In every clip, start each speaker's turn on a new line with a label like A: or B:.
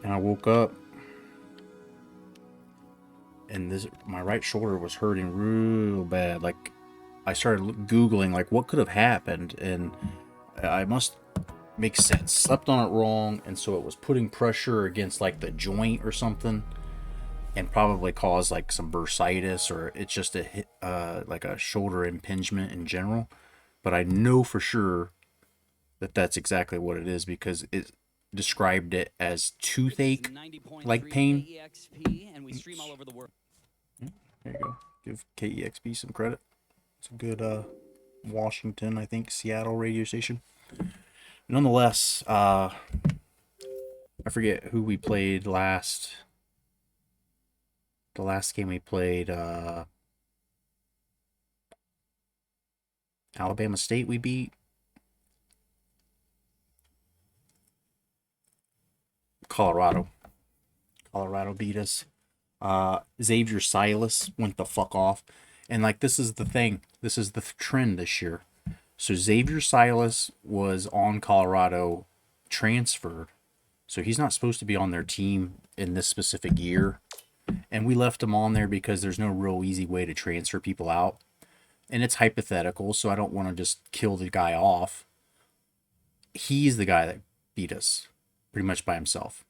A: And I woke up and my right shoulder was hurting real bad. Like I started googling like what could have happened, and I must make sense. Slept on it wrong, and so it was putting pressure against like the joint or something, and probably caused like some bursitis, or it's just like a shoulder impingement in general. But I know for sure that that's exactly what it is because it described it as toothache like pain. There you go. Give KEXP some credit. It's a good Washington, I think, Seattle radio station. Nonetheless, I forget who we played last. The last game we played, Alabama State we beat. Colorado. Colorado beat us. Xavier Silas went the fuck off. And like this is the thing. This is the trend this year. So Xavier Silas was on Colorado, transferred. So he's not supposed to be on their team in this specific year. And we left him on there because there's no real easy way to transfer people out. And it's hypothetical, so I don't want to just kill the guy off. He's the guy that beat us pretty much by himself.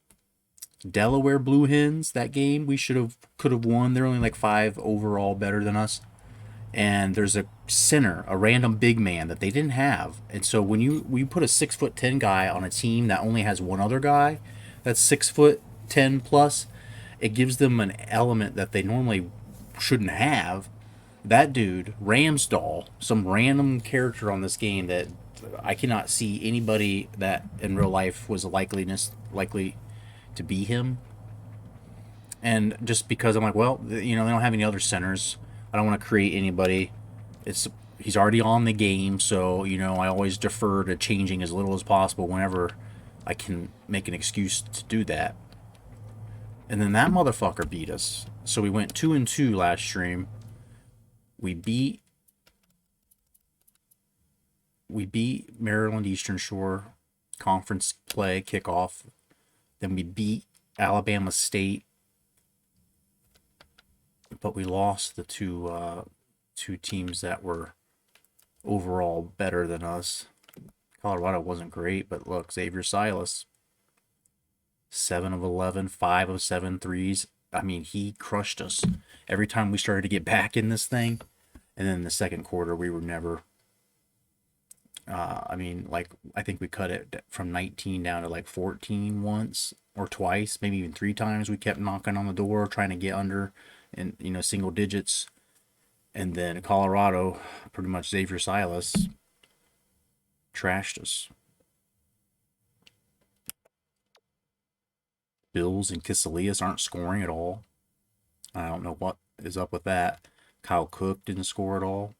A: Delaware Blue Hens, that game we could have won. They're only like 5 overall better than us. And there's a center, a random big man that they didn't have. And so when you put a 6'10" guy on a team that only has one other guy that's 6'10" plus, it gives them an element that they normally shouldn't have. That dude, Ramsdahl, some random character on this game that I cannot see anybody that in real life was likely to be him. And just because I'm like, well, they don't have any other centers. I don't want to create anybody. He's already on the game, so I always defer to changing as little as possible whenever I can make an excuse to do that. And then that motherfucker beat us. So we went 2-2 last stream. We beat Maryland Eastern Shore conference play kickoff. Then we beat Alabama State, but we lost the two teams that were overall better than us. Colorado wasn't great, but look, Xavier Silas, 7 of 11, 5 of 7 threes. I mean, he crushed us every time we started to get back in this thing. And then in the second quarter, we were never. I think we cut it from 19 down to like 14 once or twice, maybe even 3 times. We kept knocking on the door, trying to get under in single digits. And then Colorado, pretty much Xavier Silas, trashed us. Bills and Kiselias aren't scoring at all. I don't know what is up with that. Kyle Cook didn't score at all.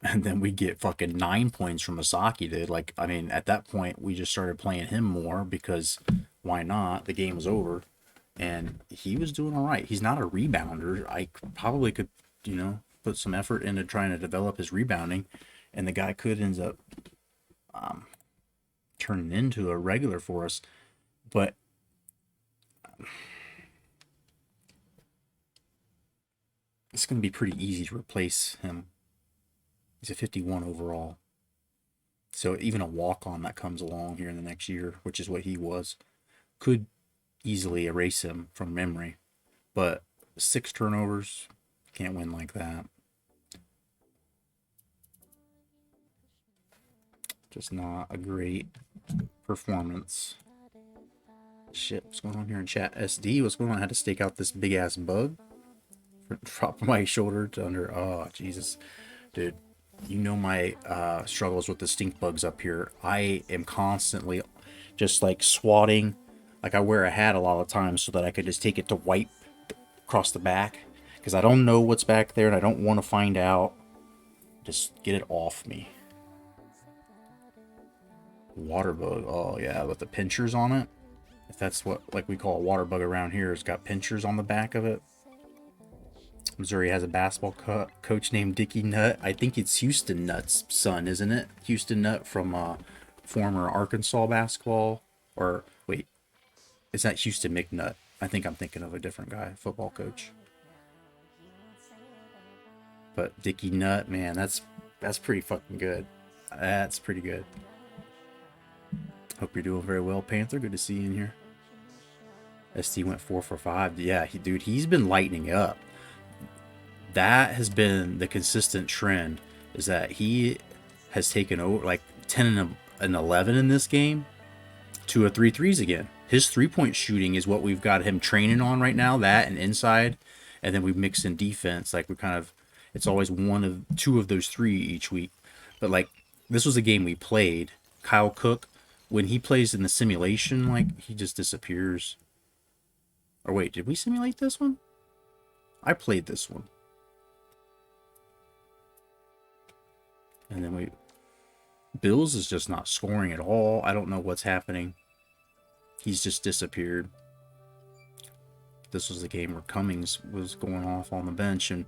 A: And then we get fucking 9 points from Masaki, dude. Like, I mean, at that point, we just started playing him more because why not? The game was over. And he was doing all right. He's not a rebounder. I probably could, put some effort into trying to develop his rebounding. And the guy could end up turning into a regular for us. But it's going to be pretty easy to replace him. He's a 51 overall. So even a walk-on that comes along here in the next year, which is what he was, could easily erase him from memory. But 6 turnovers, can't win like that. Just not a great performance. Shit, what's going on here in chat? SD, what's going on? I had to stake out this big-ass bug. Drop my shoulder to under. Oh, Jesus. Dude, my struggles with the stink bugs up here. I am constantly just like swatting. Like I wear a hat a lot of times so that I could just take it to wipe across the back. Because I don't know what's back there and I don't want to find out. Just get it off me. Water bug. Oh, yeah, with the pinchers on it. If that's what like we call a water bug around here. It's got pinchers on the back of it. Missouri has a basketball coach named Dickie Nutt. I think it's Houston Nutt's son, isn't it? Houston Nutt from former Arkansas basketball. Or, wait. It's not Houston McNutt. I think I'm thinking of a different guy, football coach. But Dickie Nutt, man, that's pretty fucking good. That's pretty good. Hope you're doing very well, Panther. Good to see you in here. ST went 4 for 5. Yeah, dude, he's been lightening up. That has been the consistent trend, is that he has taken over like 10 and 11 in this game. 2 or 3 threes again. His 3-point shooting is what we've got him training on right now, that and inside. And then we mix in defense. Like, we kind of, it's always 2 of those 3 each week. But like, this was a game we played. Kyle Cook, when he plays in the simulation, like, he just disappears. Or wait, did we simulate this one? I played this one. And then Bills is just not scoring at all. I don't know what's happening. He's just disappeared. This was the game where Cummings was going off on the bench, and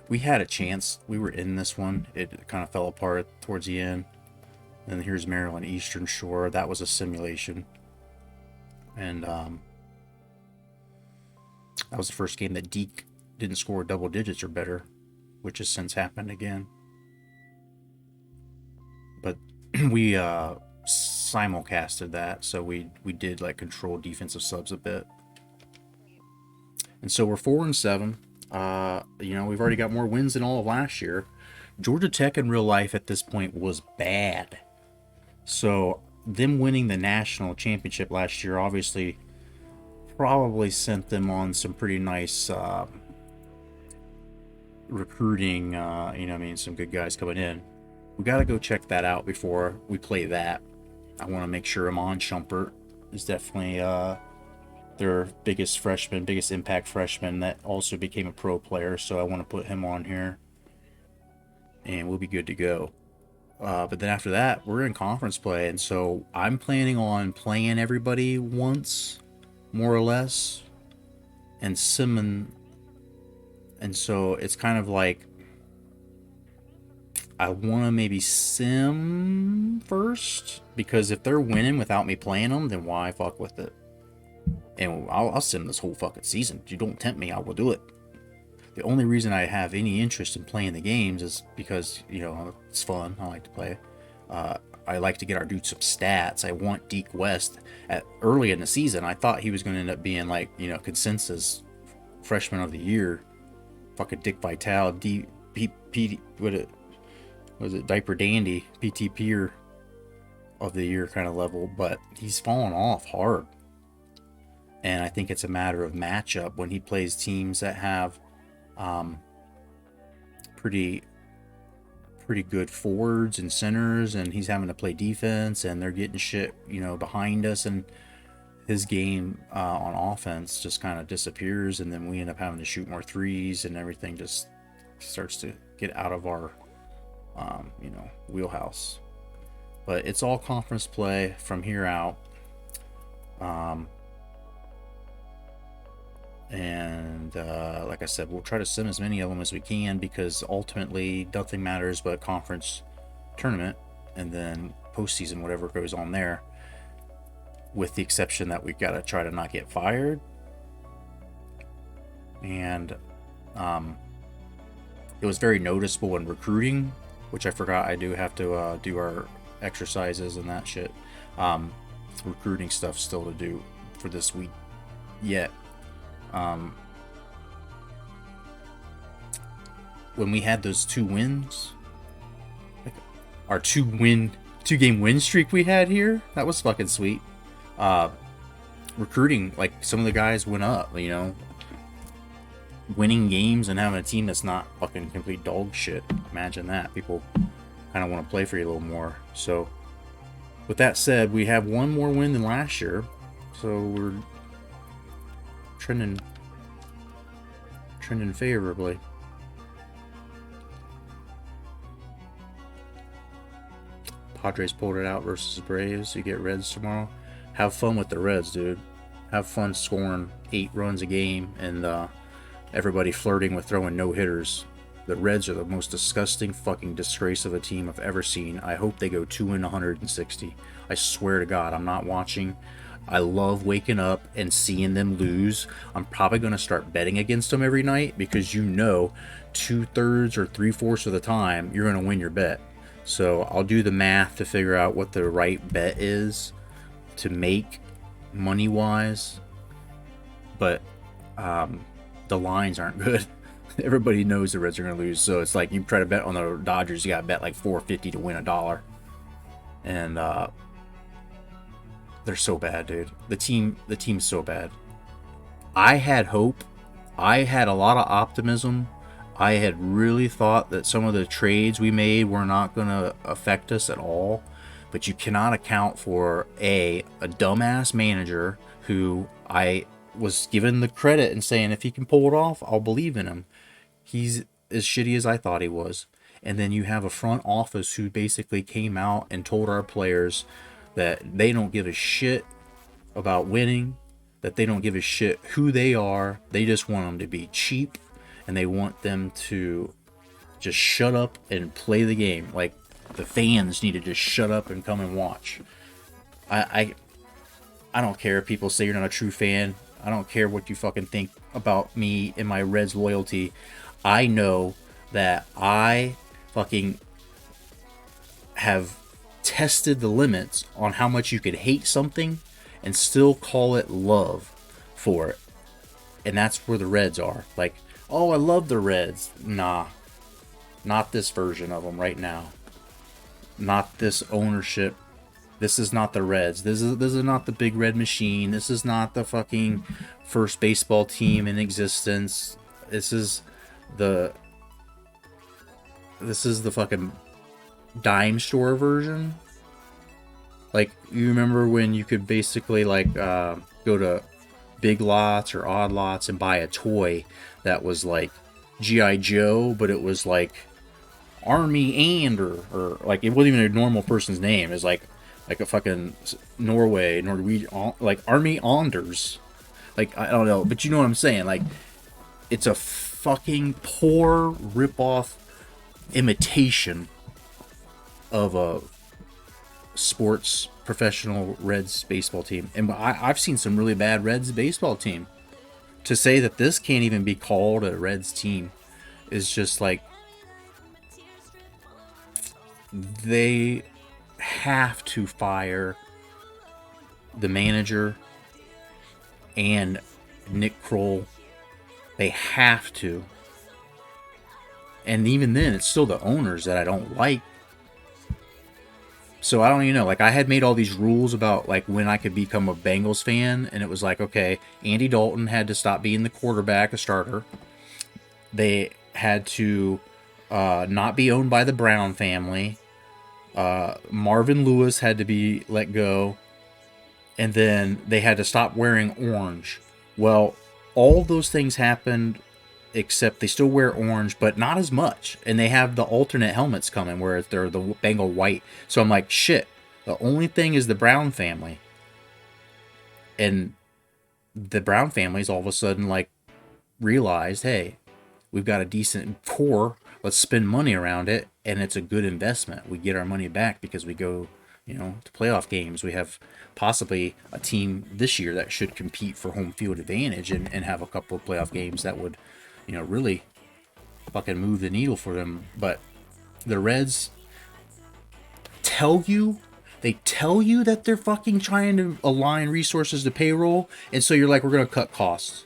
A: we had a chance. We were in this one. It kind of fell apart towards the end. And here's Maryland Eastern Shore. That was a simulation. And that was the first game that Deke didn't score double digits or better, which has since happened again. But we simulcasted that, so we did like control defensive subs a bit. And so we're 4-7. We've already got more wins than all of last year. Georgia Tech in real life at this point was bad. So them winning the national championship last year obviously probably sent them on some pretty nice recruiting, some good guys coming in. We got to go check that out before we play that. I want to make sure Amon Shumpert is definitely their biggest impact freshman that also became a pro player. So I want to put him on here. And we'll be good to go. But then after that, we're in conference play. And so I'm planning on playing everybody once, more or less. And simming. And so it's kind of like, I want to maybe sim first, because if they're winning without me playing them, then why fuck with it? And I'll sim this whole fucking season. If you don't tempt me, I will do it. The only reason I have any interest in playing the games is because, it's fun. I like to play. I like to get our dude some stats. I want Deke West. Early in the season, I thought he was going to end up being like, consensus freshman of the year. Fucking Dick Vitale, Diaper Dandy, PT Peer of the year kind of level, but he's fallen off hard. And I think it's a matter of matchup when he plays teams that have pretty good forwards and centers, and he's having to play defense, and they're getting shit, behind us, and his game on offense just kind of disappears, and then we end up having to shoot more threes, and everything just starts to get out of our wheelhouse. But it's all conference play from here out. Like I said, we'll try to sim as many of them as we can, because ultimately nothing matters but conference tournament and then postseason, whatever goes on there, with the exception that we've got to try to not get fired. And it was very noticeable in recruiting, which I forgot I do have to do our exercises and that shit. Recruiting stuff still to do for this week yet. When we had those 2 wins, like our 2-game win streak we had here, that was fucking sweet. Recruiting, like some of the guys went up, winning games and having a team that's not fucking complete dog shit. Imagine that. People kind of want to play for you a little more. So with that said, we have 1 more win than last year, so we're trending favorably. Padres pulled it out versus Braves. You get Reds tomorrow. Have fun with the Reds, dude. Have fun scoring 8 runs a game and everybody flirting with throwing no-hitters. The Reds are the most disgusting fucking disgrace of a team I've ever seen. I hope they go 2-160. I swear to God, I'm not watching. I love waking up and seeing them lose. I'm probably going to start betting against them every night because you know 2/3 or 3/4 of the time you're going to win your bet. So I'll do the math to figure out what the right bet is to make money wise. But the lines aren't good. Everybody knows the Reds are going to lose. So it's like you try to bet on the Dodgers, you got to bet like $4.50 to win $1. And they're so bad, dude. The team's so bad. I had hope. I had a lot of optimism. I had really thought that some of the trades we made were not going to affect us at all. But you cannot account for a dumbass manager who I was given the credit and saying if he can pull it off, I'll believe in him. He's as shitty as I thought he was. And then you have a front office who basically came out and told our players that they don't give a shit about winning, that they don't give a shit who they are. They just want them to be cheap, and they want them to just shut up and play the game. Like, the fans need to just shut up and come and watch. I don't care if people say you're not a true fan. I don't care what you fucking think about me and my Reds loyalty. I know that I fucking have tested the limits on how much you could hate something and still call it love for it. And that's where the Reds are. Like, oh, I love the Reds. Nah, not this version of them right now. Not this ownership. This is not the Reds. This is not the big red machine. This is not the fucking first baseball team in existence. This is the fucking dime store version. Like, you remember when you could basically like go to Big Lots or Odd Lots and buy a toy that was like G.I. Joe, but it was like Army and or like it wasn't even a normal person's name. It was like a fucking Norwegian, like Army Anders. Like, I don't know, but you know what I'm saying. Like, it's a fucking poor rip-off imitation of a sports professional Reds baseball team. And I've seen some really bad Reds baseball team. To say that this can't even be called a Reds team is just like, they have to fire the manager and Nick Kroll. They have to. And even then, it's still the owners that I don't like. So I don't even know. Like, I had made all these rules about like when I could become a Bengals fan, and it was like, okay, Andy Dalton had to stop being the quarterback, a starter. They had to not be owned by the Brown family. Marvin Lewis had to be let go, and then they had to stop wearing orange. Well, all those things happened, except they still wear orange, but not as much. And they have the alternate helmets coming where they're the Bengal white. So I'm like, shit, the only thing is the Brown family. And the Brown family's all of a sudden like realized, hey, we've got a decent core. Let's spend money around it, and it's a good investment. We get our money back because we go, to playoff games. We have possibly a team this year that should compete for home field advantage and have a couple of playoff games that would, really fucking move the needle for them. But the Reds tell you that they're fucking trying to align resources to payroll, and so you're like, we're going to cut costs.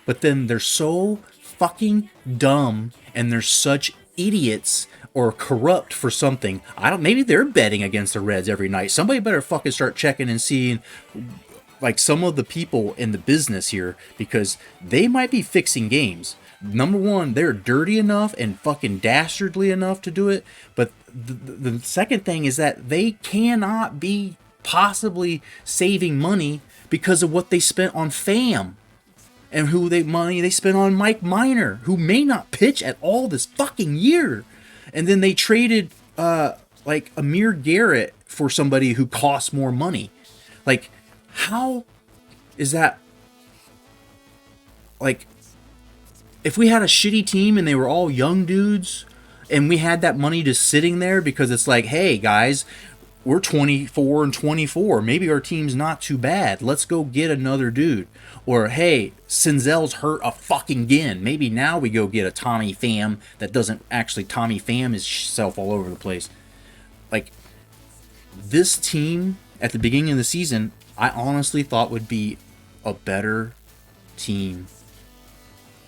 A: But then they're so fucking dumb, and they're such idiots or corrupt for something. Maybe they're betting against the Reds every night. Somebody better fucking start checking and seeing like some of the people in the business here, because they might be fixing games. Number one, they're dirty enough and fucking dastardly enough to do it. But the second thing is that they cannot be possibly saving money because of what they spent on Pham. And money they spent on Mike Minor, who may not pitch at all this fucking year. And then they traded like Amir Garrett for somebody who costs more money. Like, how is that? Like, if we had a shitty team and they were all young dudes and we had that money just sitting there because it's like, hey guys, we're 24 and 24. Maybe our team's not too bad. Let's go get another dude. Or, hey, Senzel's hurt a fucking again. Maybe now we go get a Tommy Pham that doesn't actually Tommy Pham himself all over the place. Like, this team at the beginning of the season, I honestly thought would be a better team.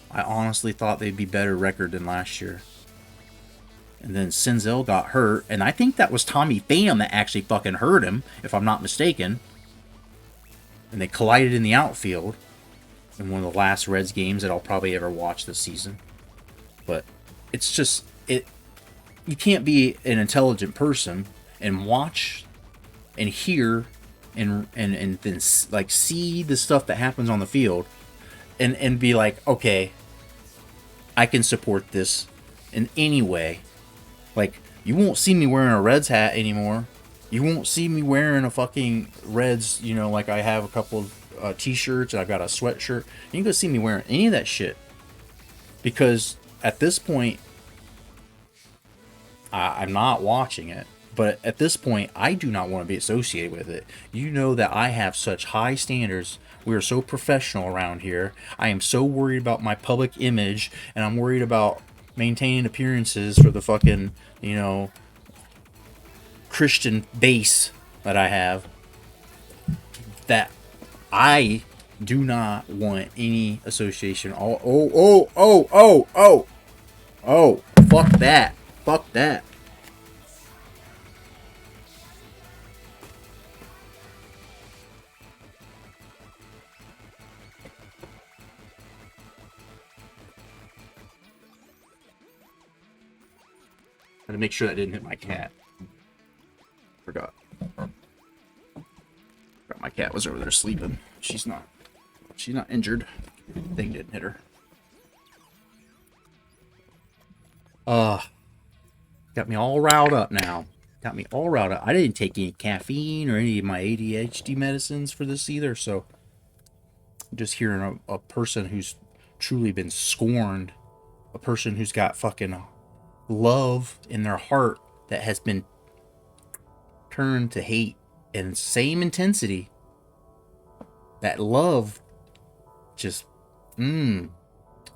A: I honestly thought they'd be better record than last year. And then Senzel got hurt, and I think that was Tommy Pham that actually fucking hurt him, if I'm not mistaken. And they collided in the outfield in one of the last Reds games that I'll probably ever watch this season. But it's just, you can't be an intelligent person and watch and hear and then like see the stuff that happens on the field and be like, okay, I can support this in any way. Like, you won't see me wearing a Reds hat anymore. You won't see me wearing a fucking Reds, like I have a couple of t-shirts and I've got a sweatshirt. You ain't gonna see me wearing any of that shit. Because at this point, I'm not watching it. But at this point, I do not want to be associated with it. You know that I have such high standards. We are so professional around here. I am so worried about my public image, and I'm worried about maintaining appearances for the fucking, Christian base that I have, that I do not want any association. Oh, fuck that. Fuck that. I had to make sure that didn't hit my cat. Forgot my cat was over there sleeping. She's not injured. Thing didn't hit her. Got me all riled up now. Got me all riled up. I didn't take any caffeine or any of my ADHD medicines for this either, so just hearing a person who's truly been scorned, a person who's got fucking love in their heart that has been turned to hate in same intensity. That love just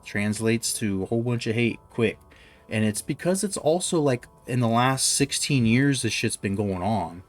A: translates to a whole bunch of hate quick. And it's because it's also like in the last 16 years this shit's been going on.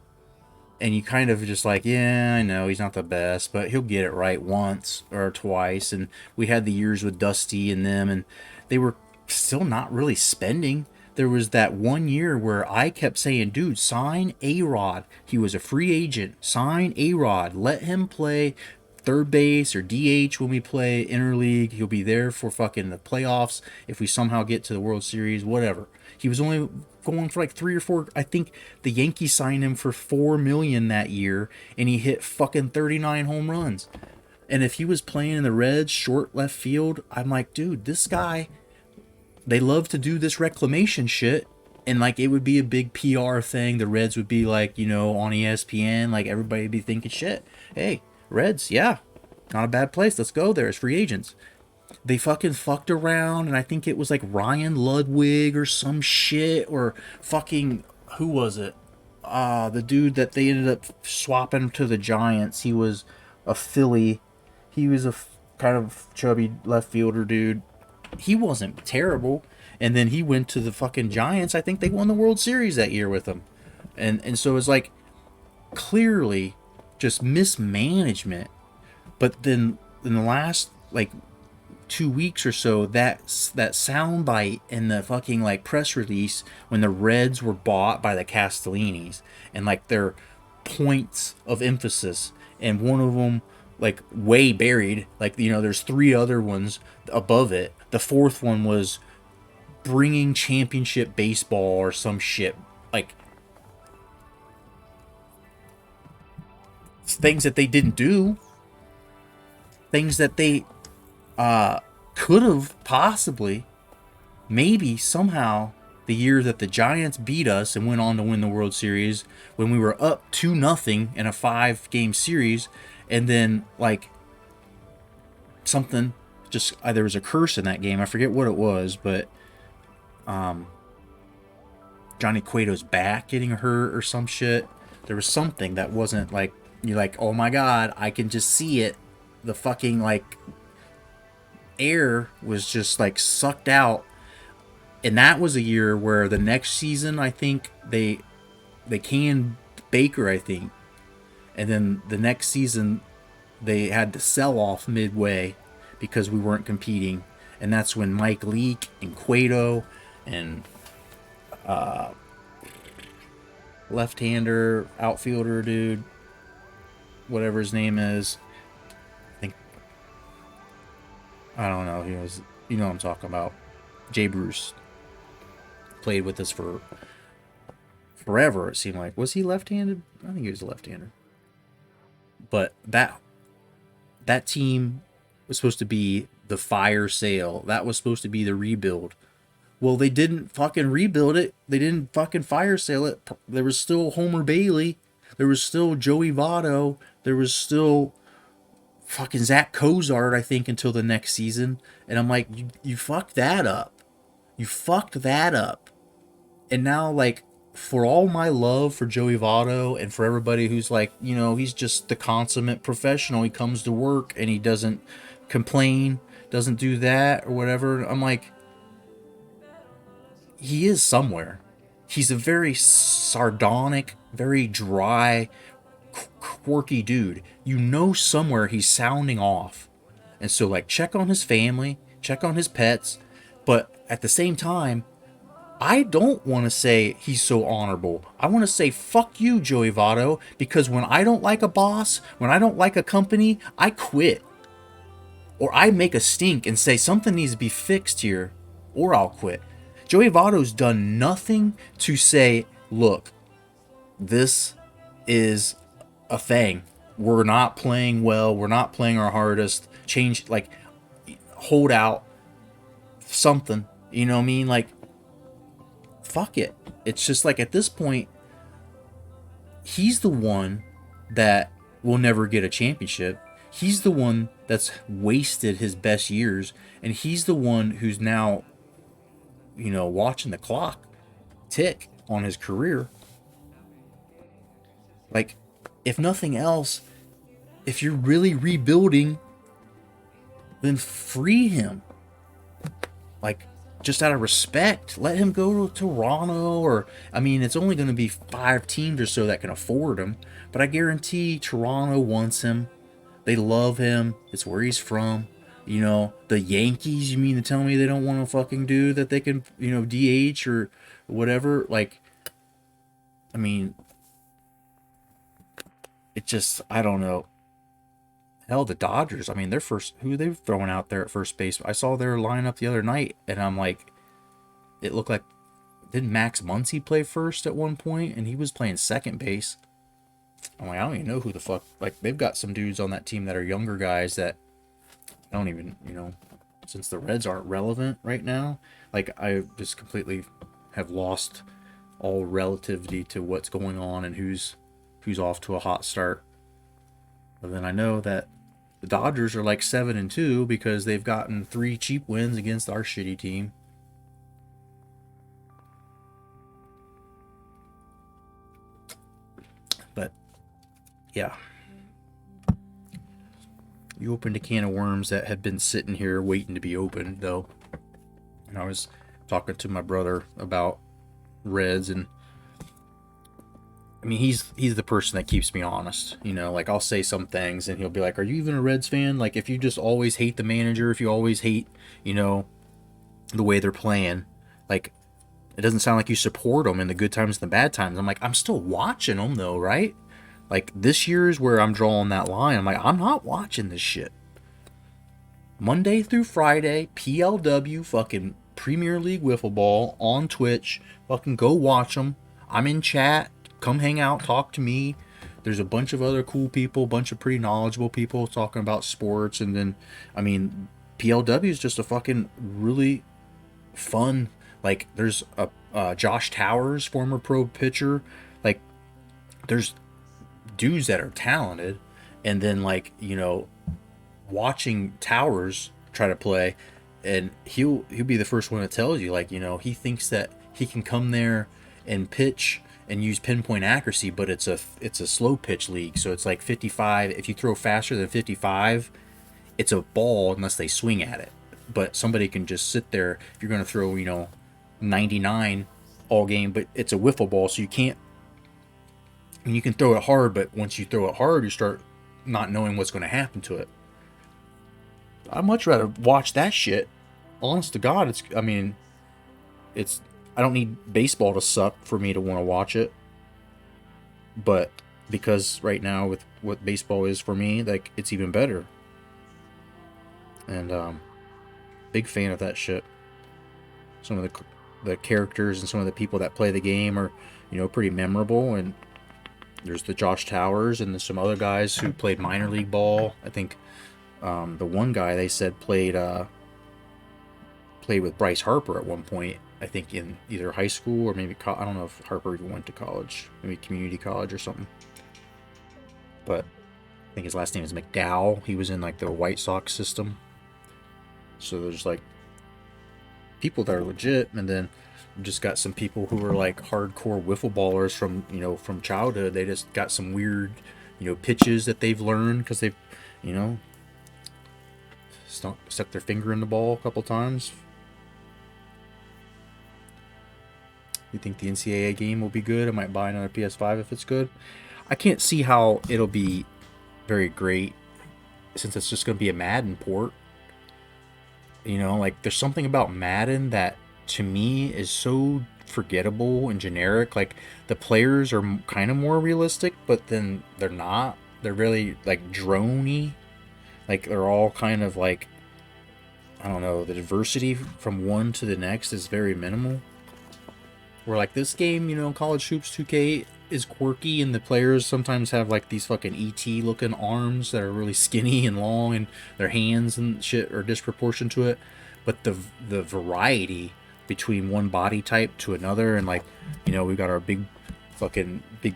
A: And you kind of just like, yeah, I know he's not the best, but he'll get it right once or twice. And we had the years with Dusty and them, and they were still not really spending. There was that 1 year where I kept saying, dude, sign A-Rod. He was a free agent. Sign A-Rod. Let him play third base or DH when we play interleague. He'll be there for fucking the playoffs if we somehow get to the World Series, whatever. He was only going for like 3 or 4. I think the Yankees signed him for $4 million that year, and he hit fucking 39 home runs. And if he was playing in the Reds, short left field, I'm like, dude, this guy, they love to do this reclamation shit, and like it would be a big PR thing. The Reds would be like, on ESPN, like everybody would be thinking, shit, hey, Reds, yeah, not a bad place. Let's go there as free agents. They fucking fucked around, and I think it was like Ryan Ludwig or some shit, or fucking, who was it? The dude that they ended up swapping to the Giants. He was a Philly. He was a kind of chubby left fielder dude. He wasn't terrible. And then he went to the fucking Giants. I think they won the World Series that year with him. And so it's like, clearly just mismanagement. But then in the last like 2 weeks or so, that soundbite in the fucking like press release when the Reds were bought by the Castellinis, and like their points of emphasis, and one of them like way buried, like there's 3 other ones above it. The 4th one was bringing championship baseball or some shit, like things that they didn't do, things that they could have possibly, maybe somehow, the year that the Giants beat us and went on to win the World Series, when we were up 2-0 in a 5-game series, and then like something just, there was a curse in that game. I forget what it was, but Johnny Cueto's back getting hurt or some shit. There was something that wasn't like, you're like, oh my god, I can just see it. The fucking like air was just like sucked out. And that was a year where the next season, I think they canned Baker, I think, and then the next season they had to sell off midway because we weren't competing, and that's when Mike Leake and Cueto and left-hander outfielder dude, whatever his name is, I think, I don't know, he was, you know what I'm talking about, Jay Bruce, played with us for forever. It seemed like, was he left-handed? I think he was a left-hander. But that team was supposed to be the fire sale. That was supposed to be the rebuild. Well, they didn't fucking rebuild it. They didn't fucking fire sale it. There was still Homer Bailey. There was still Joey Votto. There was still fucking Zach Cozart, I think, until the next season. And I'm like, you fucked that up. You fucked that up. And now, like, for all my love for Joey Votto and for everybody who's like, you know, he's just the consummate professional. He comes to work and he doesn't complain, doesn't do that or whatever. I'm like, he is somewhere. He's a very sardonic, very dry, quirky dude. You know, somewhere he's sounding off. And so, like, check on his family, check on his pets. But at the same time, I don't want to say he's so honorable. I want to say, fuck you, Joey Votto, because when I don't like a boss, when I don't like a company, I quit. Or I make a stink and say something needs to be fixed here, or I'll quit. Joey Votto's done nothing to say, look, this is a thing. We're not playing well. We're not playing our hardest. Change, like, hold out something. You know what I mean? Like, fuck it. It's just like, at this point, he's the one that will never get a championship. He's the one that's wasted his best years, and he's the one who's now, you know, watching the clock tick on his career. Like, if nothing else, if you're really rebuilding, then free him. Like, just out of respect, let him go to Toronto, or, I mean, it's only going to be 5 teams or so that can afford him, but I guarantee Toronto wants him. They love him. It's where he's from. You know, the Yankees, you mean to tell me they don't want to fucking do that? They can, you know, DH or whatever. Like, I mean, it just, I don't know. Hell, the Dodgers, I mean, who they've thrown out there at first base. I saw their lineup the other night, and I'm like, it looked like, didn't Max Muncy play first at one point? And he was playing second base. I'm like, I don't even know who the fuck, like, they've got some dudes on that team that are younger guys that I don't even, you know, since the Reds aren't relevant right now, like, I just completely have lost all relativity to what's going on and who's off to a hot start. But then I know that the Dodgers are like 7-2 because they've gotten 3 cheap wins against our shitty team. But yeah, you opened a can of worms that had been sitting here waiting to be opened, though. And I was talking to my brother about Reds, and I mean, he's the person that keeps me honest. You know, like, I'll say some things and he'll be like, are you even a Reds fan? Like, if you just always hate the manager, if you always hate, you know, the way they're playing, like, it doesn't sound like you support them in the good times and the bad times. I'm like, I'm still watching them though, right? Like, this year is where I'm drawing that line. I'm like, I'm not watching this shit. Monday through Friday, PLW, fucking Premier League Wiffle Ball on Twitch. Fucking go watch them. I'm in chat. Come hang out, talk to me. There's a bunch of other cool people, a bunch of pretty knowledgeable people talking about sports. And then, I mean, PLW is just a fucking really fun, like, there's a Josh Towers, former pro pitcher. Like, there's dudes that are talented. And then, like, you know, watching Towers try to play, and he'll be the first one to tell you, like, you know, he thinks that he can come there and pitch and use pinpoint accuracy, but it's a slow pitch league, so it's like 55. If you throw faster than 55, it's a ball unless they swing at it. But somebody can just sit there. If you're going to throw, 99 all game, but it's a wiffle ball, so you can't. And you can throw it hard, but once you throw it hard, you start not knowing what's going to happen to it. I'd much rather watch that shit. Honest to God, it's. I don't need baseball to suck for me to want to watch it. But because right now with what baseball is for me, like, it's even better. And big fan of that shit. Some of the characters and some of the people that play the game are, pretty memorable. And there's the Josh Towers and there's some other guys who played minor league ball. I think the one guy they said played with Bryce Harper at one point. I think in either high school or maybe I don't know if Harper even went to college, maybe community college or something. But I think his last name is McDowell. He was in like the White Sox system. So there's like people that are legit, and then we just got some people who are like hardcore wiffle ballers from childhood. They just got some weird, pitches that they've learned because they've, stuck their finger in the ball a couple times. You think the NCAA game will be good? I might buy another PS5 if it's good. I can't see how it'll be very great since it's just going to be a Madden port. Like, there's something about Madden that to me is so forgettable and generic. Like, the players are kind of more realistic, but then they're not. They're really like drone-y. Like, they're all kind of like, I don't know, the diversity from one to the next is very minimal. Where like this game, College Hoops 2K is quirky, and the players sometimes have like these fucking ET looking arms that are really skinny and long, and their hands and shit are disproportionate to it. But the variety between one body type to another, and like, we got our big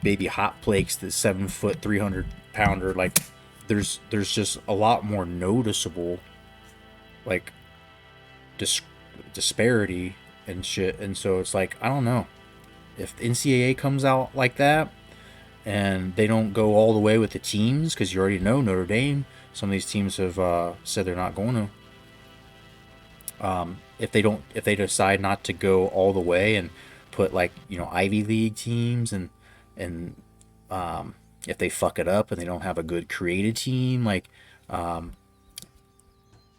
A: baby hot plates, the 7 foot 300 pounder. Like, there's just a lot more noticeable like disparity and shit. And so it's like, I don't know if NCAA comes out like that and they don't go all the way with the teams, because you already know Notre Dame, some of these teams have said they're not going to. If they decide not to go all the way and put like, Ivy League teams, and if they fuck it up and they don't have a good created team, like,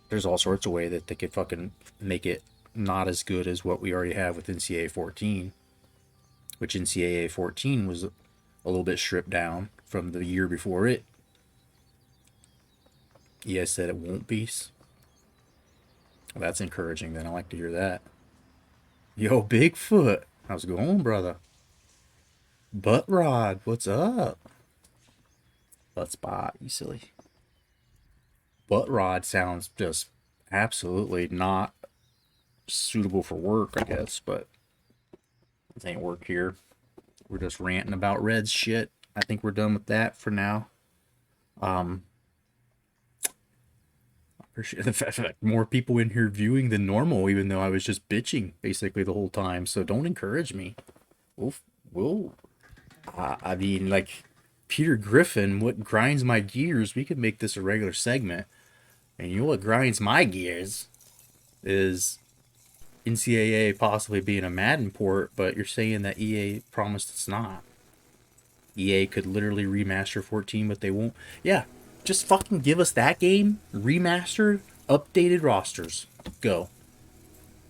A: there's all sorts of way that they could fucking make it not as good as what we already have with NCAA 14, which NCAA 14 was a little bit stripped down from the year before it. ES said it won't be. Well, that's encouraging then. I like to hear that. Yo, Bigfoot, how's it going, brother? Butt Rod, what's up? Butt Spot, you silly. Butt Rod sounds just absolutely not suitable for work, I guess, but this ain't work here. We're just ranting about Reds shit. I think we're done with that for now. I appreciate the fact that more people in here viewing than normal, even though I was just bitching basically the whole time. So don't encourage me. I mean, like, Peter Griffin, what grinds my gears? We could make this a regular segment. And you know what grinds my gears is NCAA possibly being a Madden port, but you're saying that EA promised it's not. EA could literally remaster 14, but they won't. Yeah, just fucking give us that game, remastered, updated rosters. Go.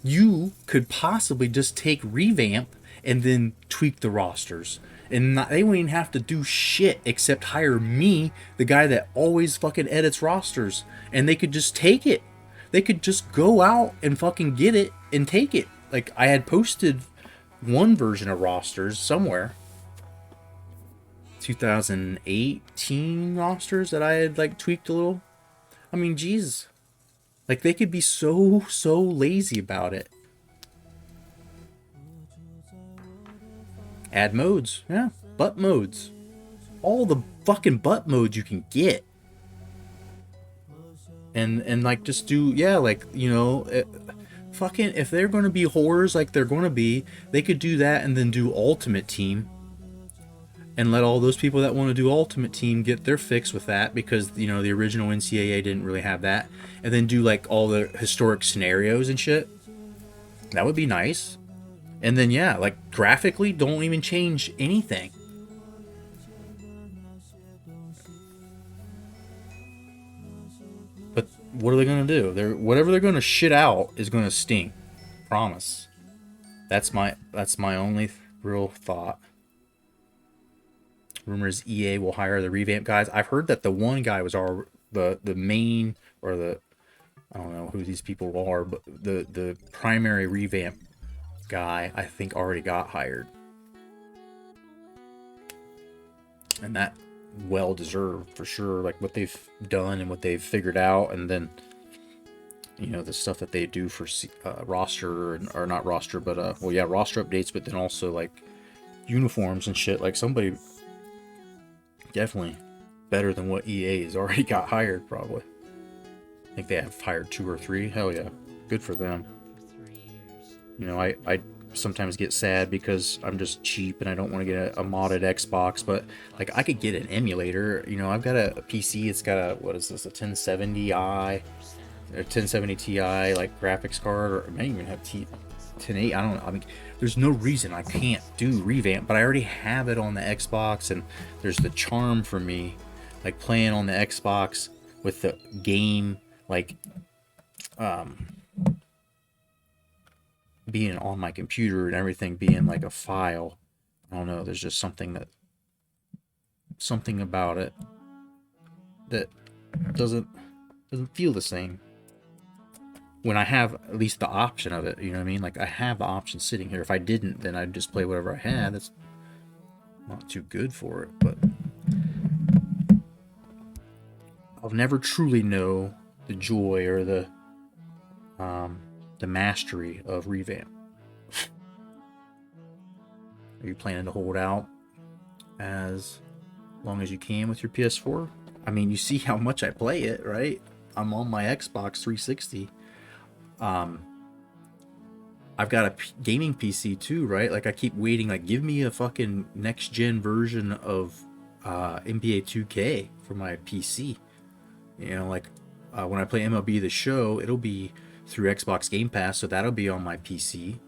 A: You could possibly just take revamp and then tweak the rosters. And they won't even have to do shit except hire me, the guy that always fucking edits rosters. And they could just take it. They could just go out and fucking get it and take it. Like, I had posted one version of rosters somewhere. 2018 rosters that I had, like, tweaked a little. I mean, Jesus. Like, they could be so lazy about it. Add modes. Yeah. Butt modes. All the fucking butt modes you can get. And like, just do, yeah, like, fucking, if they're going to be whores like they're going to be, they could do that and then do Ultimate Team. and let all those people that want to do Ultimate Team get their fix with that, because the original NCAA didn't really have that, and then do like all the historic scenarios and shit. That would be nice. And then yeah, like graphically, don't even change anything. But what are they gonna do? Whatever they're gonna shit out is gonna stink. Promise. That's my only real thought. Rumors EA will hire the revamp guys. I've heard that the one guy was the main, or the, I don't know who these people are, but the primary revamp guy, I think, already got hired. And that well deserved for sure, like what they've done and what they've figured out, and then the stuff that they do for roster, or not roster, but roster updates, but then also like uniforms and shit. Like somebody definitely better than what EA has already got hired, probably. I think they have hired 2 or 3. Hell yeah, good for them. I sometimes get sad because I'm just cheap and I don't want to get a modded Xbox, but like I could get an emulator. I've got a PC. It's got a, what is this, a 1070i, a 1070 Ti like graphics card, or it may even have 1080. I don't know. I mean, there's no reason I can't do revamp, but I already have it on the Xbox, and there's the charm for me, like playing on the Xbox with the game, like being on my computer and everything being like a file. I don't know, there's just something about it that doesn't feel the same when I have at least the option of it. You know what I mean? Like I have the option sitting here. If I didn't, then I'd just play whatever I had. That's not too good for it, but I'll never truly know the joy or the mastery of revamp. Are you planning to hold out as long as you can with your PS4? I mean, you see how much I play it, right? I'm on my Xbox 360. I've got a gaming PC too, right? Like I keep waiting, like give me a fucking next gen version of NBA 2K for my PC. Like when I play MLB The Show, it'll be through Xbox Game Pass, so that'll be on my PC.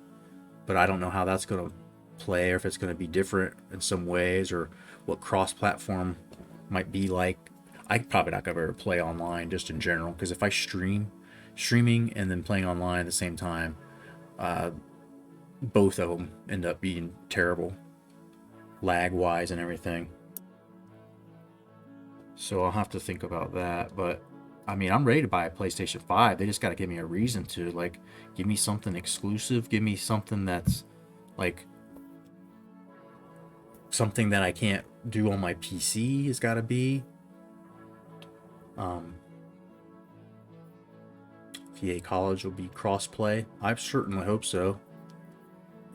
A: But I don't know how that's going to play, or if it's going to be different in some ways, or what cross-platform might be like. I'm probably not going to ever play online just in general, because if I streaming and then playing online at the same time, both of them end up being terrible, lag-wise and everything. So I'll have to think about that. But I mean, I'm ready to buy a PlayStation 5. They just got to give me a reason to. Like, give me something exclusive. Give me something that's, like, something that I can't do on my PC has got to be. VA College will be cross-play. I certainly hope so.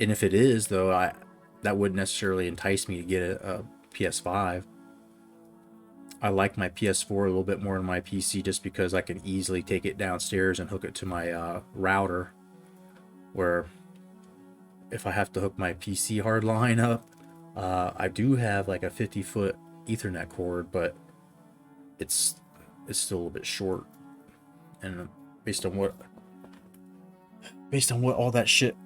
A: And if it is, though, that wouldn't necessarily entice me to get a PS5. I like my PS4 a little bit more than my PC, just because I can easily take it downstairs and hook it to my router. Where if I have to hook my PC hardline up, I do have like a 50-foot Ethernet cord, but it's still a little bit short. And based on what all that shit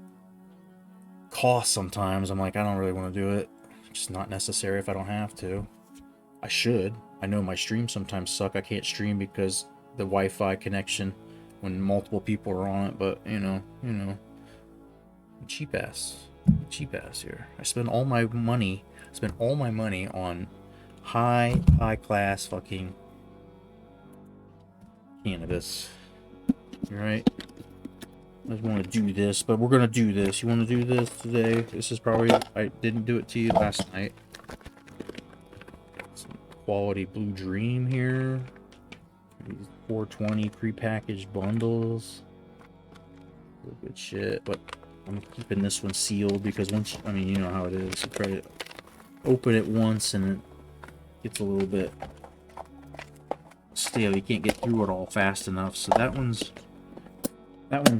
A: costs, sometimes I'm like, I don't really want to do it. It's just not necessary if I don't have to. I should. I know my streams sometimes suck. I can't stream because the Wi-Fi connection when multiple people are on it, but you know, cheap ass here. I spend all my money on high class fucking cannabis. Right? I just want to do this, but we're gonna do this. You want to do this today? This is probably, I didn't do it to you last night. Quality Blue Dream here. These 420 prepackaged bundles. Good shit, but I'm keeping this one sealed because once, I mean, you know how it is. You try to open it once and it gets a little bit stale. You can't get through it all fast enough. So that one's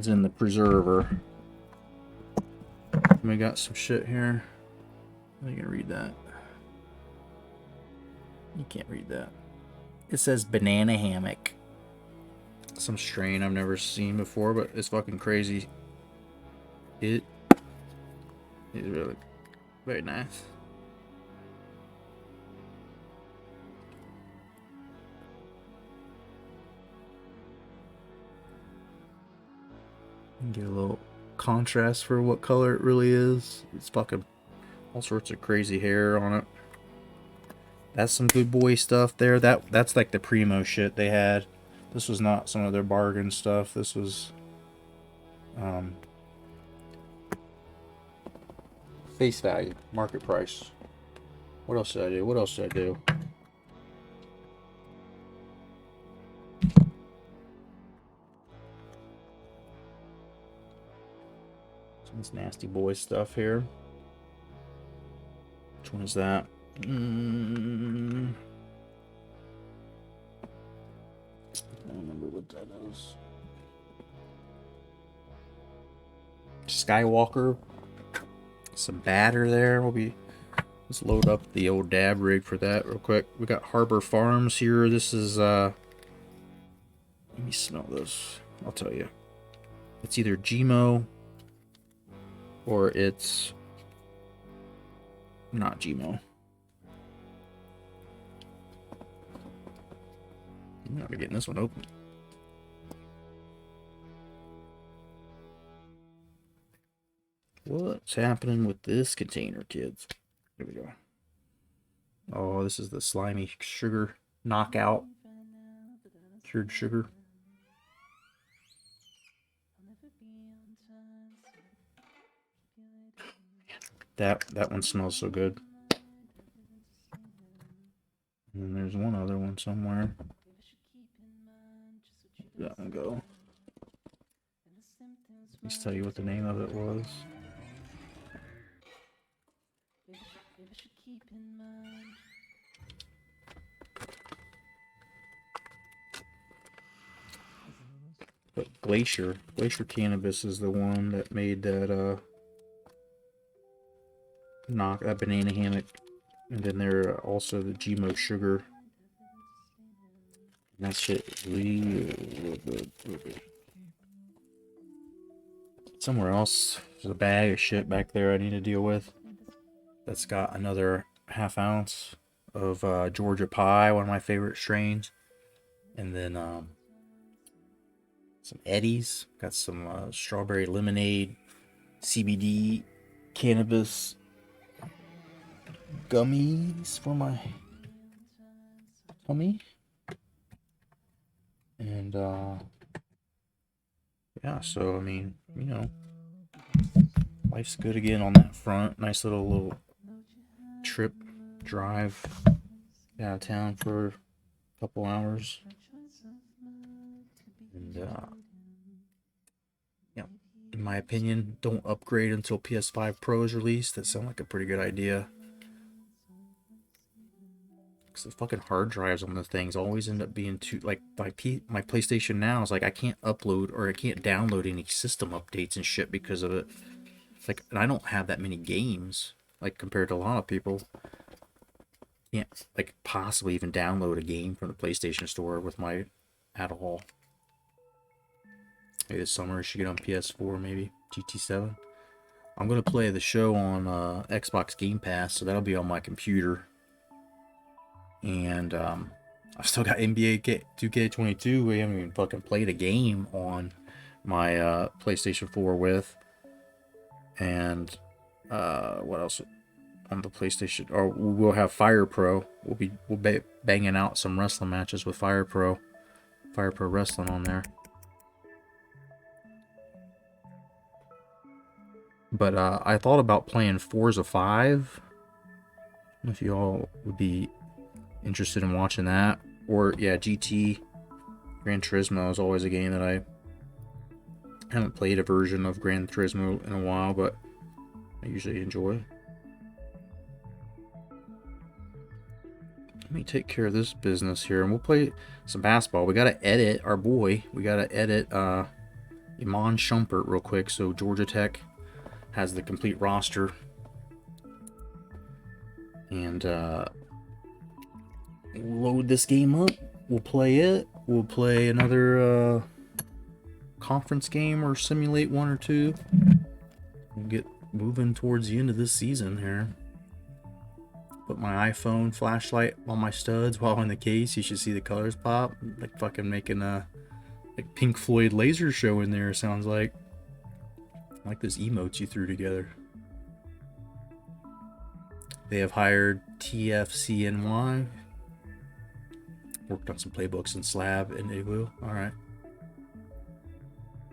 A: in the preserver. And we got some shit here. I'm gonna read that. You can't read that. It says banana hammock. Some strain I've never seen before, but it's fucking crazy. It is really very nice. Get a little contrast for what color it really is. It's fucking all sorts of crazy hair on it. That's some good boy stuff there. That's like the primo shit they had. This was not some of their bargain stuff. This was face value, market price. What else did I do? What else did I do? Some of this nasty boy stuff here. Which one is that? I don't remember what that is. Skywalker. Some batter there. Let's load up the old dab rig for that real quick. We got Harbor Farms here. This is let me smell this. I'll tell you. It's either Gmo or it's not Gmo. I'm not getting this one open. What's happening with this container, kids? Here we go. Oh, this is the slimy sugar knockout. Cured sugar. That one smells so good. And there's one other one somewhere. Where'd that one go? Let's tell you what the name of it was. But Glacier Cannabis is the one that made that that banana hammock, and then there are also the Gmo sugar. And that shit is real good. Somewhere else, there's a bag of shit back there I need to deal with. That's got another half ounce of Georgia Pie, one of my favorite strains, and then some Eddies. Got some strawberry lemonade, CBD, cannabis gummies for my tummy. And yeah, so I mean, you know, life's good again on that front. Nice little trip, drive out of town for a couple hours. And yeah, in my opinion, don't upgrade until PS5 Pro is released. That sounds like a pretty good idea. Because the fucking hard drives on the things always end up being too, like my PlayStation Now is like I can't upload or I can't download any system updates and shit because of it. Like, and I don't have that many games, like compared to a lot of people. Can't like possibly even download a game from the PlayStation Store with my at all. Maybe this summer I should get on PS4, maybe GT7. I'm gonna play the show on Xbox Game Pass, so that'll be on my computer. And I've still got NBA 2K22. We haven't even fucking played a game on my PlayStation 4 with. And what else on the PlayStation? Or we'll have Fire Pro. We'll be banging out some wrestling matches with Fire Pro Wrestling on there. But I thought about playing Forza 5. If you all would be interested in watching that. Or yeah, GT Gran Turismo is always a game that I haven't played a version of Gran Turismo in a while, but I usually enjoy. Let me take care of this business here, and we'll play some basketball. We gotta edit our boy. We gotta edit Iman Shumpert real quick, so Georgia Tech has the complete roster. And We'll load this game up. We'll play it. We'll play another conference game or simulate one or two. We'll get moving towards the end of this season here. Put my iPhone flashlight on my studs while in the case. You should see the colors pop. Like fucking making a like Pink Floyd laser show in there, sounds like. I like those emotes you threw together. They have hired TFCNY. Worked on some playbooks in Slab and Igloo. Alright.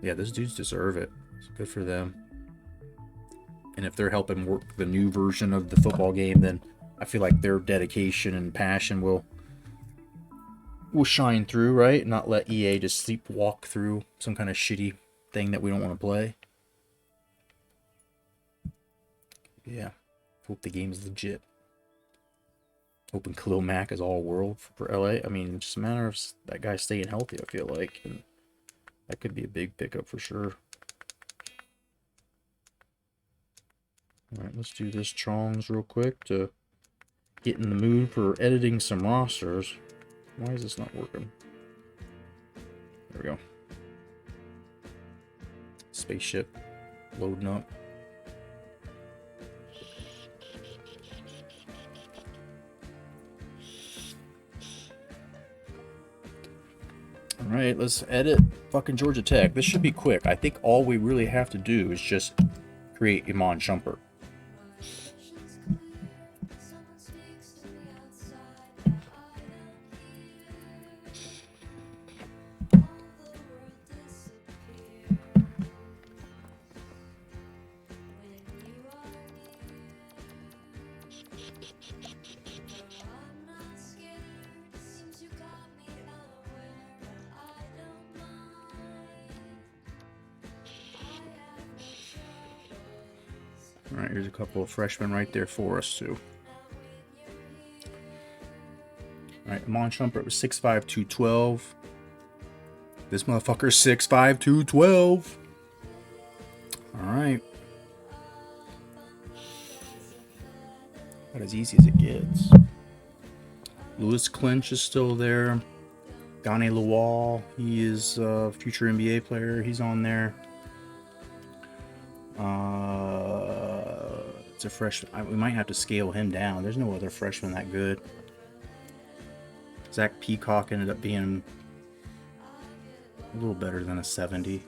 A: Yeah, those dudes deserve it. It's good for them. And if they're helping work the new version of the football game, then I feel like their dedication and passion will shine through, right? Not let EA just sleepwalk through some kind of shitty thing that we don't want to play. Yeah. Hope the game is legit. Hoping Khalil Mack is all world for LA. I mean, it's just a matter of that guy staying healthy, I feel like. And that could be a big pickup for sure. Alright, let's do this Chong's real quick to get in the mood for editing some rosters. Why is this not working? There we go. Spaceship loading up. Alright, let's edit fucking Georgia Tech. This should be quick. I think all we really have to do is just create Iman Shumpert. Alright, here's a couple of freshmen right there for us, too. Alright, Iman Shumpert was 6'5", 212. This motherfucker's 6'5", 212. Alright. About as easy as it gets. Lewis Clinch is still there. Gane Lawal, he is a future NBA player. He's on there. It's a freshman. We might have to scale him down. There's no other freshman that good. Zach Peacock ended up being a little better than a 70.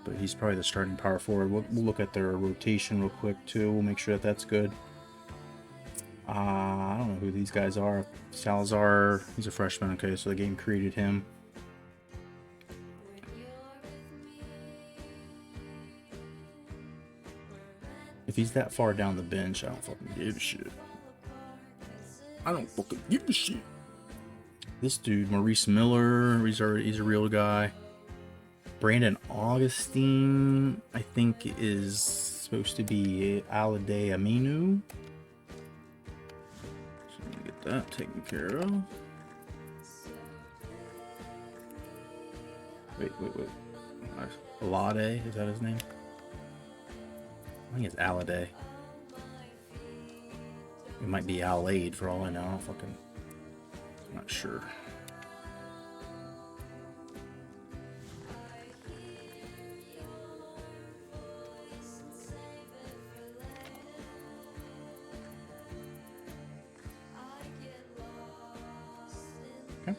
A: But he's probably the starting power forward. We'll look at their rotation real quick, too. We'll make sure that that's good. I don't know who these guys are. Salazar, he's a freshman. Okay, so the game created him. If he's that far down the bench, I don't fucking give a shit. I don't fucking give a shit. This dude, Maurice Miller, he's a real guy. Brandon Augustine, I think, is supposed to be Alade Aminu. So let me get that taken care of. Wait. Alade, is that his name? I think it's Alade. It might be Alade for all I know. I'm not sure. Okay.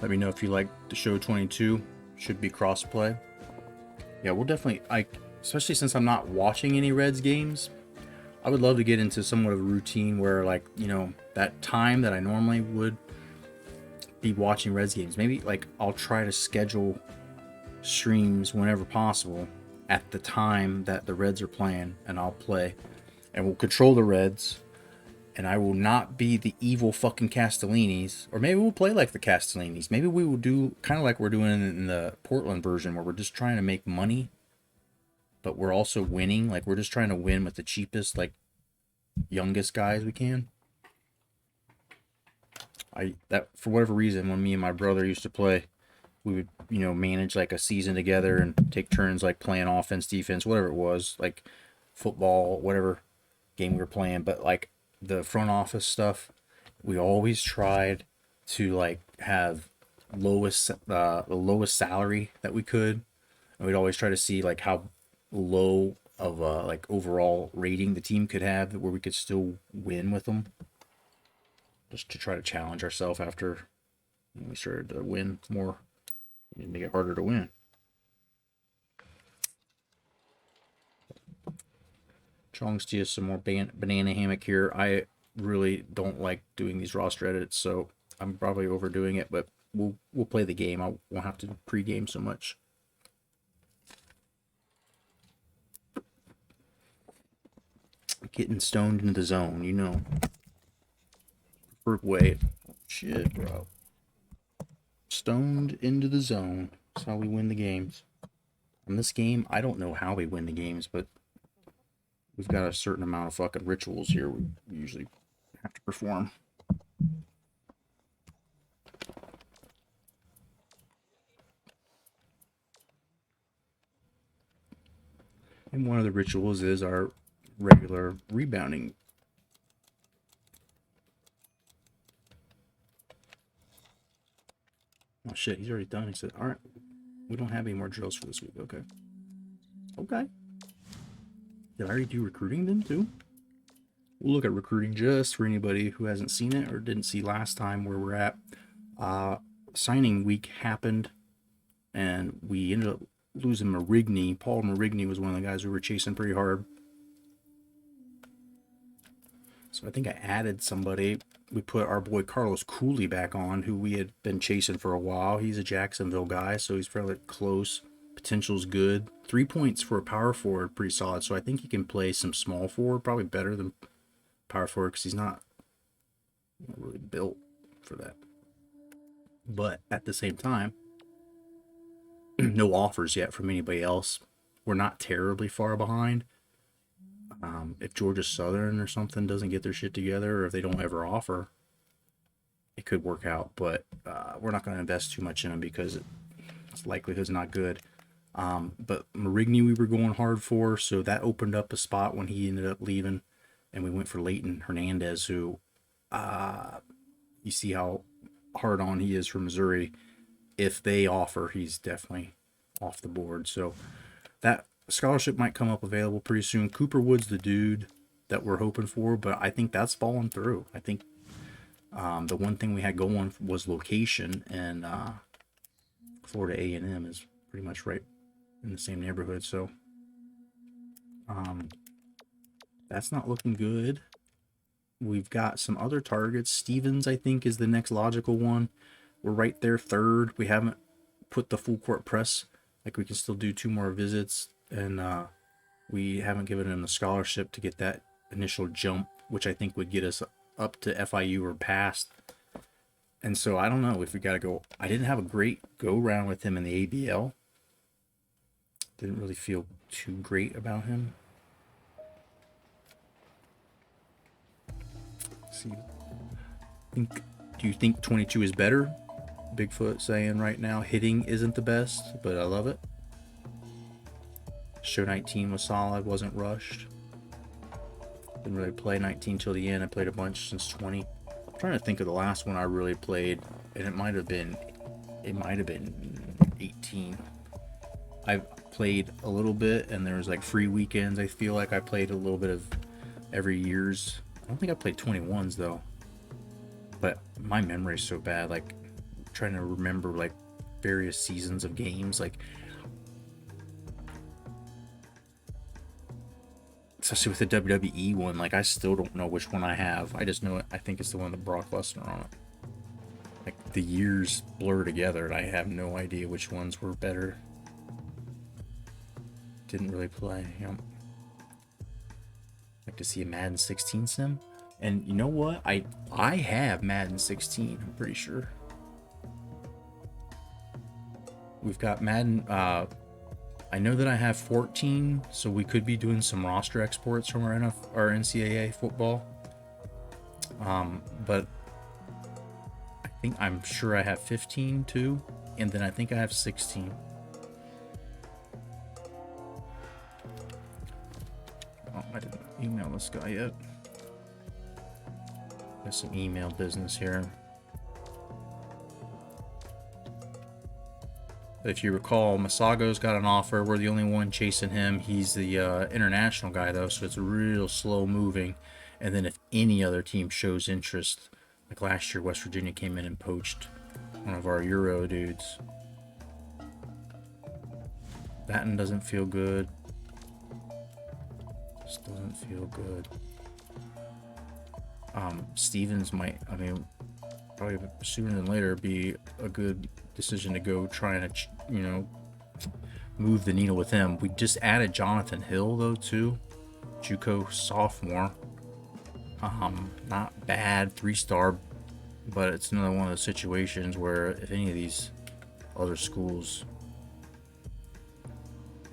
A: Let me know if you like the show 22. Should be crossplay. Yeah, we'll definitely, especially since I'm not watching any Reds games, I would love to get into somewhat of a routine where, like, you know, that time that I normally would be watching Reds games, maybe, like, I'll try to schedule streams whenever possible at the time that the Reds are playing, and I'll play, and we'll control the Reds, and I will not be the evil fucking Castellinis, or maybe we'll play like the Castellinis. Maybe we will do kind of like we're doing in the Portland version, where we're just trying to make money, but we're also winning. Like, we're just trying to win with the cheapest, like, youngest guys we can. That for whatever reason, when me and my brother used to play, we would, manage like a season together and take turns like playing offense, defense, whatever it was. Like, football, whatever game we were playing, but like the front office stuff, we always tried to like have the lowest salary that we could, and we'd always try to see like how low of a like overall rating the team could have where we could still win with them, just to try to challenge ourselves after we started to win more and make it harder to win. Chong's to some more banana hammock here. I really don't like doing these roster edits, so I'm probably overdoing it, but we'll play the game. I won't have to pre-game so much. Getting stoned into the zone, you know. Way. Shit, bro. Stoned into the zone. That's how we win the games. In this game, I don't know how we win the games, but we've got a certain amount of fucking rituals here we usually have to perform. And one of the rituals is our regular rebounding. Oh shit, he's already done. He said, alright, we don't have any more drills for this week. Okay. Okay. Did I already do recruiting then too? We'll look at recruiting just for anybody who hasn't seen it or didn't see last time where we're at. Signing week happened, and we ended up losing Marigny. Paul Marigny was one of the guys we were chasing pretty hard. So I think I added somebody. We put our boy Carlos Cooley back on, who we had been chasing for a while. He's a Jacksonville guy, so he's fairly close. Potential's good. 3 points for a power forward, pretty solid. So I think he can play some small forward, probably better than power forward because he's not really built for that. But at the same time, no offers yet from anybody else. We're not terribly far behind. If Georgia Southern or something doesn't get their shit together, or if they don't ever offer, it could work out. But we're not going to invest too much in them because its likelihood's not good. But Marigny we were going hard for, so that opened up a spot when he ended up leaving, and we went for Leighton Hernandez, who you see how hard on he is from Missouri. If they offer, he's definitely off the board. So that scholarship might come up available pretty soon. Cooper Wood's the dude that we're hoping for, but I think that's fallen through. I think the one thing we had going was location, and Florida A&M is pretty much right in the same neighborhood, so that's not looking good. We've got some other targets. Stevens, I think, is the next logical one. We're right there third. We haven't put the full court press. Like, we can still do 2 more visits, and we haven't given him the scholarship to get that initial jump, which I think would get us up to FIU or past. And so I don't know if we got to go. I didn't have a great go round with him in the ABL. Didn't really feel too great about him. Let's see. Do you think 22 is better? Bigfoot saying right now hitting isn't the best, but I love it. Show 19 was solid, wasn't rushed. Didn't really play 19 till the end. I played a bunch since 20. I'm trying to think of the last one I really played, and it might have been 18. I played a little bit, and there was like free weekends. I feel like I played a little bit of every year's. I don't think I played 21s though, but my memory is so bad. Like, trying to remember like various seasons of games, like especially with the WWE one, like I still don't know which one I have. I just know it. I think it's the one with Brock Lesnar on it. Like, the years blur together, and I have no idea which ones were better. Didn't really play. Like to see a Madden 16 sim, and you know what? I have Madden 16. I'm pretty sure. We've got Madden. I know that I have 14, so we could be doing some roster exports from our NCAA football. But I'm sure I have 15 too, and then I think I have 16. I didn't email this guy yet. Got some email business here. If you recall, Masago's got an offer. We're the only one chasing him. He's the international guy, though, so it's real slow moving. And then if any other team shows interest, like last year, West Virginia came in and poached one of our Euro dudes. That one doesn't feel good. This doesn't feel good. Stevens might, I mean, probably sooner than later be a good decision to go try and, you know, move the needle with him. We just added Jonathan Hill, though, too. JUCO sophomore. Not bad, 3-star, but it's another one of those situations where if any of these other schools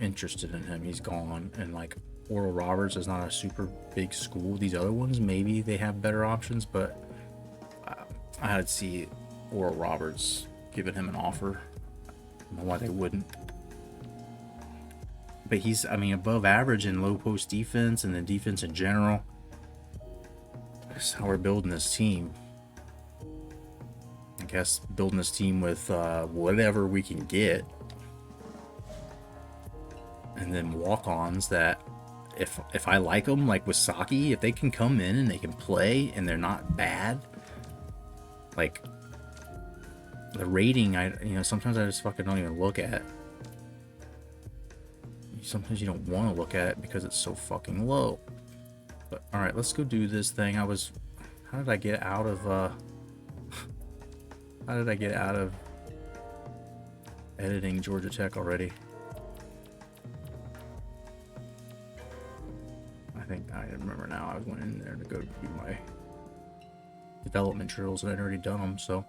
A: interested in him, he's gone. And like Oral Roberts is not a super big school. These other ones, maybe they have better options, but I'd see Oral Roberts giving him an offer. I don't know why they wouldn't. But he's, I mean, above average in low post defense and the defense in general. That's how we're building this team. I guess building this team with whatever we can get. And then walk-ons that if I like them, like with Saki, if they can come in and they can play and they're not bad, like the rating, sometimes I just fucking don't even look at. Sometimes you don't want to look at it because it's so fucking low. But all right, let's go do this thing. How did I get out of editing Georgia Tech already? I think I remember now. I went in there to go do my development drills and I'd already done them, so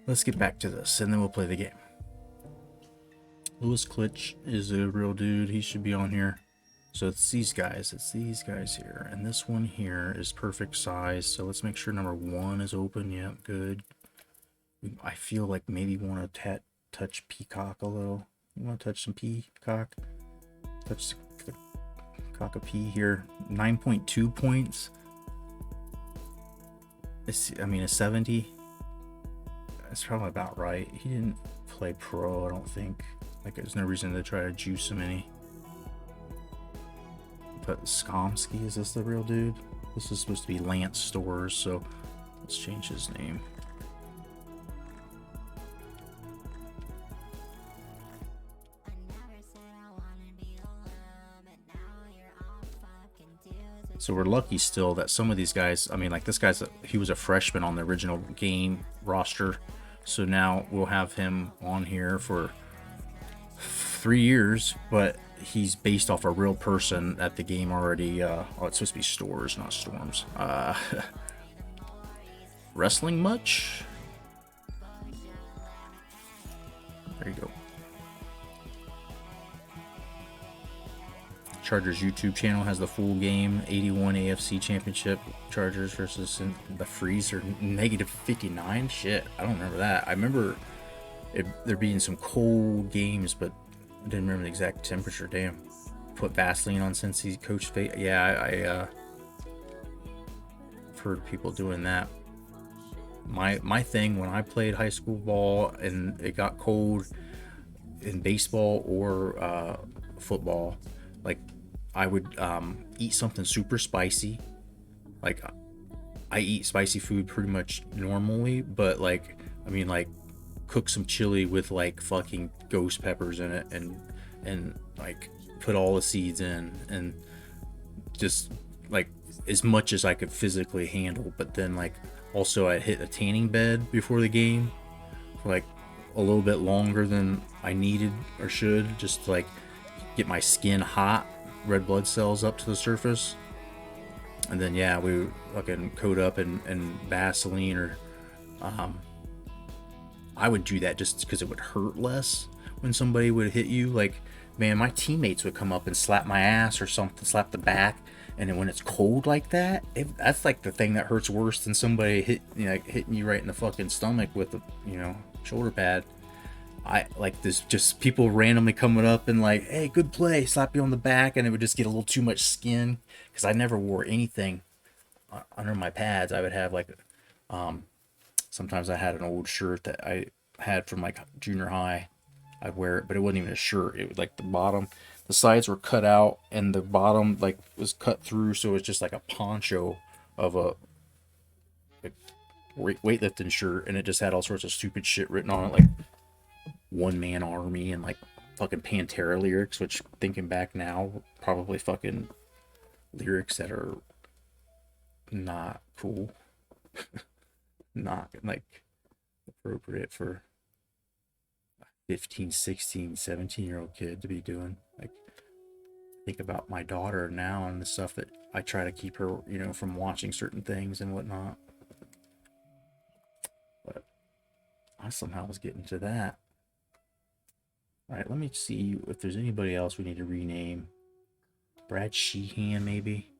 A: let's get back to this and then we'll play the game. Lewis Klitsch is a real dude. He should be on here. So it's these guys. It's these guys here. And this one here is perfect size. So let's make sure number 1 is open. Yep, good. I feel like maybe we want to touch Peacock a little. You want to touch some Peacock? Touch the cock of P here. 9.2 points. I mean, a 70. That's probably about right. He didn't play pro, I don't think. Like, there's no reason to try to juice him any. But Skomsky, is this the real dude? This is supposed to be Lance Stores, so let's change his name. So we're lucky still that some of these guys, I mean, like this guy's, he was a freshman on the original game roster. So now we'll have him on here for 3 years, but he's based off a real person at the game already. Oh, it's supposed to be Stores, not Storms. Wrestling much? There you go. Chargers YouTube channel has the full game. 81 AFC Championship. Chargers versus the Freezer. -59? Shit, I don't remember that. I remember there being some cold games, but I didn't remember the exact temperature. Damn. Put Vaseline on since he coached face. Yeah, I've heard people doing that. My thing when I played high school ball and it got cold in baseball or football, like I would eat something super spicy. Like I eat spicy food pretty much normally, but like, I mean, like cook some chili with like fucking ghost peppers in it and like put all the seeds in and just like as much as I could physically handle. But then like also I'd hit a tanning bed before the game for like a little bit longer than I needed or should, just to like get my skin hot, red blood cells up to the surface. And then yeah, we would fucking coat up in Vaseline or I would do that just because it would hurt less when somebody would hit you. Like, man, my teammates would come up and slap my ass or something, slap the back. And then when it's cold like that, that's like the thing that hurts worse than somebody hitting you right in the fucking stomach with a shoulder pad. I like this, just people randomly coming up and like, hey, good play, slap you on the back, and it would just get a little too much skin because I never wore anything under my pads. I would have like, sometimes I had an old shirt that I had from like junior high. I'd wear it, but it wasn't even a shirt. It was like the bottom, the sides were cut out, and the bottom like was cut through, so it was just like a poncho of a weightlifting shirt, and it just had all sorts of stupid shit written on it, like one man army and like fucking Pantera lyrics, which thinking back now, probably fucking lyrics that are not cool, not like appropriate for 15, 16, 17-year-old kid to be doing. Like, think about my daughter now and the stuff that I try to keep her, you know, from watching certain things and whatnot. But I somehow was getting to that. All right, let me see if there's anybody else we need to rename. Brad Sheehan, maybe.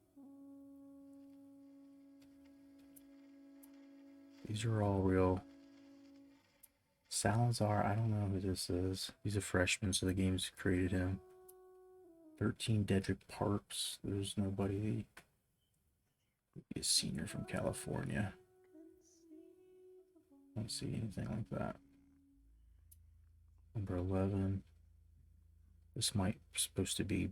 A: These are all real. Salazar, I don't know who this is. He's a freshman, so the game's created him. 13 Dedrick Parks. There's nobody. He's a senior from California. I don't see anything like that. Number 11. This might be supposed to be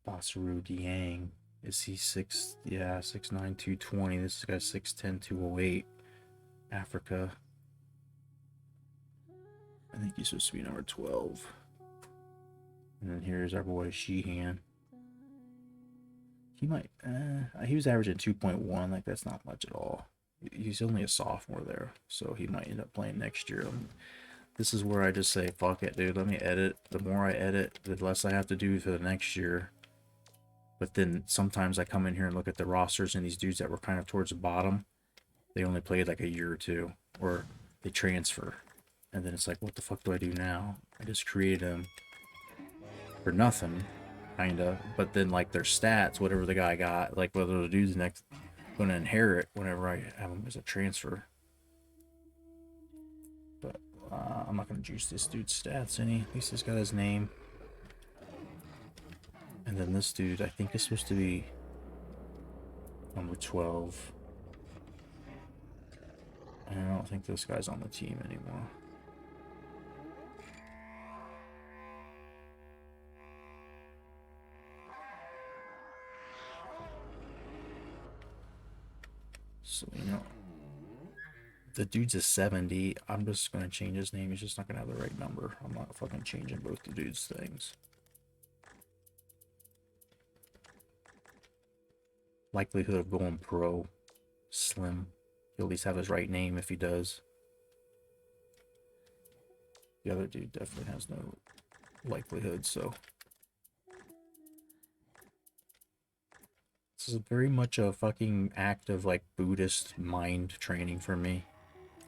A: Basaru Diang. Is he 6? Yeah, 6'9", 220. This guy's 6'10", 208. Africa. I think he's supposed to be number 12. And then here's our boy Sheehan. He might, he was averaging 2.1. Like, that's not much at all. He's only a sophomore there, so he might end up playing next year. This is where I just say, fuck it, dude. Let me edit. The more I edit, the less I have to do for the next year. But then sometimes I come in here and look at the rosters, and these dudes that were kind of towards the bottom, they only played like a year or two, or they transfer. And then it's like, what the fuck do I do now? I just created them for nothing, kinda. But then like their stats, whatever the guy got, like whether the dude's next gonna inherit whenever I have him as a transfer. But I'm not gonna juice this dude's stats any. At least he's got his name. And then this dude, I think is supposed to be number 12. And I don't think this guy's on the team anymore. So, you know, the dude's a 70. I'm just going to change his name. He's just not going to have the right number. I'm not fucking changing both the dude's things. Likelihood of going pro, slim. He'll at least have his right name if he does. The other dude definitely has no likelihood, so. This is very much a fucking act of like Buddhist mind training for me.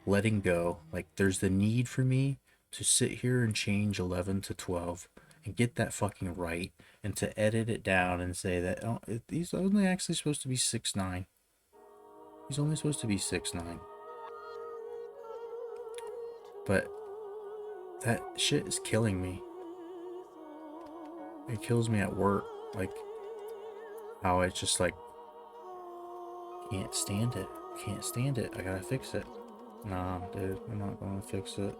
A: Letting go. Like, there's the need for me to sit here and change 11 to 12 and get that fucking right, and to edit it down and say that, oh, he's only actually supposed to be 6'9". He's only supposed to be 6'9". But that shit is killing me. It kills me at work. Like, how it's just like, can't stand it. Can't stand it. I gotta fix it. Nah, dude, I'm not gonna fix it.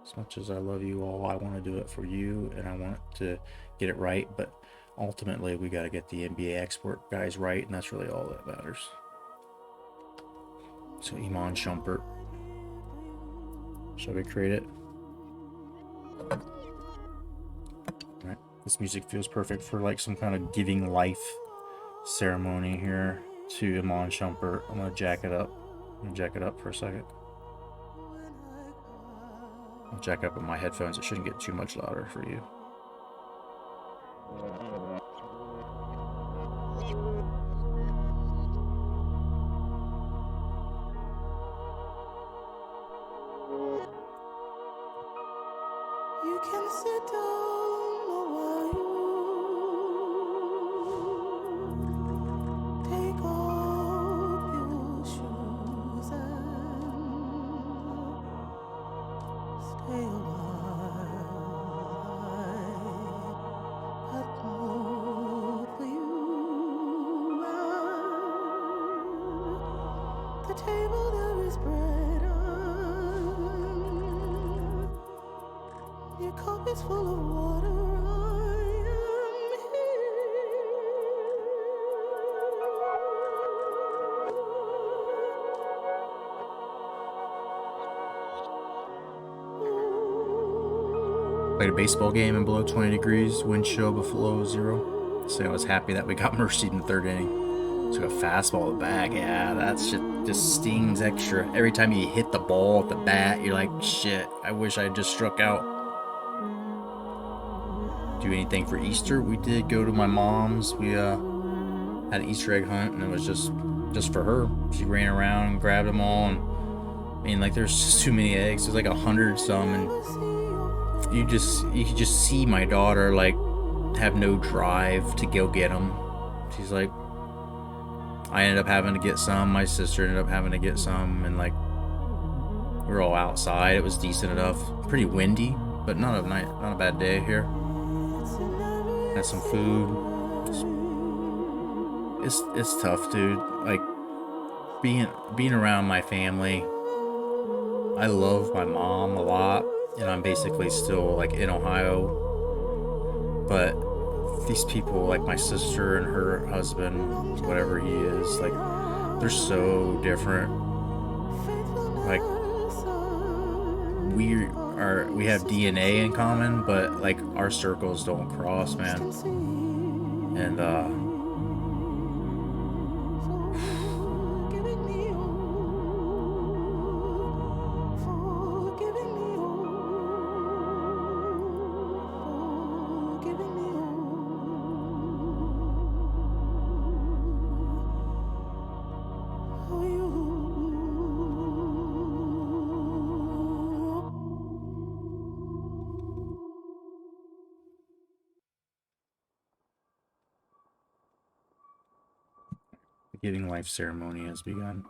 A: As much as I love you all, I want to do it for you, and I want to get it right, but ultimately we got to get the NBA export guys right, and that's really all that matters. So Iman Shumpert. Shall we create it? Alright, this music feels perfect for like some kind of giving life ceremony here to Iman Shumpert. I'm gonna jack it up. I'm gonna jack it up for a second. I'll jack up in my headphones. It shouldn't get too much louder for you.
B: You can sit down a while. Take off your shoes and table there is bread. Your cup is full of water.
A: Played a baseball game in below 20 degrees, wind chill below 0. So I was happy that we got mercied in the 3rd inning. Took a fastball to the bag. Yeah, that shit just stings extra. Every time you hit the ball at the bat, you're like, shit, I wish I had just struck out. Do anything for Easter? We did go to my mom's. We had an Easter egg hunt, and it was just for her. She ran around and grabbed them all, and I mean, like, there's just too many eggs. There's like 100 some, and you could just see my daughter like have no drive to go get them. She's like, I ended up having to get some. My sister ended up having to get some, and like we were all outside. It was decent enough. Pretty windy, but not a bad day here. Had some food. It's tough, dude. Like being around my family. I love my mom a lot, and I'm basically still like in Ohio. But these people, like my sister and her husband, whatever he is, like they're so different. Like we have DNA in common, but like our circles don't cross, man. And the giving life ceremony has begun.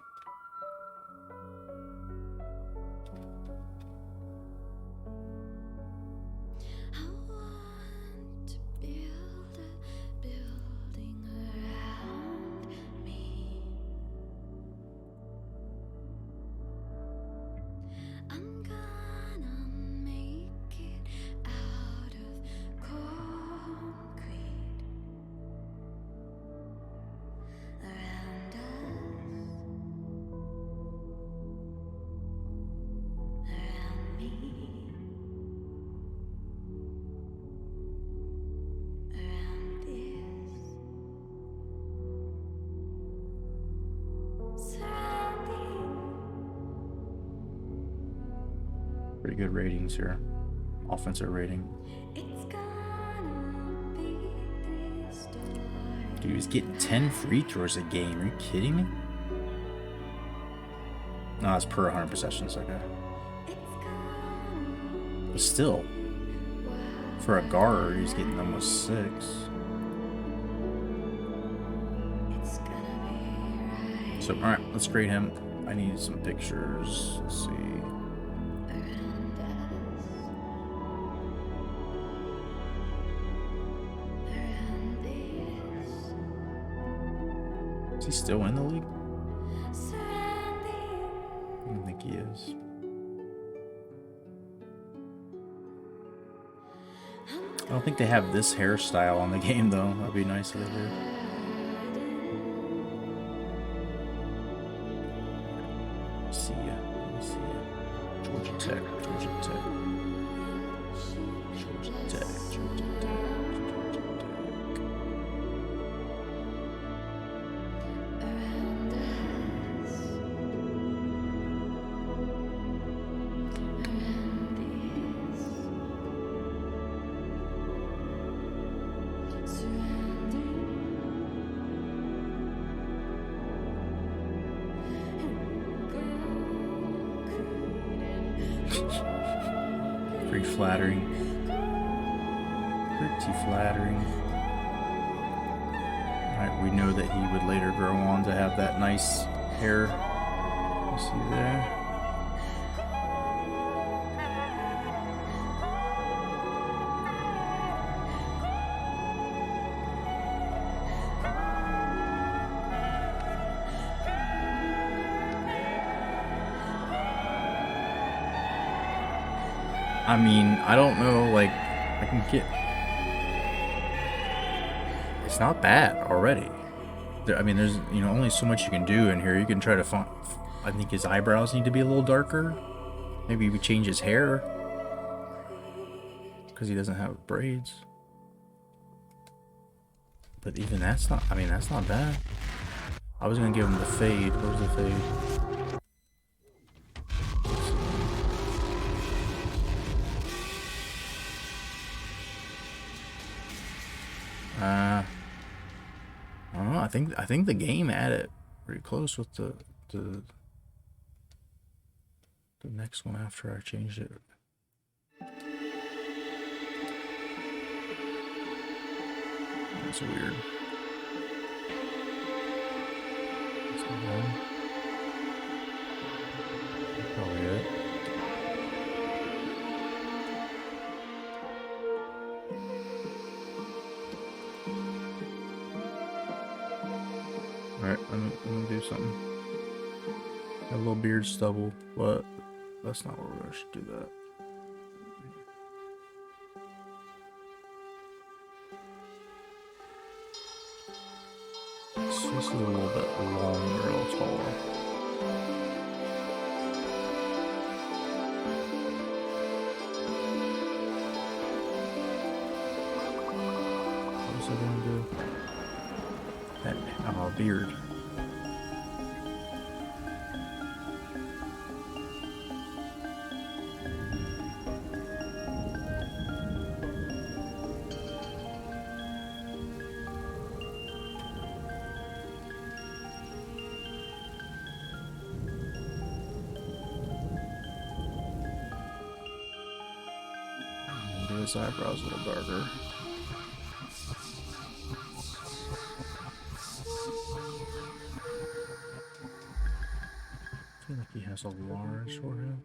A: Pretty good ratings here. Offensive rating. Dude, he's getting 10 free throws a game. Are you kidding me? No, it's per 100 possessions, okay. But still, for a guard, he's getting almost 6. So, alright, let's grade him. I need some pictures. Let's see. Is he still in the league? I don't think he is. I don't think they have this hairstyle on the game, though. That'd be nice if they did. See ya. Georgia Tech. Pretty flattering. Alright, we know that he would later grow on to have that nice hair. You see there? I mean, I don't know, like, I can get... It's not bad already. I mean, there's, only so much you can do in here. You can try to find... I think his eyebrows need to be a little darker. Maybe we change his hair. Because he doesn't have braids. But even that's not... I mean, that's not bad. I was going to give him the fade. Where's the fade? I don't know. I think the game had it pretty close with the next one after I changed it. That's weird. That's probably it. Alright, I'm gonna do something. A little beard stubble, but that's not where we should do that. So this is a little bit longer, a little taller. What was I gonna do? That beard. His eyebrows a little darker. I feel like he has a large forehead.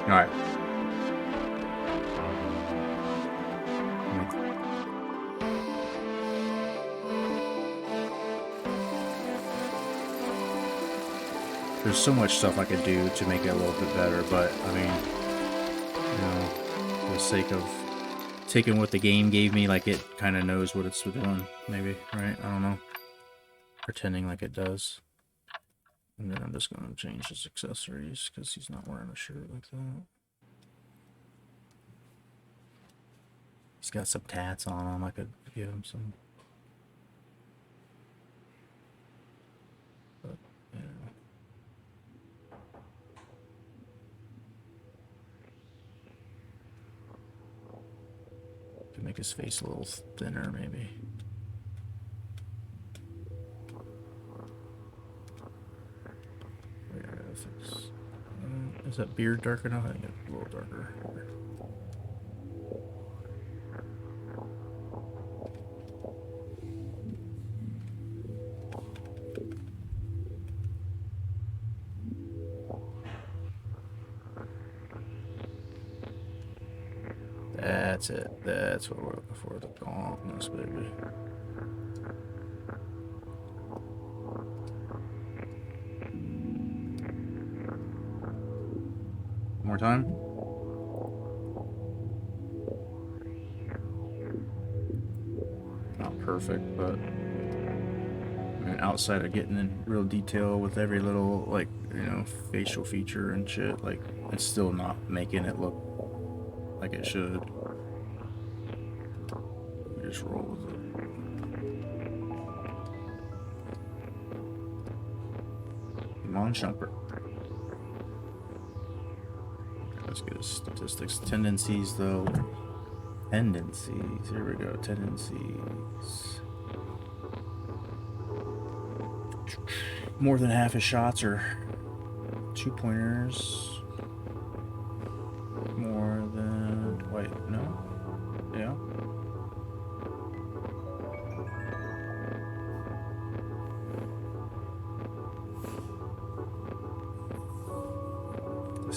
A: All right. There's so much stuff I could do to make it a little bit better, but I mean, for the sake of taking what the game gave me, like it kind of knows what it's doing, maybe, right? I don't know. Pretending like it does. And then I'm just going to change his accessories because he's not wearing a shirt like that. He's got some tats on him. I could give him some. But, yeah. Could make his face a little thinner, maybe. Is that beard dark enough? I think it's a little darker. That's it. That's what we're looking for. The gauntness, baby. More time. Not perfect, but I mean, outside of getting in real detail with every little, like, facial feature and shit, like, it's still not making it look like it should. We just roll with it. Come on, Shumper. Let's get his statistics. Tendencies, though. Tendencies. Here we go. Tendencies. More than half his shots are 2-pointers. More than... Wait, no?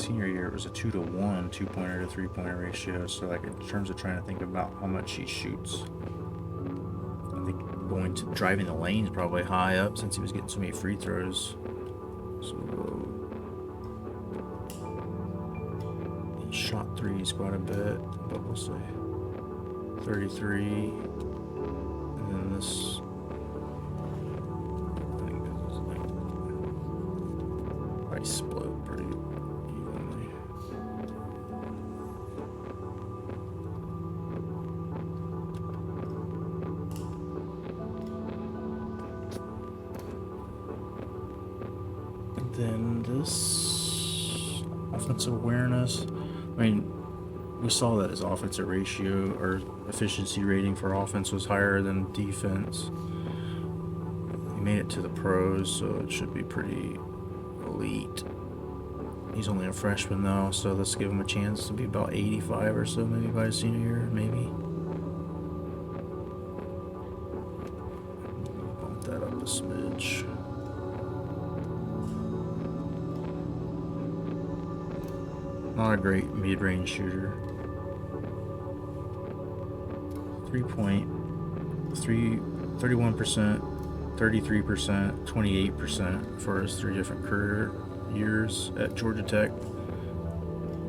A: senior year, it was a 2-to-1 2-pointer to 3-pointer ratio. So, like, in terms of trying to think about how much he shoots, I think going to driving the lane is probably high up since he was getting so many free throws. So, he shot threes quite a bit, but we'll say 33. And then this. Split pretty evenly. And then this offensive awareness. I mean, we saw that his offensive ratio or efficiency rating for offense was higher than defense. He made it to the pros, so it should be pretty elite. He's only a freshman though, so let's give him a chance to be about 85 or so, maybe by his senior year, maybe. Bump that up a smidge. Not a great mid-range shooter. 31%, 33%, 28% for his 3 different career years at Georgia Tech.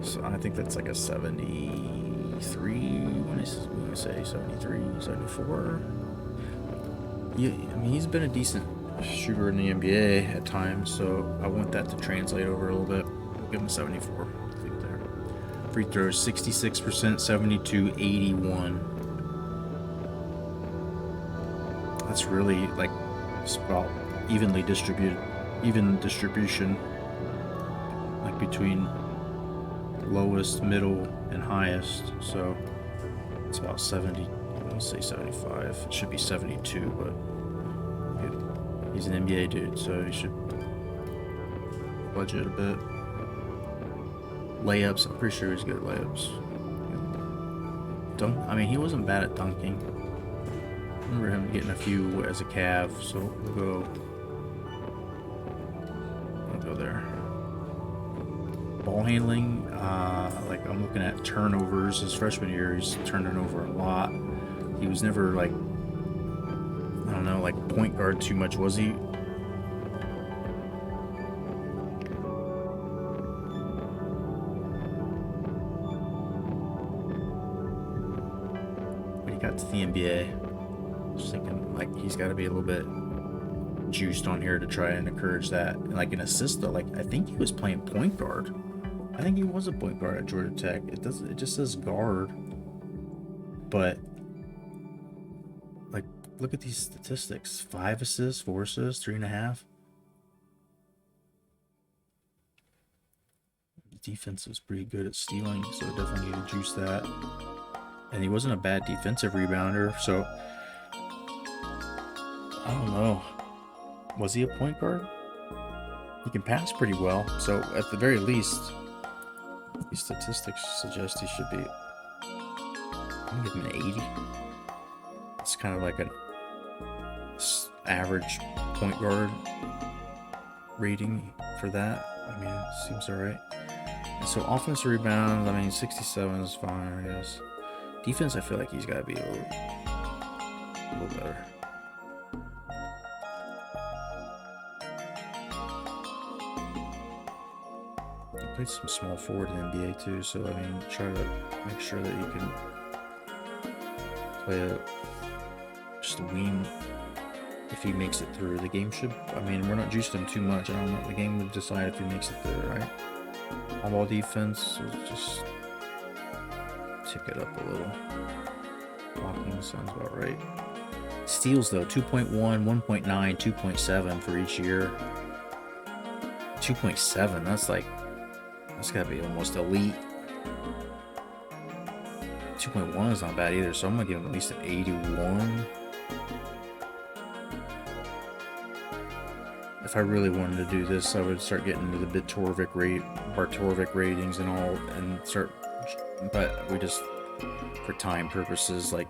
A: So I think that's like a 73, when I say 73, 74. Yeah, I mean, he's been a decent shooter in the NBA at times, so I want that to translate over a little bit. We'll give him 74. Leave it there. Free throws 66%, 72, 81. That's really like it's about even distribution, like between lowest, middle, and highest. So it's about 70. Let's say 75. It should be 72, but he's an NBA dude, so he should budget a bit. Layups, I'm pretty sure he's good at layups. I mean, he wasn't bad at dunking. I remember him getting a few as a Cav, so we'll go there. Ball handling, like I'm looking at turnovers. His freshman year, he's turning over a lot. He was never like, I don't know, like point guard too much, was he? When he got to the NBA, just thinking like he's got to be a little bit juiced on here to try and encourage that. And like an assist though, like I think he was playing point guard. I think he was a point guard at Georgia Tech. It just says guard, but like look at these statistics: 5 assists, 4 assists, 3.5. The defense was pretty good at stealing, so definitely need to juice that. And he wasn't a bad defensive rebounder, so I don't know. Was he a point guard? He can pass pretty well, so at the very least, these statistics suggest he should be. I'm gonna give him an 80. It's kind of like an average point guard rating for that. I mean, it seems alright. And so offensive rebounds, I mean, 67 is fine, I guess. Defense, I feel like he's got to be a little better. He played some small forward in the NBA too, so I mean, try to make sure that you can play just a wing if he makes it through. The game should, I mean, we're not juicing him too much. I don't know. The game would decide if he makes it through, right? On-ball defense, so just tick it up a little. Blocking sounds about right. Steals though, 2.1, 1.9, 2.7 for each year. 2.7, that's gotta be almost elite. 2.1 is not bad either, so I'm gonna give him at least an 81. If I really wanted to do this, I would start getting into the Bartorvik ratings and all, and start. But we just, for time purposes, like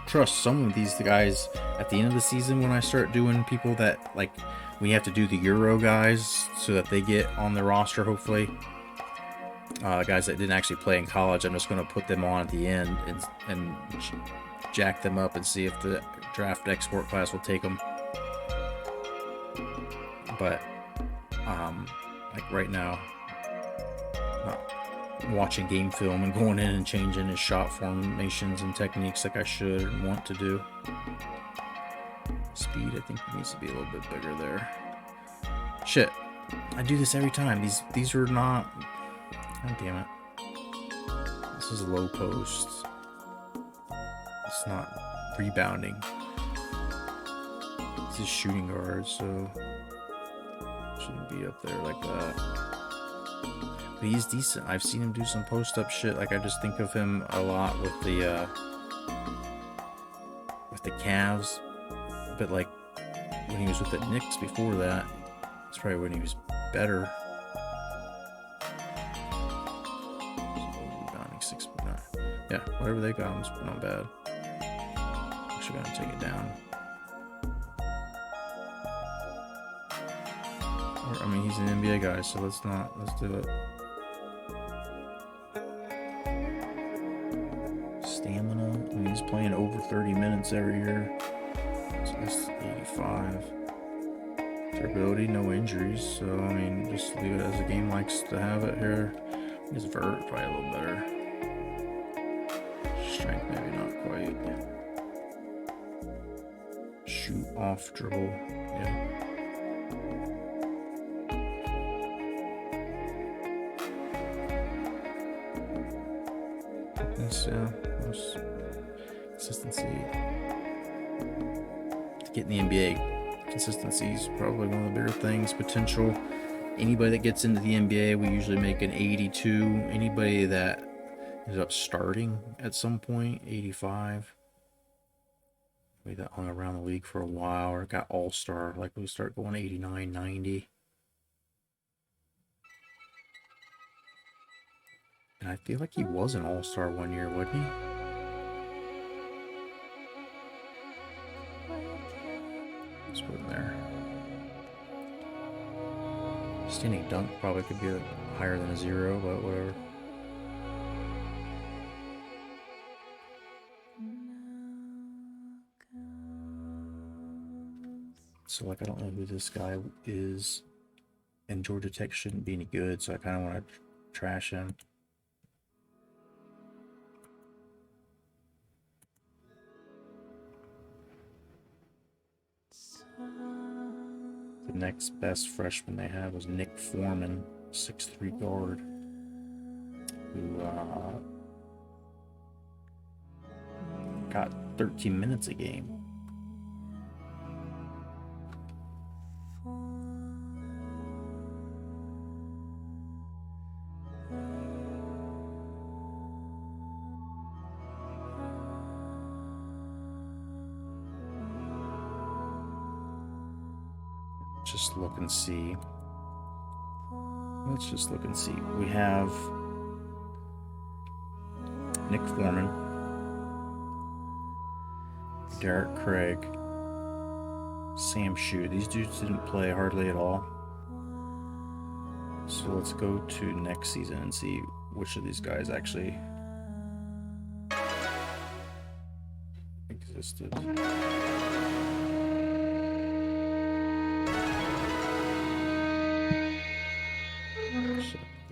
A: trust some of these guys at the end of the season when I start doing people that like we have to do the Euro guys so that they get on the roster hopefully. Guys that didn't actually play in college, I'm just going to put them on at the end and jack them up and see if the draft export class will take them. But like right now, not watching game film and going in and changing his shot formations and techniques like I should and want to do. Speed, I think, needs to be a little bit bigger there. Shit, I do this every time. These are not. God damn it. This is a low post. It's not rebounding. This is shooting guard, so shouldn't be up there like that. But he's decent. I've seen him do some post-up shit. Like I just think of him a lot with the Cavs. But like when he was with the Knicks before that, it's probably when he was better. Rebounding 6.9. Yeah, whatever they got was not bad. Actually gonna take it down. I mean, he's an NBA guy, so let's do it. Stamina, I mean, he's playing over 30 minutes every year. So that's 85. Durability, no injuries, so I mean, just leave it as the game likes to have it here. His vert, probably a little better. Strength, maybe not quite. Shoot off dribble, yeah. Yeah, consistency. To get in the NBA, consistency is probably one of the bigger things. Potential. Anybody that gets into the NBA, we usually make an 82. Anybody that ends up starting at some point, 85. Maybe that hung around the league for a while or got all-star. Like we start going 89, 90. And I feel like he was an all-star one year, wasn't he? Let's put him there. Standing dunk probably could be higher than a 0, but whatever. So, like, I don't know who this guy is. And Georgia Tech shouldn't be any good, so I kind of want to trash him. The next best freshman they had was Nick Foreman, 6'3" guard, who got 13 minutes a game. Just look and see. Let's just look and see. We have Nick Foreman, Derek Craig, Sam Shue. These dudes didn't play hardly at all. So let's go to next season and see which of these guys actually existed.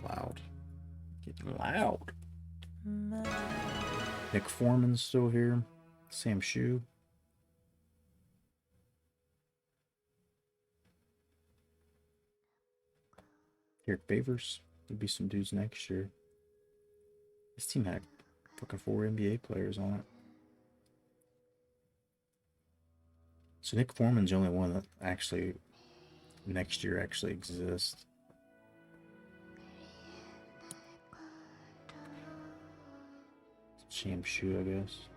A: Loud. Getting loud. Nick Foreman's still here. Sam Shue. Eric Favors. There'll be some dudes next year. This team had fucking 4 NBA players on it. So Nick Foreman's the only one that actually next year actually exists. Sam Shue, I guess.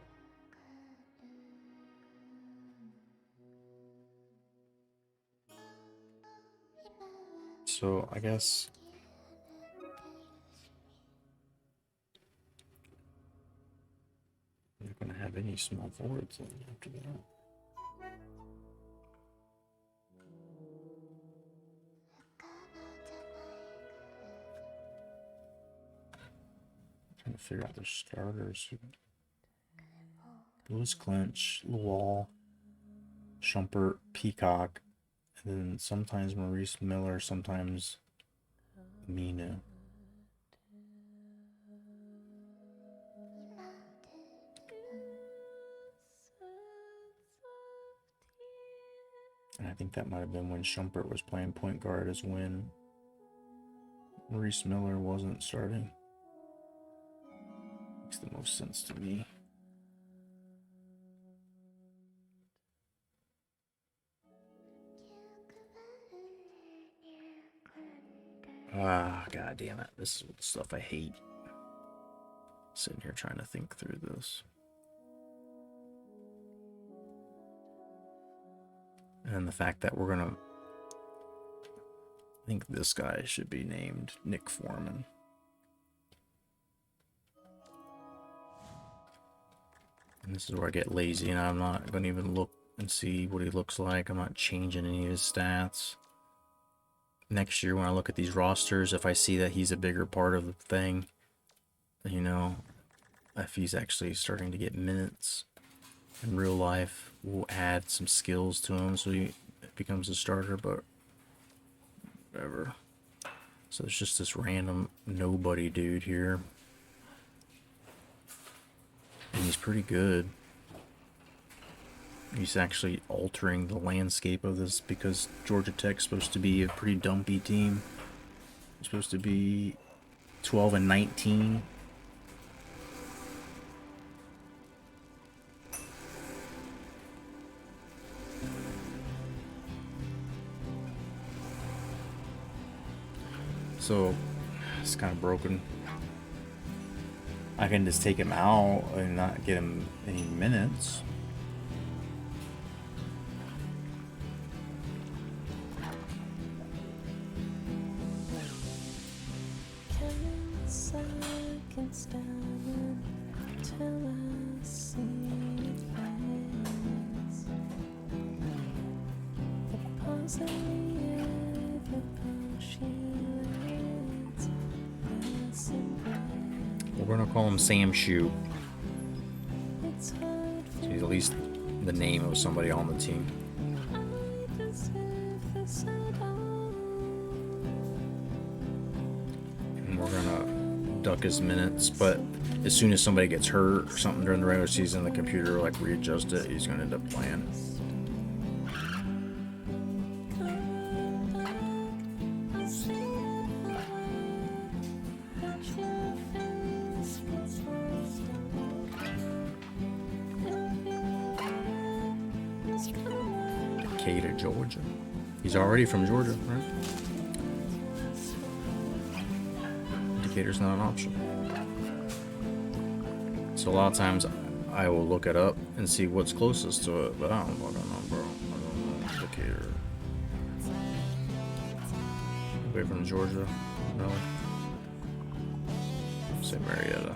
A: So I guess you're not gonna have any any small forwards in after that. Trying to figure out their starters. Lewis Clinch, Lawal, Shumpert, Peacock, and then sometimes Maurice Miller, sometimes Minu. And I think that might have been when Shumpert was playing point guard, as when Maurice Miller wasn't starting. Makes the most sense to me. Ah, god damn it. This is the stuff I hate. Sitting here trying to think through this. And the fact that we're gonna... I think this guy should be named Nick Foreman. And this is where I get lazy, and I'm not gonna even look and see what he looks like. I'm not changing any of his stats. Next year when I look at these rosters, if I see that he's a bigger part of the thing, you know, if he's actually starting to get minutes in real life, we'll add some skills to him so he becomes a starter, but whatever. So it's just this random nobody dude here. And he's pretty good. He's actually altering the landscape of this because Georgia Tech's supposed to be a pretty dumpy team. It's supposed to be 12-19. So it's kind of broken. I can just take him out and not get him any minutes. We're gonna call him Sam Shoe. So he's at least the name of somebody on the team. And we're gonna duck his minutes, but as soon as somebody gets hurt or something during the regular season, the computer will like readjust it. He's gonna end up playing. Decatur, Georgia. He's already from Georgia, right? Decatur's not an option. So a lot of times I will look it up and see what's closest to it, but I don't fucking know, bro. I don't know. Decatur. Away from Georgia? No. Say Marietta.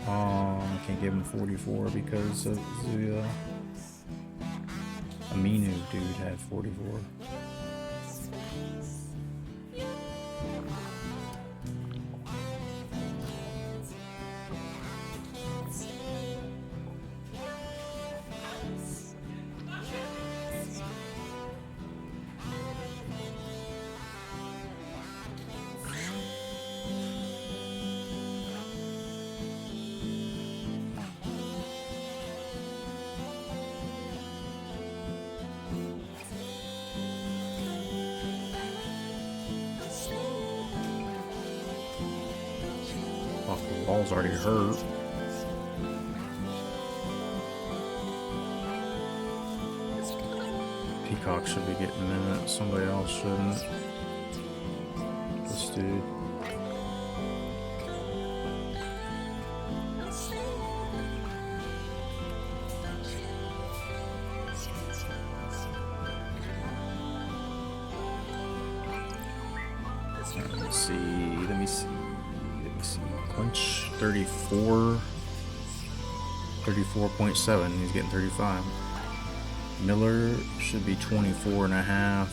A: I can't give him 44 because of the Aminu dude had 44. The ball's already hurt. Peacock should be getting minutes. Somebody else shouldn't. This dude. Let's see. Let me see. Punch 34. 34.7. He's getting 35. Miller should be 24 and a half.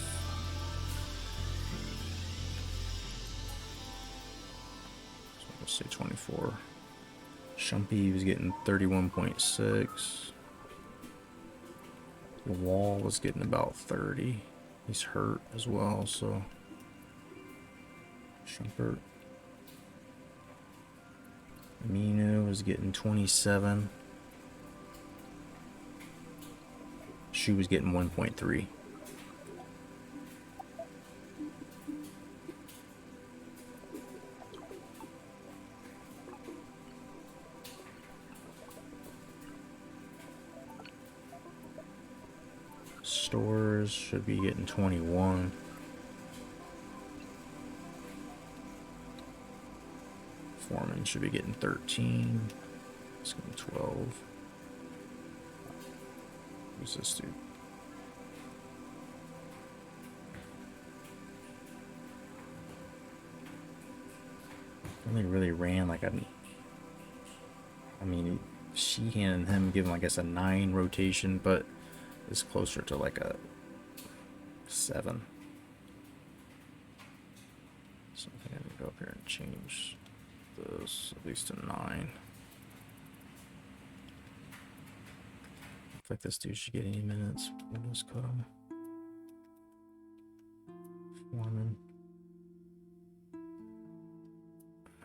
A: So let's say 24. Shumpy was getting 31.6. The Wall was getting about 30. He's hurt as well, so Shumpert. Aminu was getting 27. Shu was getting 1.3. Stores should be getting 21. Foreman should be getting 13. Let's give him 12. Who's this dude? Only really ran like I mean, Sheehan and him give him, I guess, a 9 rotation, but it's closer to like a 7. So I think I need to go up here and change this at least to 9. Looks like this dude should get any minutes. We'll just cut him. Foreman.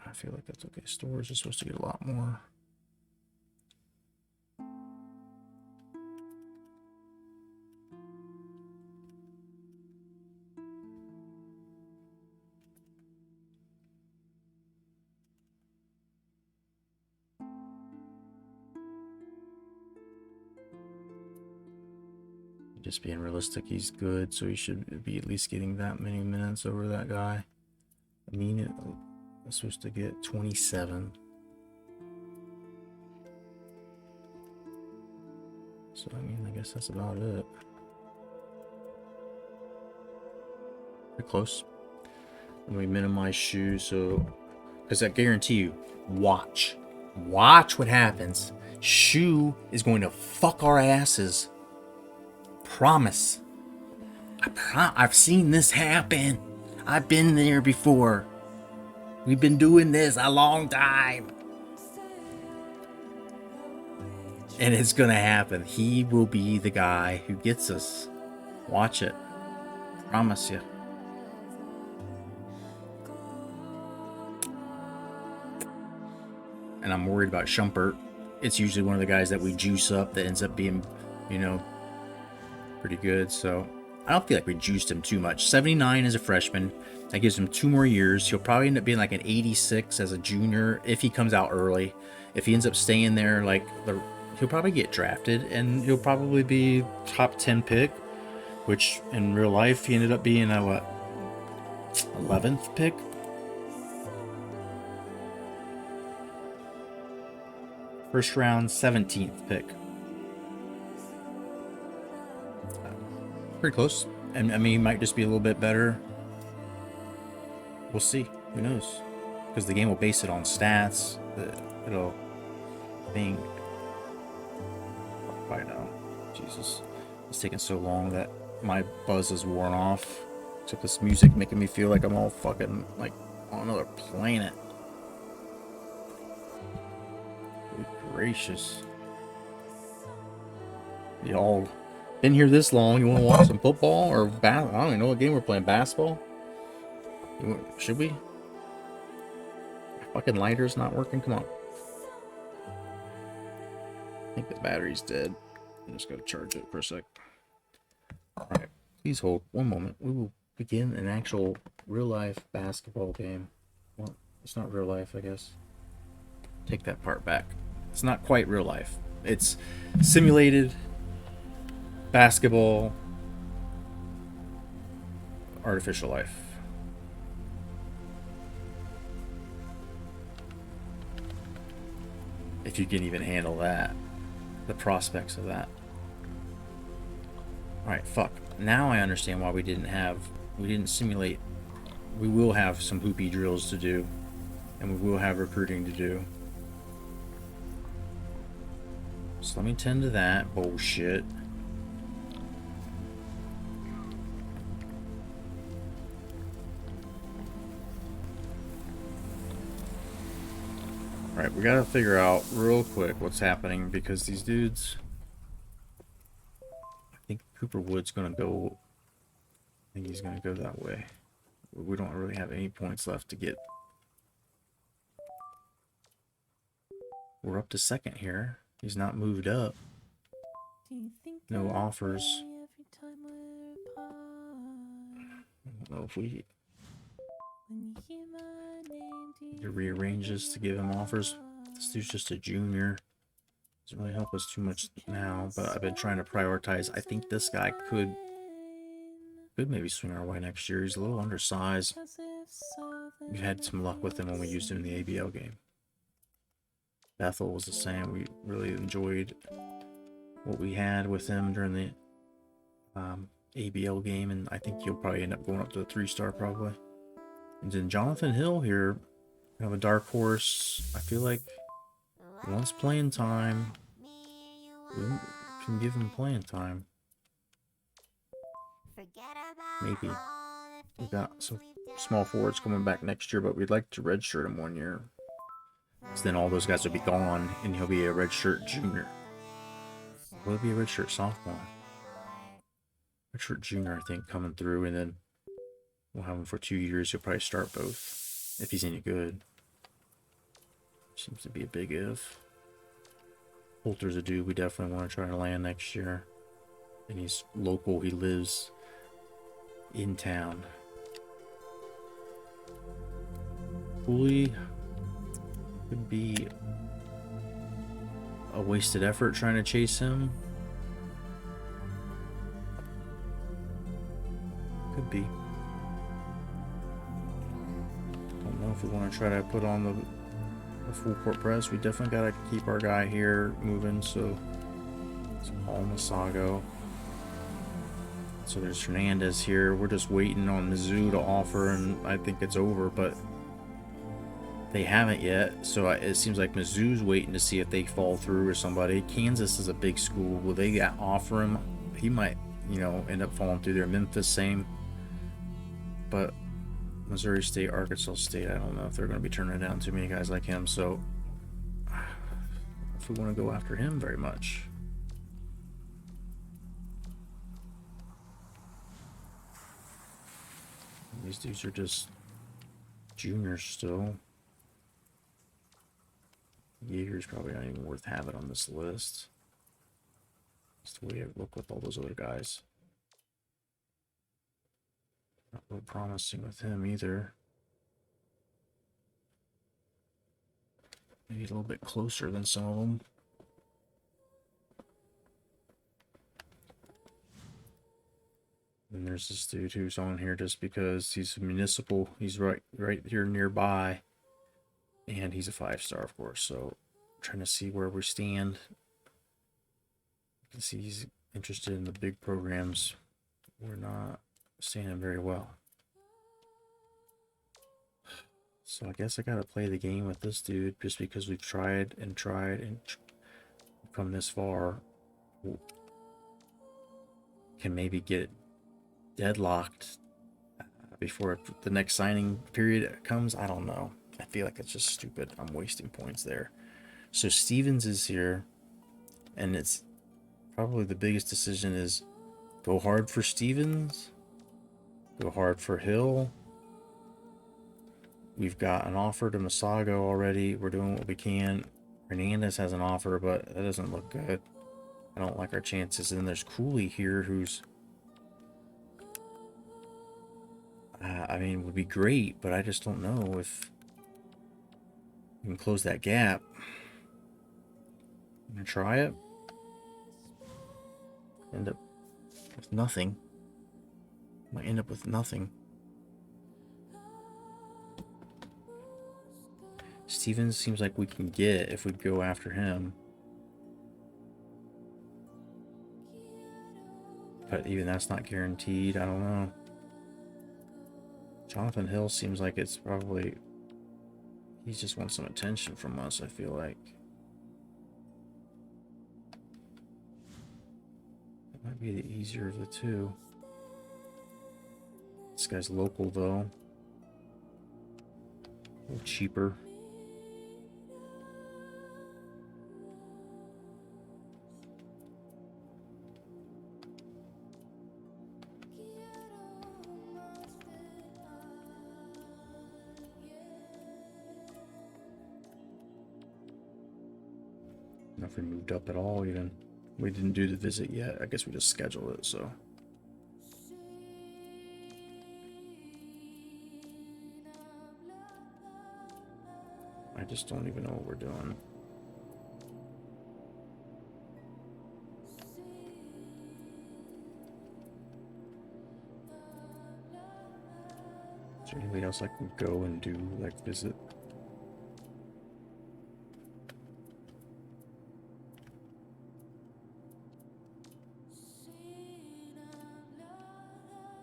A: I feel like that's okay. Stores is supposed to get a lot more. Just being realistic, he's good, so he should be at least getting that many minutes over that guy. I mean, it's supposed to get 27. So, I mean, I guess that's about it. Pretty close. And we minimize shoes, so... Because I guarantee you, watch. Watch what happens. Shu is going to fuck our asses. Promise. I've seen this happen. I've been there before. We've been doing this a long time. And it's gonna happen. He will be the guy who gets us. Watch it. Promise you. And I'm worried about Shumpert. It's usually one of the guys that we juice up that ends up being, you know, pretty good. So I don't feel like we juiced him too much. 79 as a freshman. That gives him 2 more years. He'll probably end up being like an 86 as a junior if he comes out early. If he ends up staying there, like he'll probably get drafted and he'll probably be top 10 pick, which in real life he ended up being a what, 11th pick. First round 17th pick. Pretty close. And I mean, he might just be a little bit better. We'll see. Who knows? Because the game will base it on stats. It'll think. By now. Jesus. It's taking so long that my buzz is worn off. Except this music making me feel like I'm all fucking like on another planet. Good gracious. Y'all been here this long, you want to watch some football or I don't even know what game we're playing. Basketball? Should we? Fucking lighter's not working. Come on. I think the battery's dead. I'm just gonna charge it for a sec. Alright, please hold 1 moment. We will begin an actual real life basketball game. Well, it's not real life, I guess. Take that part back. It's not quite real life. It's simulated basketball, artificial life. If you can even handle that, the prospects of that. All right, fuck. Now I understand why we didn't simulate we will have some hoopy drills to do, and we will have recruiting to do. So let me tend to that bullshit. Alright, we gotta figure out real quick what's happening, because these dudes... I think Cooper Wood's gonna go... I think he's gonna go that way. We don't really have any points left to get. We're up to second here. He's not moved up. No offers. I don't know if we need to rearrange this to give him offers. This dude's just a junior. Doesn't really help us too much now, but I've been trying to prioritize. I think this guy could maybe swing our way next year. He's a little undersized. We've had some luck with him when we used him in the ABL game. Bethel was the same. We really enjoyed what we had with him during the ABL game, and I think he'll probably end up going up to the 3-star probably. And then Jonathan Hill here, we have a dark horse. I feel like he wants playing time. We can give him playing time. Maybe. We've got some small forwards coming back next year, but we'd like to redshirt him 1 year. So then all those guys will be gone, and he'll be a redshirt junior. Will it be a redshirt sophomore? Redshirt junior, I think, coming through, and then we'll have him for 2 years. He'll probably start both, if he's any good. Seems to be a big if. Holter's a dude we definitely want to try to land next year. And he's local, he lives in town. Cooley could be a wasted effort trying to chase him. Could be. Don't know if we want to try to put on the full court press. We definitely got to keep our guy here moving. So it's Paul Masago. So there's Hernandez here. We're just waiting on Mizzou to offer, and I think it's over, but they haven't yet. So it seems like Mizzou's waiting to see if they fall through or somebody. Kansas is a big school. Will they offer him? He might, end up falling through there. Memphis, same. But Missouri State, Arkansas State, I don't know if they're going to be turning down too many guys like him. So if we want to go after him very much. These dudes are just juniors still. Jaeger's probably not even worth having on this list. That's the way I look with all those other guys. Not real promising with him either. Maybe a little bit closer than some of them. And there's this dude who's on here just because he's municipal. He's right here nearby. And he's a 5-star, of course. So I'm trying to see where we stand. You can see he's interested in the big programs. We're not standing very well. So I guess I gotta play the game with this dude just because we've tried and come this far. Can maybe get it deadlocked before the next signing period comes. I don't know. I feel like it's just stupid. I'm wasting points there. So Stevens is here, and it's probably the biggest decision is go hard for Stevens, go hard for Hill. We've got an offer to Masago already. We're doing what we can. Hernandez has an offer, but that doesn't look good. I don't like our chances. And there's Cooley here, who's would be great, but I just don't know if we can close that gap. I'm gonna try it. End up with nothing. Might end up with nothing. Stevens seems like we can get if we go after him. But even that's not guaranteed. I don't know. Jonathan Hill seems like it's probably... He just wants some attention from us, I feel like. It might be the easier of the two. This guy's local, though. A little cheaper. Nothing moved up at all, even. We didn't do the visit yet. I guess we just scheduled it, so. I just don't even know what we're doing. Is there anybody else I can go and do, like, visit?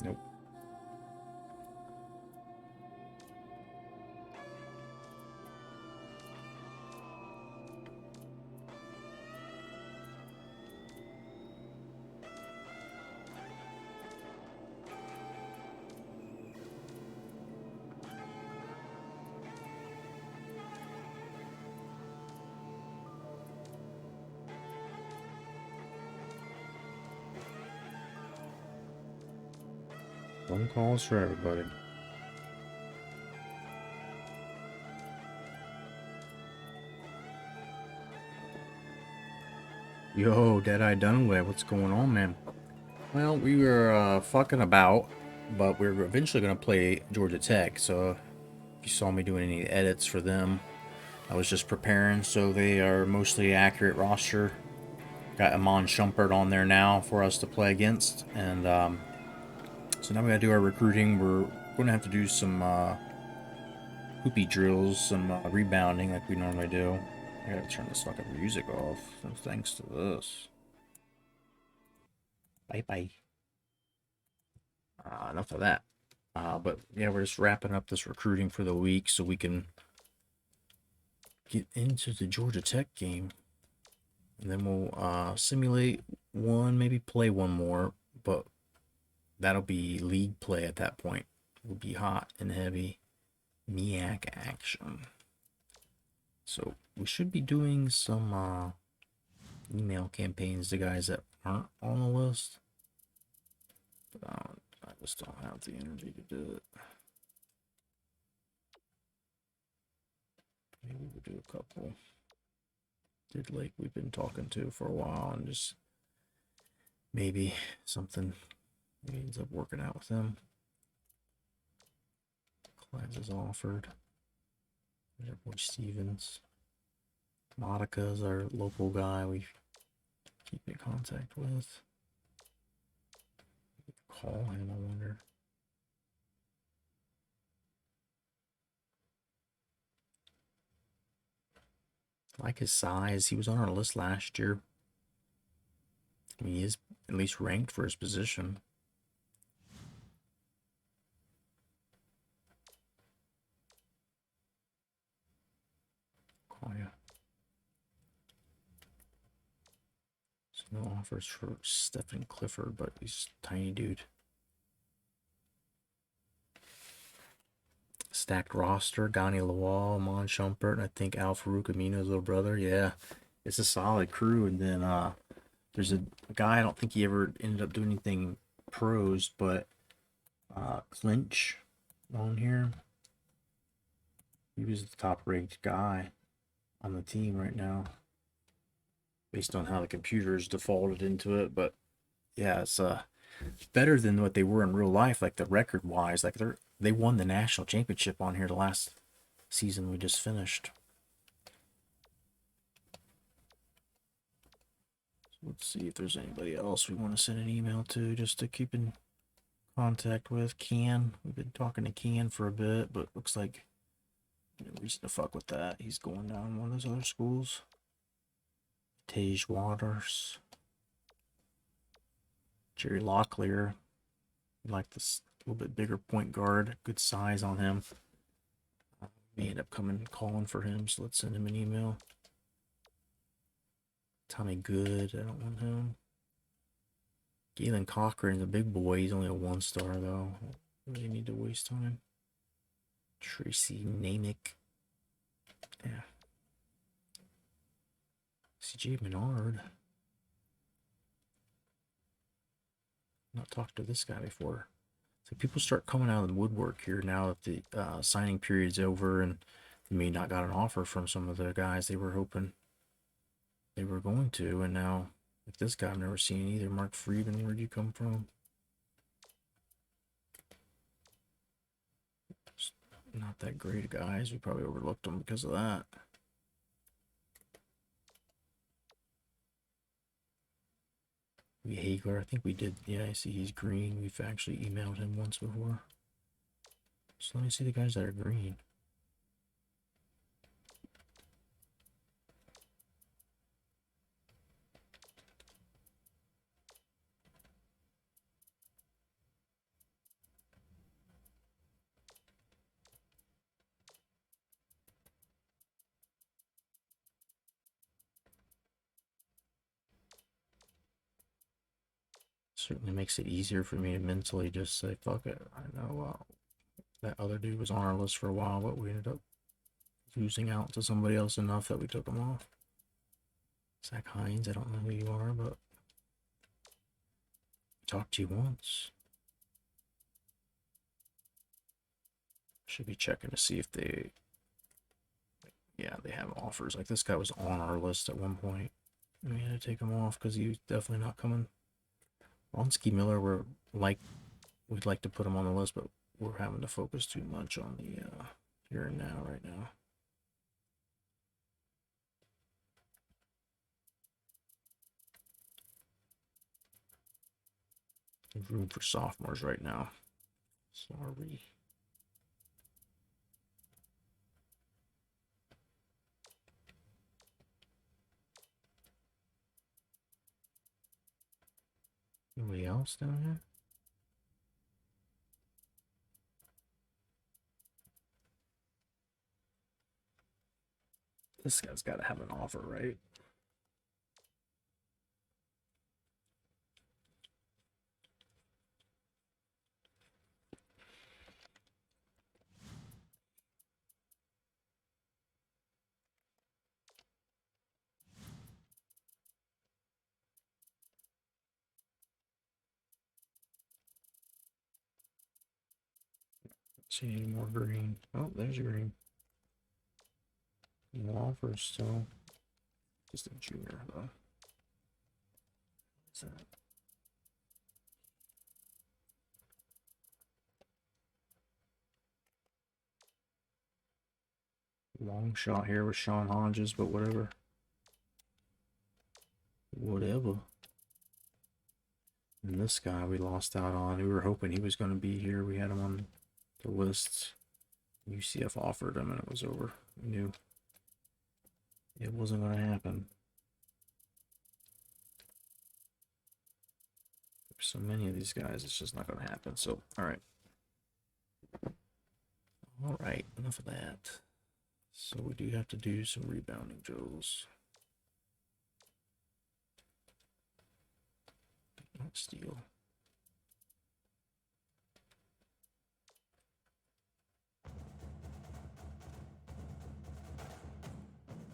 A: Nope. Phone calls for everybody. Yo, Deadeye Dunaway, what's going on, man? Well, we were fucking about, but we were eventually going to play Georgia Tech, so if you saw me doing any edits for them, I was just preparing, so they are mostly accurate roster. Got Amon Shumpert on there now for us to play against, and so now we got to do our recruiting. We're going to have to do some hoopy drills, some rebounding like we normally do. I gotta turn this fucking music off, so thanks to this. Bye-bye. Enough of that. But yeah, we're just wrapping up this recruiting for the week so we can get into the Georgia Tech game. And then we'll simulate one, maybe play one more, but that'll be league play at that point. It'll be hot and heavy MEAC action. So we should be doing some email campaigns to guys that aren't on the list. But I just don't have the energy to do it. Maybe we'll do a couple. Did Lake we've been talking to for a while, and just maybe something ends up working out with them. Clyde's is offered. There's our boy Stevens. Modica's our local guy we keep in contact with. Call him, I wonder. I like his size. He was on our list last year. I mean, he is at least ranked for his position. Oh, yeah. So no offers for Stephen Clifford, but he's a tiny dude. Stacked roster, Gani Lawal, Mon Shumpert, and I think Al Farouk Amino's little brother. Yeah, it's a solid crew. And then there's a guy, I don't think he ever ended up doing anything pros, but Clinch on here. He was the top ranked guy on the team right now, based on how the computers defaulted into it. But yeah, it's better than what they were in real life, like the record wise. Like they won the national championship on here the last season we just finished. So let's see if there's anybody else we want to send an email to just to keep in contact with. Can, we've been talking to Can for a bit, but looks like no reason to fuck with that. He's going down one of those other schools. Tage Waters. Jerry Locklear. Like this little bit bigger point guard, good size on him. May end up calling for him, so let's send him an email. Tommy Good, I don't want him. Galen Cochran's a big boy. He's only a 1-star though. Really need to waste time. Tracy Namick. Yeah. CJ Menard. Not talked to this guy before. So people start coming out of the woodwork here now that the signing period's over, and they may not got an offer from some of the guys they were hoping they were going to, and now like this guy I've never seen either. Mark Friedman, where'd you come from? Not that great of guys. We probably overlooked them because of that. Hagler, I think we did. Yeah, I see he's green. We've actually emailed him once before. So let me see the guys that are green. Certainly makes it easier for me to mentally just say, fuck it. I know that other dude was on our list for a while, but we ended up losing out to somebody else enough that we took him off. Zach Hines, I don't know who you are, but talked to you once. Should be checking to see if they, yeah, they have offers. Like this guy was on our list at one point. We had to take him off because he was definitely not coming. Ronsky Miller, we'd like to put him on the list, but we're having to focus too much on the here and now right now. There's room for sophomores right now. Sorry. Anybody else down here? This guy's got to have an offer, right? See any more green? Oh, there's green. No offers still. Just a junior though. What's that? Long shot here with Sean Hodges, but whatever. Whatever. And this guy we lost out on. We were hoping he was going to be here. We had him on the list. UCF offered him and it was over. We knew it wasn't going to happen. There's so many of these guys, it's just not going to happen. So, all right. All right, enough of that. So we do have to do some rebounding drills. Not steal.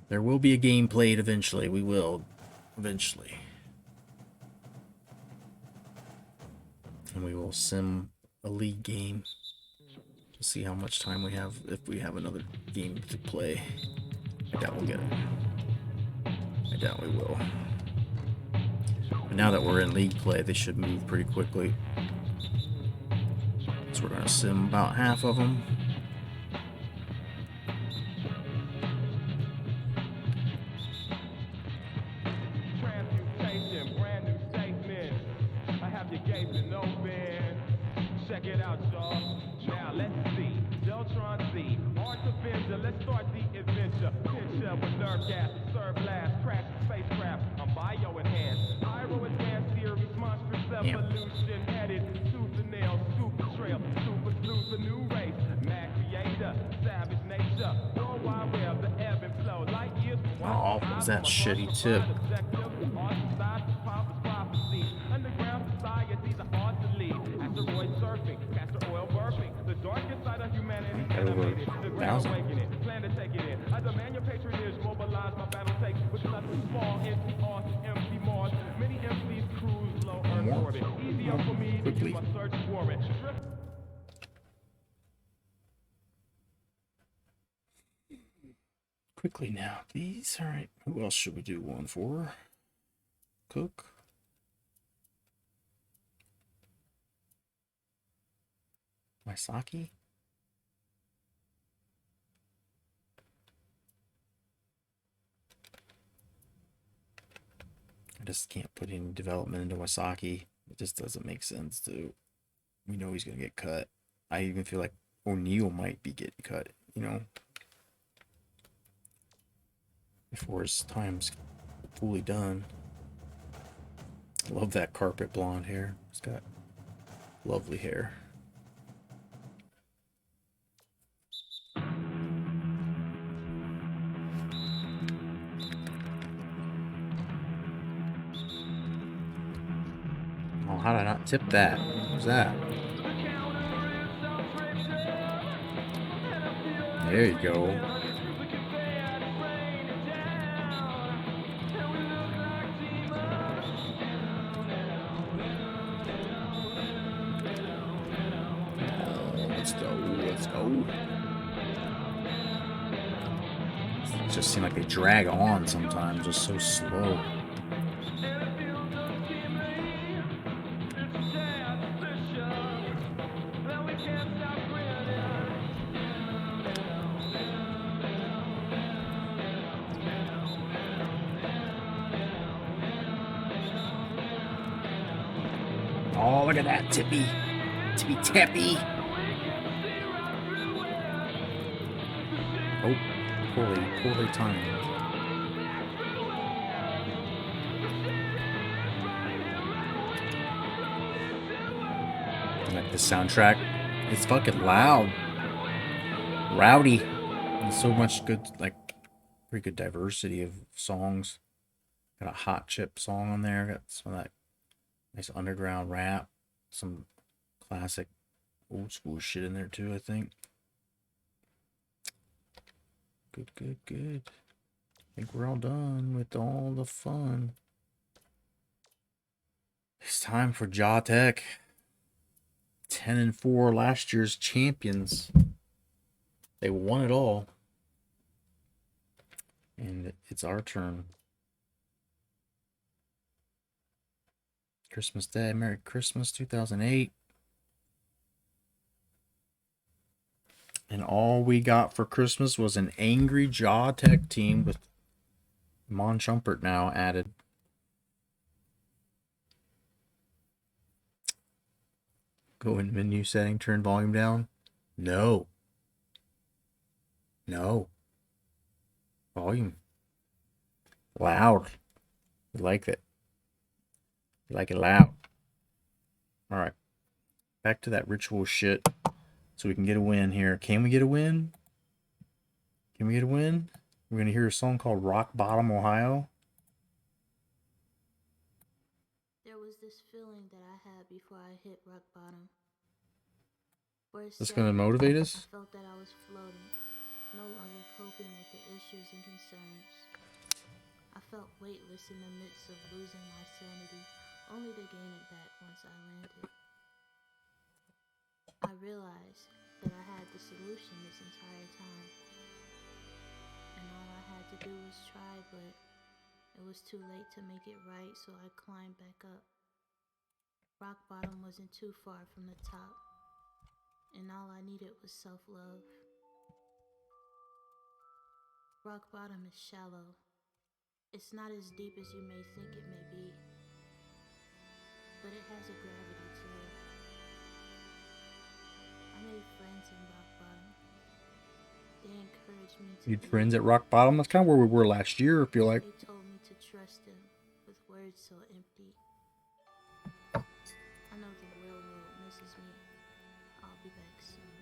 A: There will be a game played eventually. We will. Eventually. And we will sim a league game to see how much time we have if we have another game to play. I doubt we'll get it. I doubt we will. But now that we're in league play, they should move pretty quickly. So we're going to sim about half of them. What's that shitty tip? Got over 1,000. One more. Quickly. Quickly now, please. All right. Who else should we do one for? Cook. Waisaki. I just can't put any development into Waisaki. It just doesn't make sense to. We know he's gonna get cut. I even feel like O'Neal might be getting cut, you know, before his time's fully done. I love that carpet blonde hair. It's got lovely hair. Oh, how did I not tip that? What was that? There you go. Let's go. Let's go. It just seem like they drag on sometimes, just so slow. Oh, look at that tippy. Tippy tappy. Oh, poorly timed. I like the soundtrack. It's fucking loud. Rowdy. There's so much good, like, pretty good diversity of songs. Got a hot chip song on there. Got some of that nice underground rap. Some classic old school shit in there too, I think. Good. I think we're all done with all the fun. It's time for Jaw Tech. 10-4 last year's champions. They won it all. And it's our turn. Christmas Day, Merry Christmas 2008. And all we got for Christmas was an angry Jaw Tech team with Mon Chumpert now added. Go in menu setting, turn volume down. No. Volume. Loud. You like it. You like it loud. All right. Back to that ritual shit. So we can get a win here. Can we get a win? We're going to hear a song called Rock Bottom, Ohio.
C: There was this feeling that I had before I hit rock bottom.
A: That's going to motivate us?
C: I felt that I was floating, no longer coping with the issues and concerns. I felt weightless in the midst of losing my sanity, only to gain it back once I landed. I realized that I had the solution this entire time. And all I had to do was try, but it was too late to make it right, so I climbed back up. Rock bottom wasn't too far from the top, and all I needed was self-love. Rock bottom is shallow. It's not as deep as you may think it may be, but it has a gravity to it. I made friends in rock bottom. They encouraged me to.
A: You had friends at rock bottom? That's kind of where we were last year, I feel like.
C: They told me to trust them with words so empty. I know the real world misses me. I'll be back soon.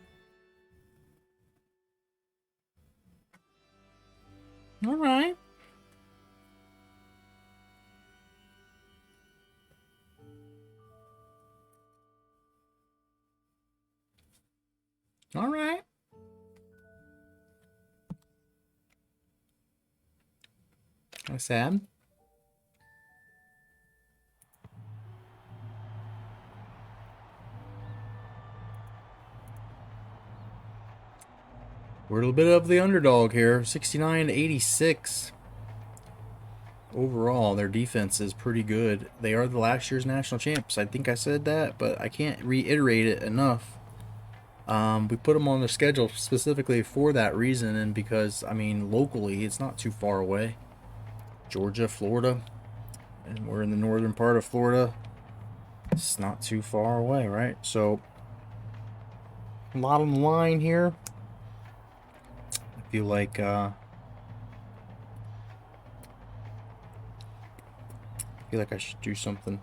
A: All right. All right. That's sad. We're a little bit of the underdog here. 69-86. Overall, their defense is pretty good. They are the last year's national champs. I think I said that, but I can't reiterate it enough. We put them on the schedule specifically for that reason, and because, I mean, locally, it's not too far away. Georgia, Florida, and we're in the northern part of Florida. It's not too far away, right? So, a lot on the line here. I feel like, I should do something.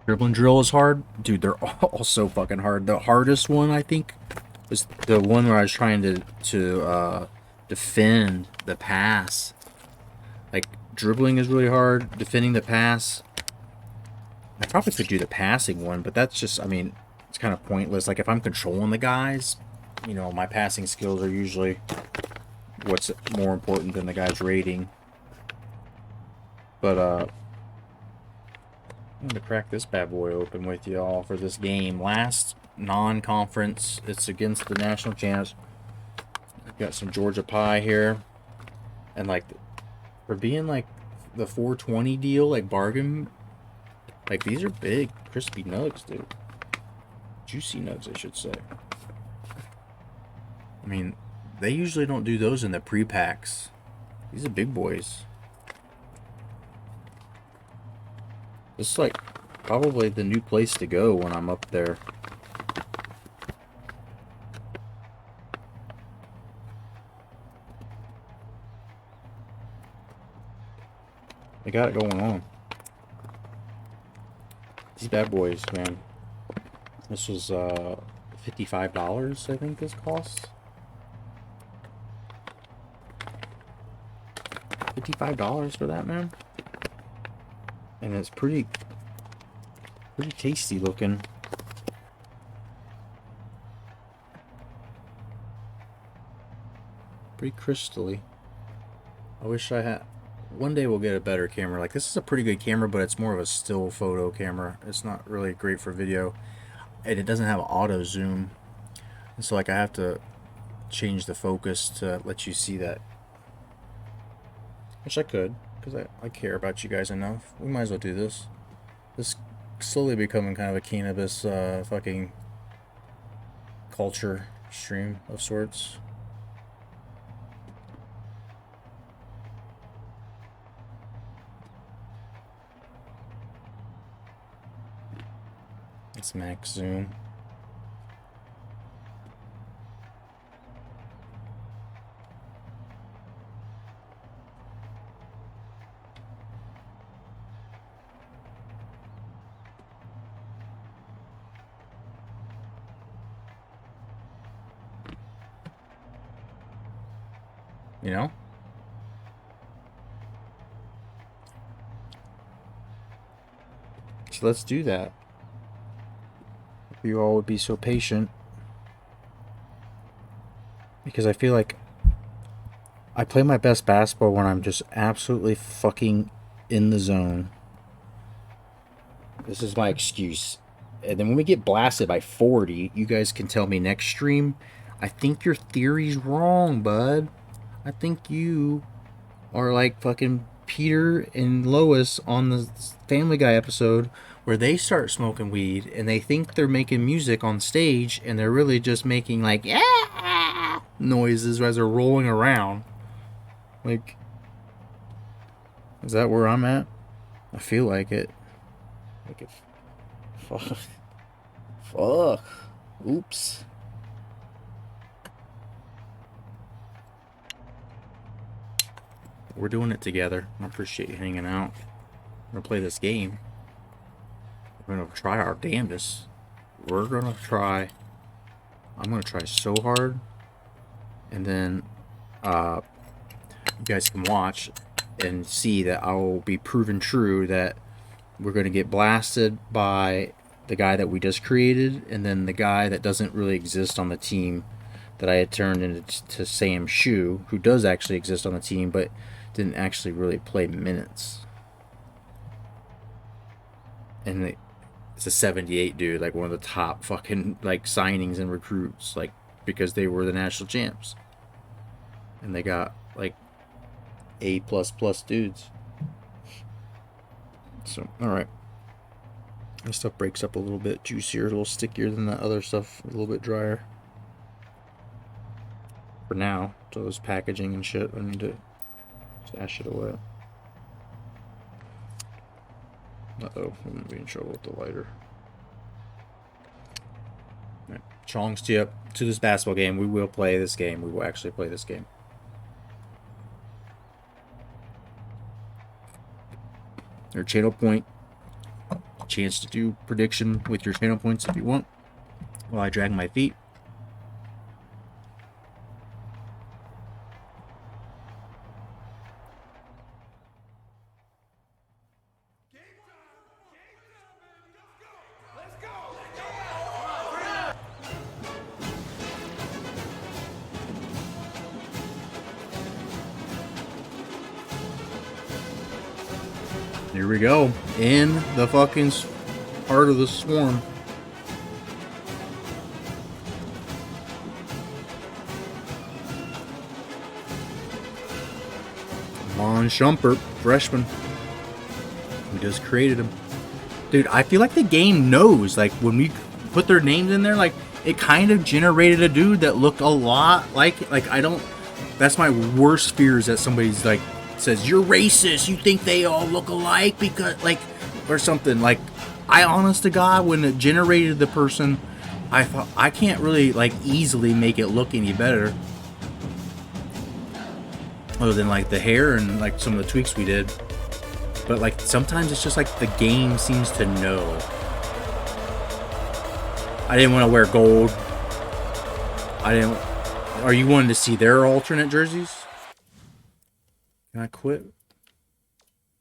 A: Dribbling drill is hard. Dude, they're all so fucking hard. The hardest one, I think, was the one where I was trying to defend the pass. Like, dribbling is really hard. Defending the pass. I probably could do the passing one, but that's just, I mean, it's kind of pointless. Like, if I'm controlling the guys, you know, my passing skills are usually what's more important than the guy's rating. But, I'm going to crack this bad boy open with y'all for this game. Last non-conference. It's against the national champs. We've got some Georgia pie here. And, like, for being, like, the 420 deal, like, bargain, like, these are big, crispy nugs, dude. Juicy nugs, I should say. I mean, they usually don't do those in the pre-packs. These are big boys. This is like probably the new place to go when I'm up there. They got it going on. These bad boys, man. This was $55, I think this costs. $55 for that, man. And it's pretty tasty looking. Pretty crystally. I wish I had... One day we'll get a better camera. Like, this is a pretty good camera, but it's more of a still photo camera. It's not really great for video. And it doesn't have auto zoom. And so, like, I have to change the focus to let you see that. Which I could. Because I care about you guys enough. We might as well do this. This slowly becoming kind of a cannabis fucking culture stream of sorts. It's max zoom. You know? So let's do that. If you all would be so patient. Because I feel like I play my best basketball when I'm just absolutely fucking in the zone. This is my excuse. And then when we get blasted by 40, you guys can tell me next stream, I think your theory's wrong, bud. I think you are like fucking Peter and Lois on the Family Guy episode where they start smoking weed and they think they're making music on stage and they're really just making like noises as they're rolling around. Like, is that where I'm at? I feel like it. Make it. Fuck. Fuck. Oops. We're doing it together. I appreciate you hanging out. We're gonna play this game. We're gonna try our damnedest. We're gonna try. I'm gonna try so hard, and then you guys can watch and see that I will be proven true that we're gonna get blasted by the guy that we just created, and then the guy that doesn't really exist on the team that I had turned into Sam Shu, who does actually exist on the team, but didn't actually really play minutes. And it's a 78 dude, like one of the top fucking like signings and recruits, like because they were the national champs, and they got like A++ dudes. So all right, this stuff breaks up a little bit juicier, a little stickier than the other stuff, a little bit drier. For now, so those packaging and shit, I need to stash it away. Uh-oh, I'm gonna be in trouble with the lighter. Right. Chong's tip to this basketball game. We will play this game. We will actually play this game. Your channel point. Chance to do prediction with your channel points if you want. While I drag my feet. Here we go. In the fucking heart of the swarm. Mon Shumpert, freshman. We just created him. Dude, I feel like the game knows. Like, when we put their names in there, like, it kind of generated a dude that looked a lot like I don't... That's my worst fear, is that somebody's, like, says, you're racist, you think they all look alike because, like, or something. Like, I, honest to God, when it generated the person, I thought, I can't really, like, easily make it look any better. Other than, like, the hair and, like, some of the tweaks we did. But, like, sometimes it's just, like, the game seems to know. I didn't want to wear gold. Are you wanting to see their alternate jerseys? Can I quit?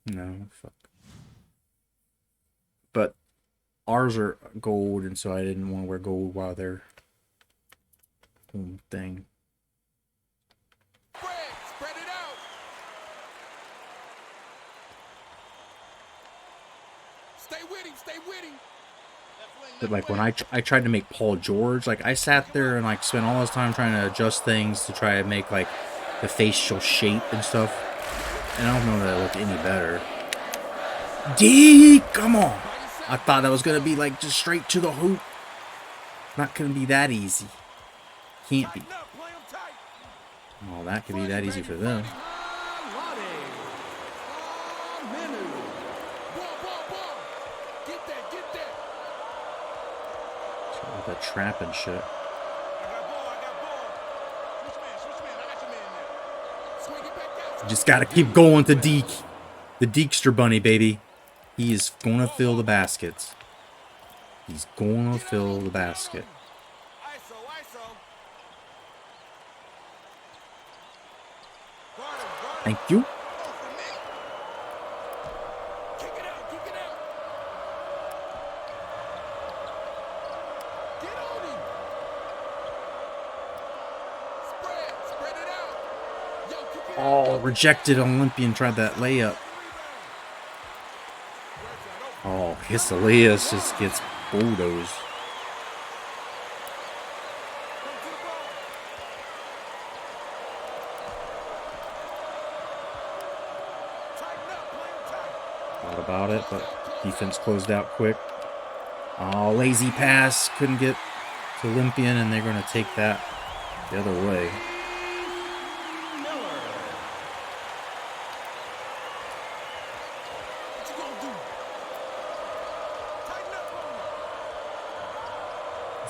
A: No, fuck. But ours are gold, and so I didn't want to wear gold while they're doing thing.
D: Spread it out. Stay with him, stay with him.
A: But like when I tried to make Paul George, like I sat there and like spent all this time trying to adjust things to try to make like the facial shape and stuff. And I don't know that it looked any better. D, come on! I thought that was gonna be like just straight to the hoop. Not gonna be that easy. Can't be. Well, that could be that easy for them. So that trap and shit. You just gotta keep going to Deke. The Dekester Bunny, baby. He is gonna fill the baskets. He's gonna fill the basket. Thank you. Oh, rejected. Olympian tried that layup. Oh, Elias just gets bulldozed. Thought about it, but defense closed out quick. Oh, lazy pass. Couldn't get to Olympian, and they're going to take that the other way.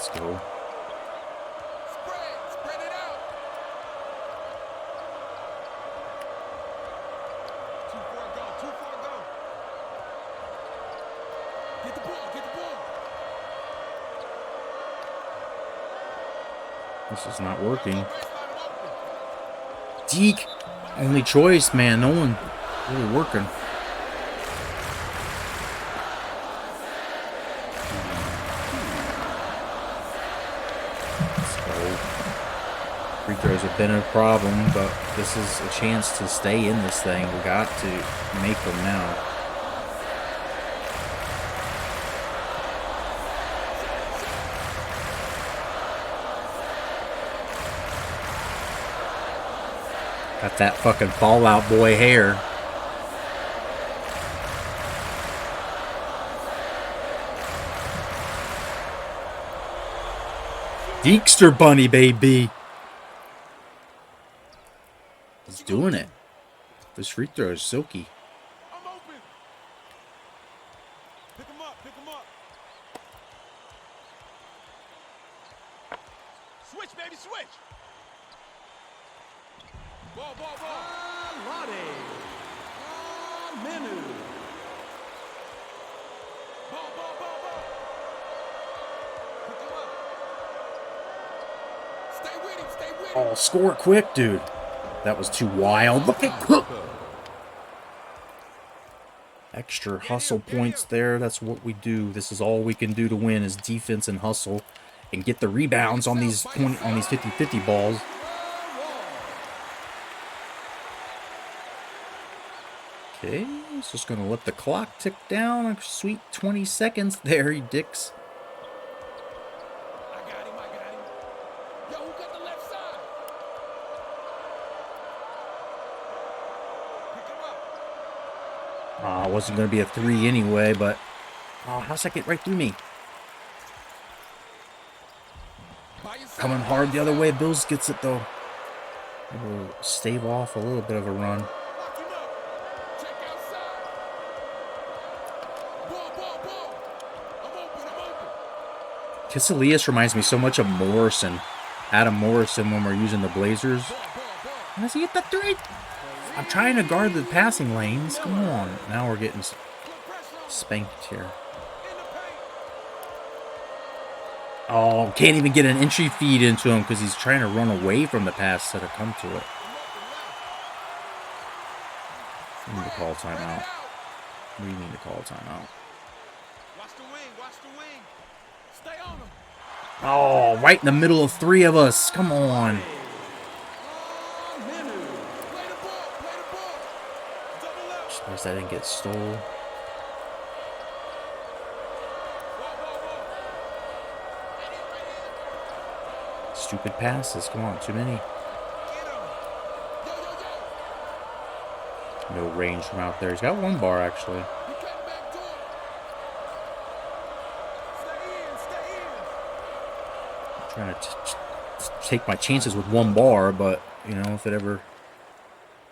A: Let's go.
D: Spread it out. 2-4 go. 2-4 go. Get the ball. Get the ball.
A: This is not working. Deke, only choice, man. No one really working. So, free throws have been a problem, but this is a chance to stay in this thing. We got to make them now. Got that fucking Fallout Boy hair. Dekester Bunny, baby. He's doing it. This free throw is silky.
D: I'm open. Pick him up. Pick him up. Switch, baby, switch. Ball. Menu. Ball. Pick him up. Stay with him.
A: Oh, score it quick, dude. That was too wild. Look at extra hustle points there. That's what we do. This is all we can do to win is defense and hustle and get the rebounds on these 50-50 balls. Okay, he's just gonna let the clock tick down a sweet 20 seconds there, you dicks.
D: I got him. Yo, who got the left side? Pick him up.
A: It wasn't gonna be a 3 anyway, but how's that get right through me?
D: By yourself.
A: Coming hard the other way. Bills gets it though. We'll stave off a little bit of a run.
D: Lock him up. Check outside. Ball. I'm open.
A: Kiselius reminds me so much of Morrison. Adam Morrison when we're using the Blazers.
D: Ball.
A: Does he get that 3? I'm trying to guard the passing lanes. Come on. Now we're getting spanked here.
D: In the paint.
A: Oh, can't even get an entry feed into him because he's trying to run away from the pass instead of come to it. We need to call timeout. We need to call timeout.
D: Watch the wing. Stay on him.
A: Oh, right in the middle of 3 of us. Come on.
D: Play the ball. Double up.
A: Suppose that didn't get stole.
D: Ball.
A: Stupid passes. Come on, too many.
D: Get him. Yo.
A: No range from out there. He's got 1 bar, actually.
D: He cutting back door. Stay in.
A: I'm trying to take my chances with 1 bar, but, you know, if it ever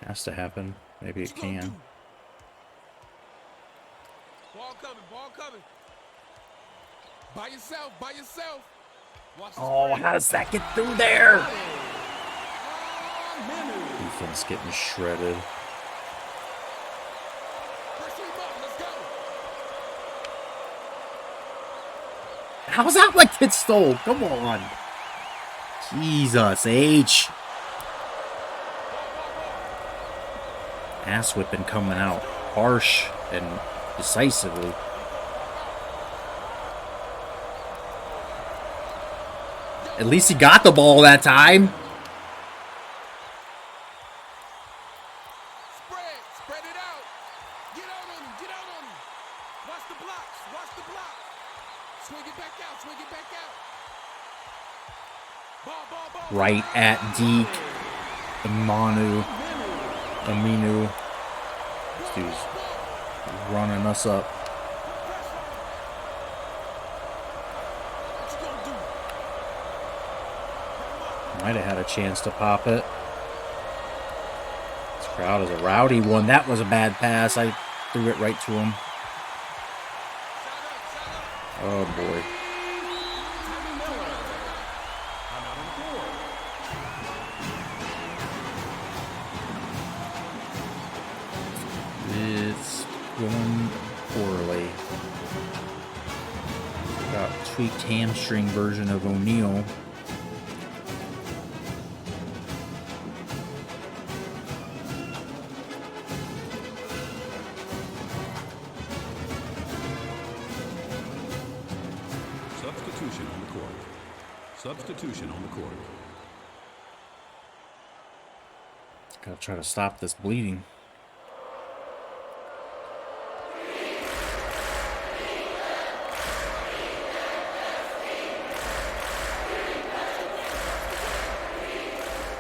A: has to happen, maybe it can.
D: Ball coming. By yourself. Watch the
A: Oh,
D: screen.
A: how does that get through there? Defense getting shredded.
D: Pressure him up. Let's go.
A: How's that like get stole? Come on. Jesus, H. Ass whipping coming out harsh and decisively. At least he got the ball that time.
D: Spread it out. Get out on him. Watch the block. Swing it back out. Ball.
A: Right at Deke. Aminu. This dude's running us up.
D: What you gonna do?
A: Might have had a chance to pop it. This crowd is a rowdy one. That was a bad pass. I threw it right to him. Oh boy. going poorly. Got tweaked hamstring version of O'Neal.
E: Substitution on the court. Substitution on the court.
A: Gotta try to stop this bleeding.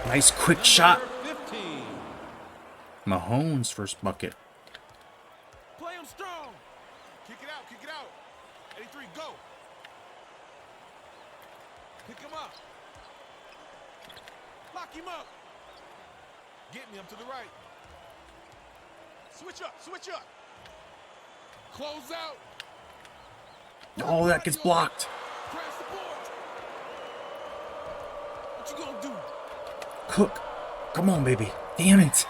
A: Nice quick shot.
E: 15.
A: Mahomes' first bucket.
D: Play him strong. Kick it out, kick it out. 83, go. Pick him up. Lock him up. Getting him to the right. Switch up, switch up. Close out.
A: Oh, that gets blocked.
D: Press the board. What you gonna do?
A: Cook. Come on, baby. Damn it.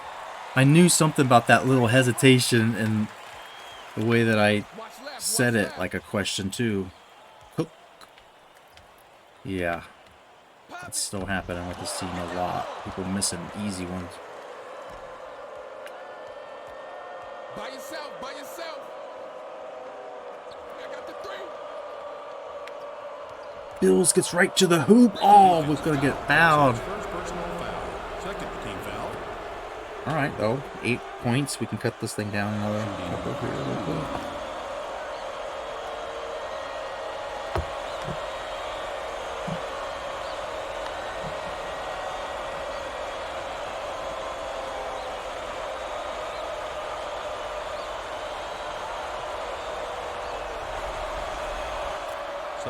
A: I knew something about that little hesitation and the way that I
D: Watch left,
A: said
D: watch
A: it
D: left.
A: like a question too. Cook. Yeah,
D: Pop
A: that's
D: it.
A: still happening with this team a lot. People missing easy ones.
D: By yourself, by yourself. I got the three.
A: Bills gets right to the hoop. Oh, we're gonna get fouled.
E: First personal foul. Second team foul.
A: All right, though, 8 points. We can cut this thing down another couple here real quick.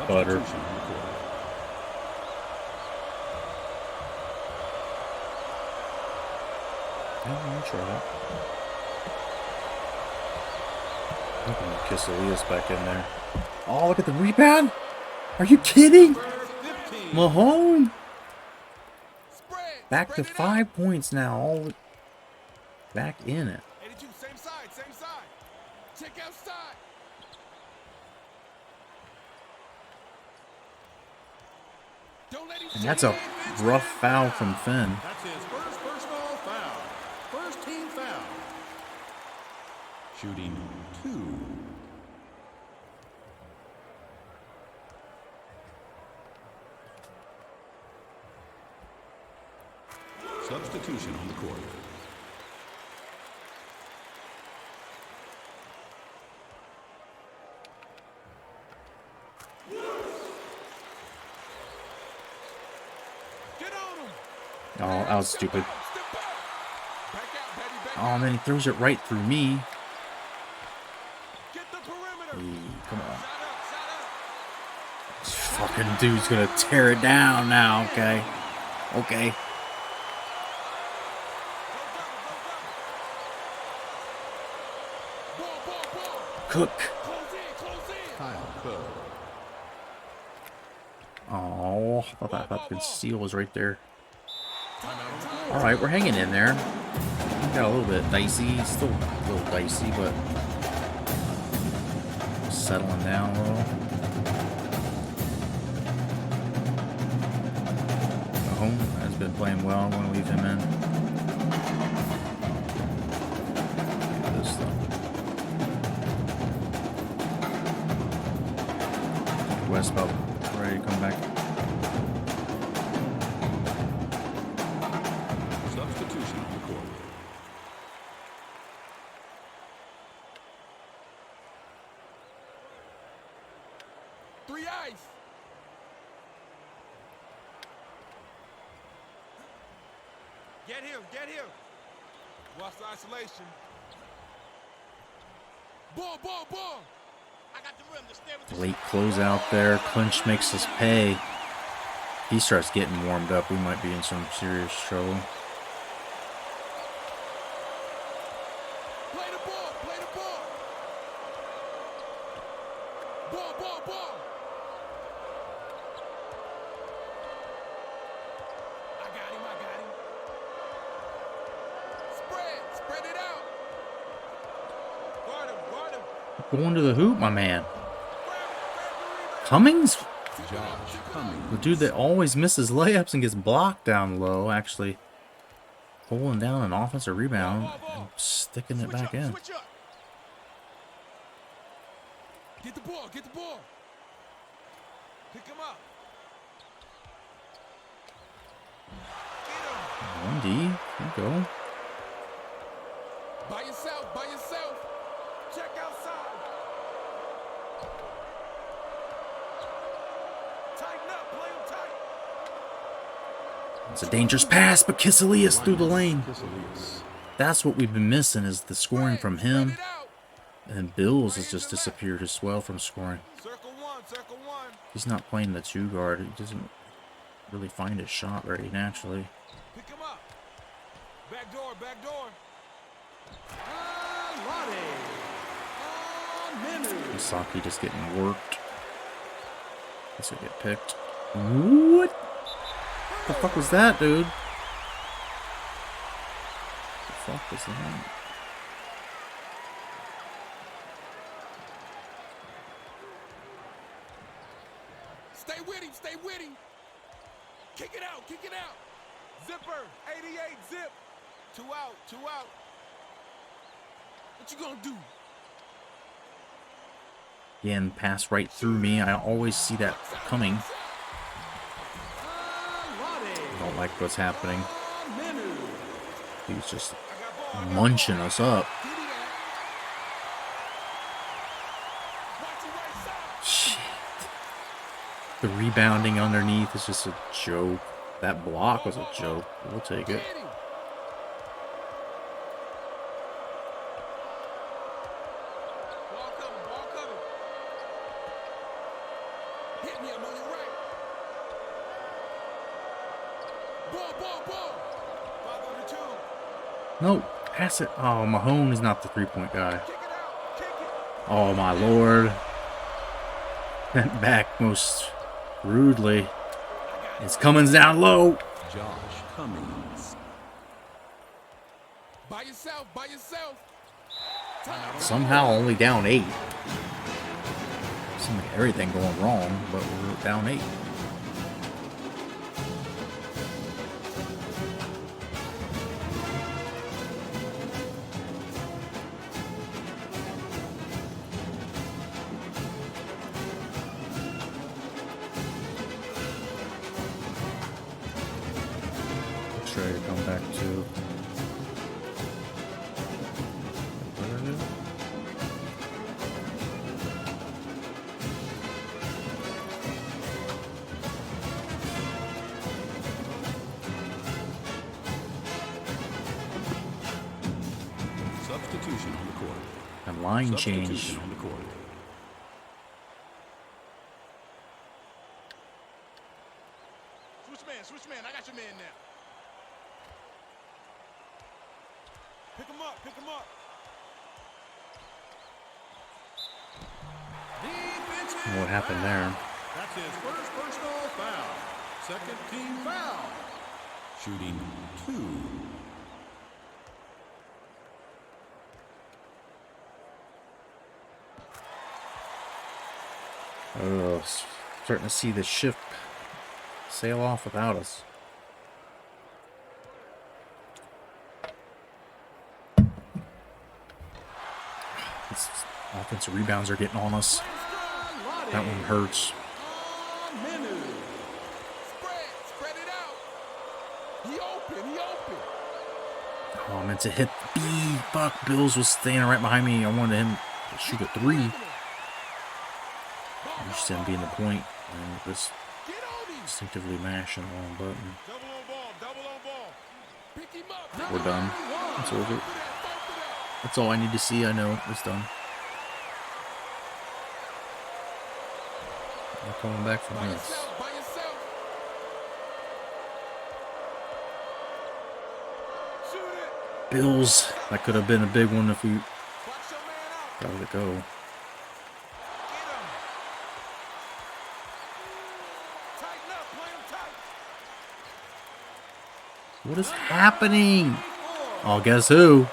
A: Butter.
E: Substitution on the court.
A: Yeah, I'll try that. I'm gonna kiss Elias back in there. Oh, look at the rebound! Are you kidding?
E: First 15.
A: Mahomes
D: Spread.
A: back to
D: Spread it out.
A: 5 points now. All back in it.
D: 82, same side, same side. Check outside. Don't let him
A: And that's a rough foul from Finn.
E: That's his first personal foul. First team foul. Shooting 2. Substitution on the court.
D: Get on him.
A: Oh, that was stupid.
D: Step back. Back out, baby, back
A: Oh,
D: out.
A: and then he throws it right through me.
D: Get the perimeter.
A: Hey, come on.
D: Shot up, shot up.
A: This fucking dude's gonna tear it down now, okay? Okay.
D: Ball, ball, ball.
A: Cook.
D: Close in, close in.
E: Kyle Cook.
A: Oh, I thought that fucking steal was right there. Alright, we're hanging in there. Got a little bit dicey. Still a little dicey, but settling down a little. Mahomes has been playing well. I'm going to leave him in. Look at this stuff. West about ready to come back.
E: Substitution on the court.
D: Three ice. Get him, get him. Watch the isolation. Ball, ball, ball. I got the rim to stay with the
A: Late closeout there. Clinch makes us pay. He starts getting warmed up. We might be in some serious trouble.
D: Play the ball, play the ball. Ball, ball, ball. I got him, I got him. Spread, spread it out. Guard him, guard him.
A: going to the hoop, my man. Cummings?
E: Josh Cummings.
A: The dude that always misses layups and gets blocked down low, actually pulling down an offensive rebound and sticking it back in.
D: Switch up. Get the ball, get the ball. Pick him up. Get him.
A: 1D, there you go.
D: By yourself, by yourself. Check outside. Tighten up, play him tight.
A: It's a dangerous pass, but Kiselius through the lane.
E: Kiselius.
A: That's what we've been missing, is the scoring from
D: Spread
A: him.
D: it out.
A: And then Bills has just disappeared as well from scoring.
D: Circle one, circle one.
A: He's not playing the 2 guard. He doesn't really find his shot very naturally.
D: Pick him up. Back door, back door.
A: Misaki just getting worked. This will get picked. What? The fuck was that, dude? The fuck was that?
D: Stay with him, stay with him. Kick it out, kick it out. Zipper, 88, zip. 2 out, 2 out. What you gonna do?
A: Again, pass right through me. I always see that coming. Don't like what's happening. He's just munching us up. Shit. The rebounding underneath is just a joke. That block was a joke. We'll take it.
D: Ball coming, ball coming. Hit me, I'm on your right. Ball, ball, ball. 5 on the 2.
A: No, pass it. Oh, Mahone is not the 3-point guy.
D: Kick it out, kick it.
A: Oh my lord. Bent back most rudely. It's Cummins down low.
E: Josh Cummings.
D: By yourself, by yourself.
A: Somehow only down 8. Seems like everything going wrong, but we're down 8. Try to come back to.
E: Substitution on the court.
A: And line change.
E: Substitution on the court.
D: Switch man, I got your man now. Pick him up, pick him up.
A: What happened there?
E: That's his first personal foul. Second team foul. Shooting 2.
A: Oh, starting to see the ship sail off without us. These offensive rebounds are getting on us. That one hurts.
D: Spread it out. He open.
A: Oh, I meant to hit B. Fuck, Bills was standing right behind me. I wanted him to shoot a 3. I'm just him being the point and just
D: Get on him.
A: instinctively mashing the wrong button.
D: Double on ball. Pick him up.
A: We're done. It's over. That's all I need to see. I know it's done. I'm coming back from
D: By
A: this.
D: yourself, by yourself. Shoot it.
A: Bills. That could have been a big one if we
D: Box your man out.
A: got it go.
D: Get him. Tighten up, play him tight.
A: What is happening? Oh, guess who?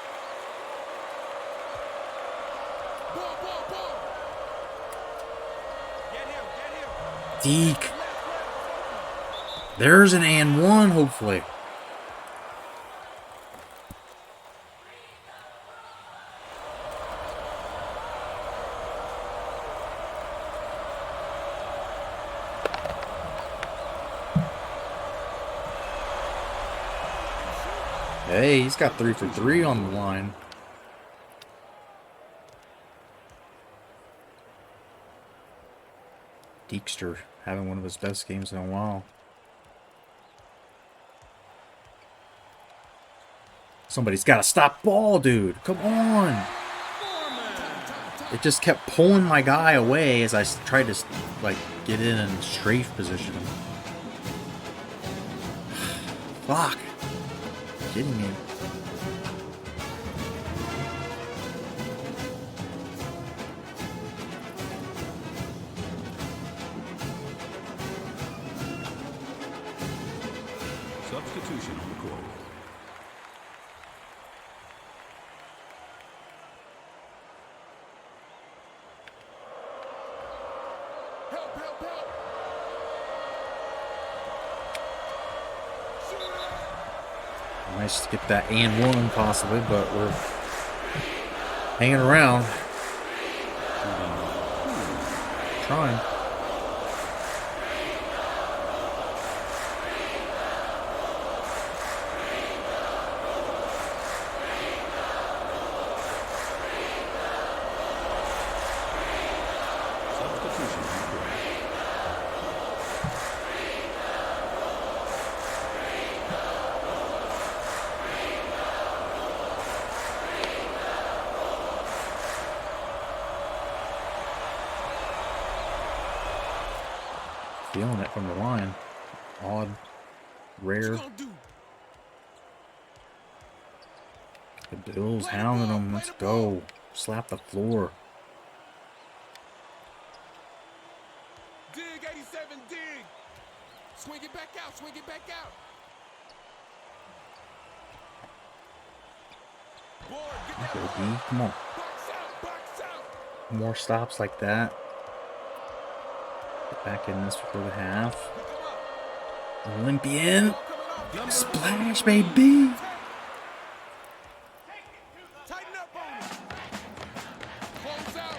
D: Ball.
A: Deke. There's an and one, hopefully. Hey, he's got 3 for 3 on the line. Dekester having one of his best games in a while. Somebody's got to stop ball, dude. Come on. It just kept pulling my guy away as I tried to, like, get in strafe position. Fuck. Kidding me.
E: Substitution on the court.
D: Help, help, help. Shoot it.
A: Nice to get that and one possibly, but we're hanging around. Trying.
E: Substitution on the court.
A: Feeling it from the line. Odd. Rare.
D: What you gonna do?
A: The Bills hounding them. Let's go. Slap the floor.
D: Dig 87, dig. Swing it back out, swing it back out. Board, get that
A: Go,
D: ball.
A: D. Come on.
D: Box out, box out.
A: More stops like that. Get back in this before the half.
D: Pick 'em up.
A: Olympian.
D: Ball coming off.
A: Splash, baby.
D: Tighten up on it. Close out.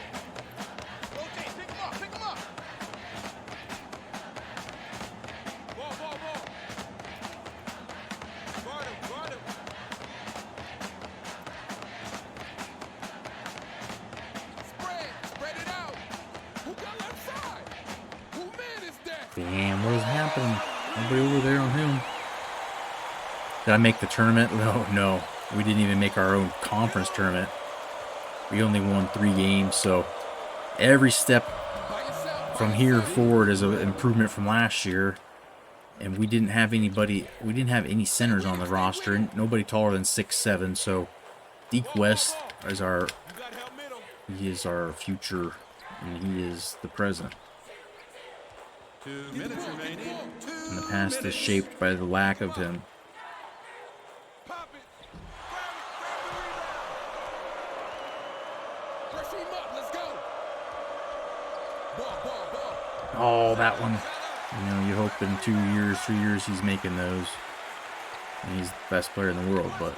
D: Rotate, pick 'em up, pick 'em up. Ball, ball, ball. Guard him, guard him. Spread it out. Who got left side? Who man is that?
A: Damn, what is happening? Nobody over there on him. Did I make the tournament? No. We didn't even make our own conference tournament. We only won 3 games, so every step
D: By yourself.
A: from here forward is an improvement from last year. And we didn't have any centers on the roster, and nobody taller than 6'7", so Deke West is
D: You got help middle.
A: our future, and he is the present.
E: 2 minutes remaining.
A: And the past is shaped by the lack of him.
D: Pop it. Grab the rebound. First team up. Let's go. Ball.
A: Oh, that one. You know, you hope in 2 years, 3 years, he's making those. And he's the best player in the world, but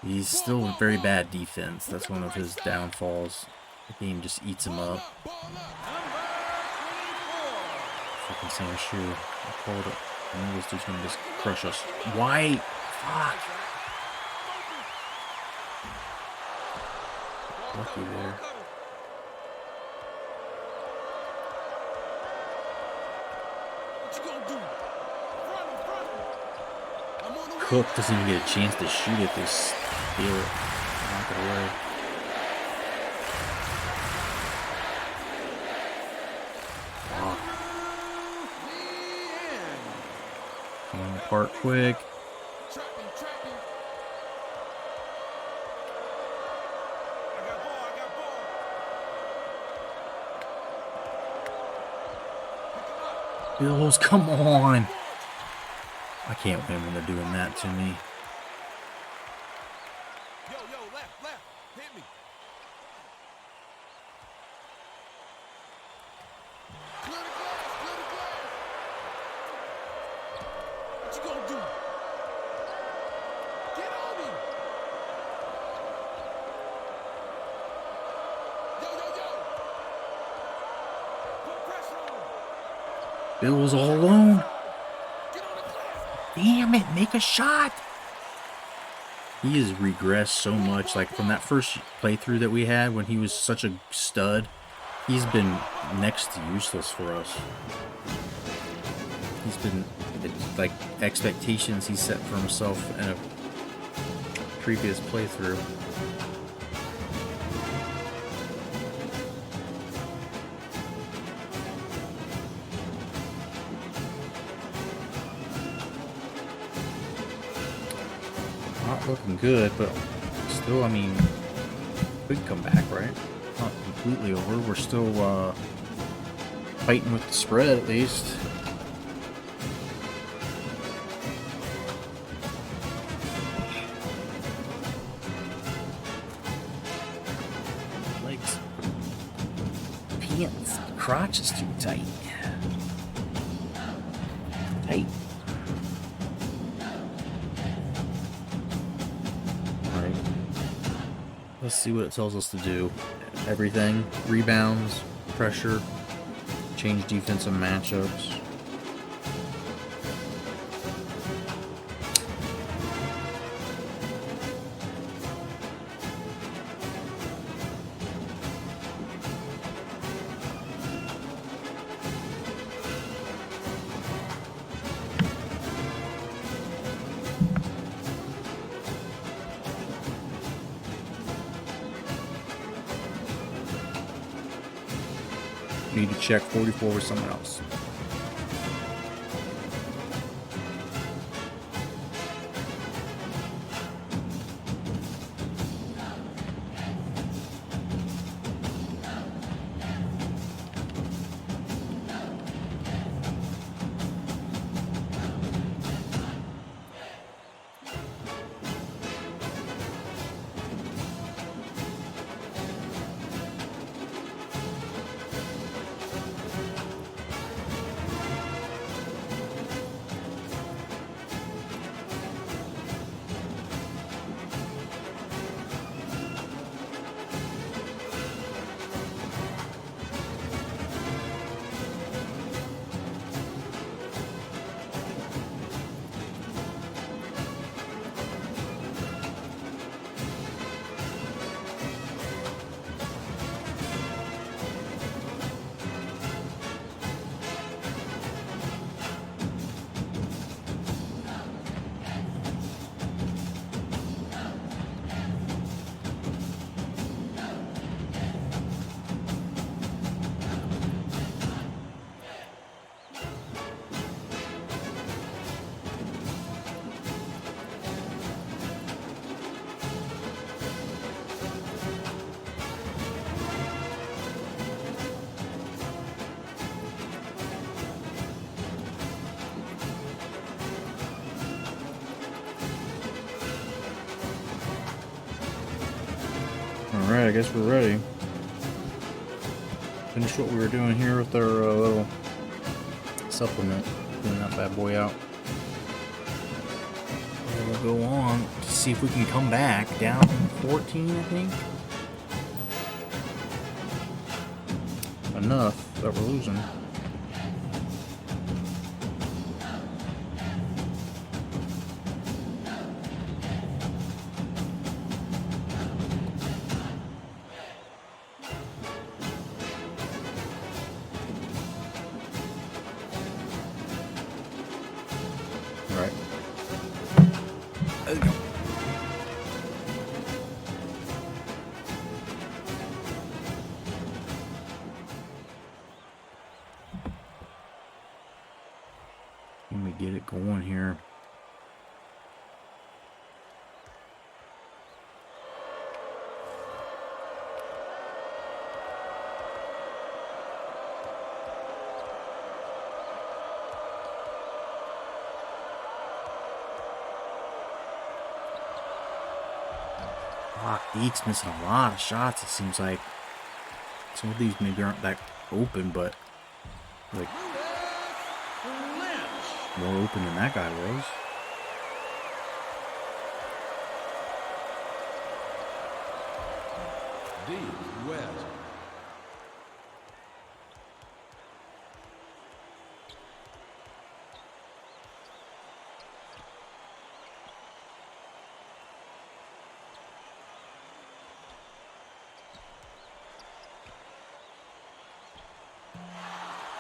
A: he's still a very bad defense. That's one of his downfalls. The game just eats him up.
D: Ball up.
A: Fucking Sam Shoe. I called it. I knew this dude's gonna just crush us. Why? Fuck. Lucky there.
D: What you gonna do? Front him. I'm on the
A: Cook doesn't even get a chance to shoot it. They steal it. Knock it away. Coming apart quick.
D: Trapping. I got ball.
A: Bills, come on. I can't win when they're doing that to me.
D: Yo, left. Hit me.
A: Bill was all alone.
D: Get on the glass.
A: Damn it, make a shot. He has regressed so much. Like from that first playthrough that we had when he was such a stud, he's been next to useless for us. He's been, like, expectations he set for himself in a previous playthrough. Not looking good, but still, I mean, could come back, right? Not completely over. We're still fighting with the spread at least. Legs, pants, crotch is too tight. Tight. Alright. Let's see what it tells us to do. Everything. Rebounds, pressure, change defensive matchups. Need to check 44 with someone else. Alright, I guess we're ready. Finish what we were doing here with our little supplement. Clean that bad boy out. And we'll go on to see if we can come back down 14, I think. Enough that we're losing. Alright. There we go. Let me get it going here. Fuck, Deke's missing a lot of shots, it seems like. Some of these maybe aren't that open, but like more open than that guy was.
E: Deep West.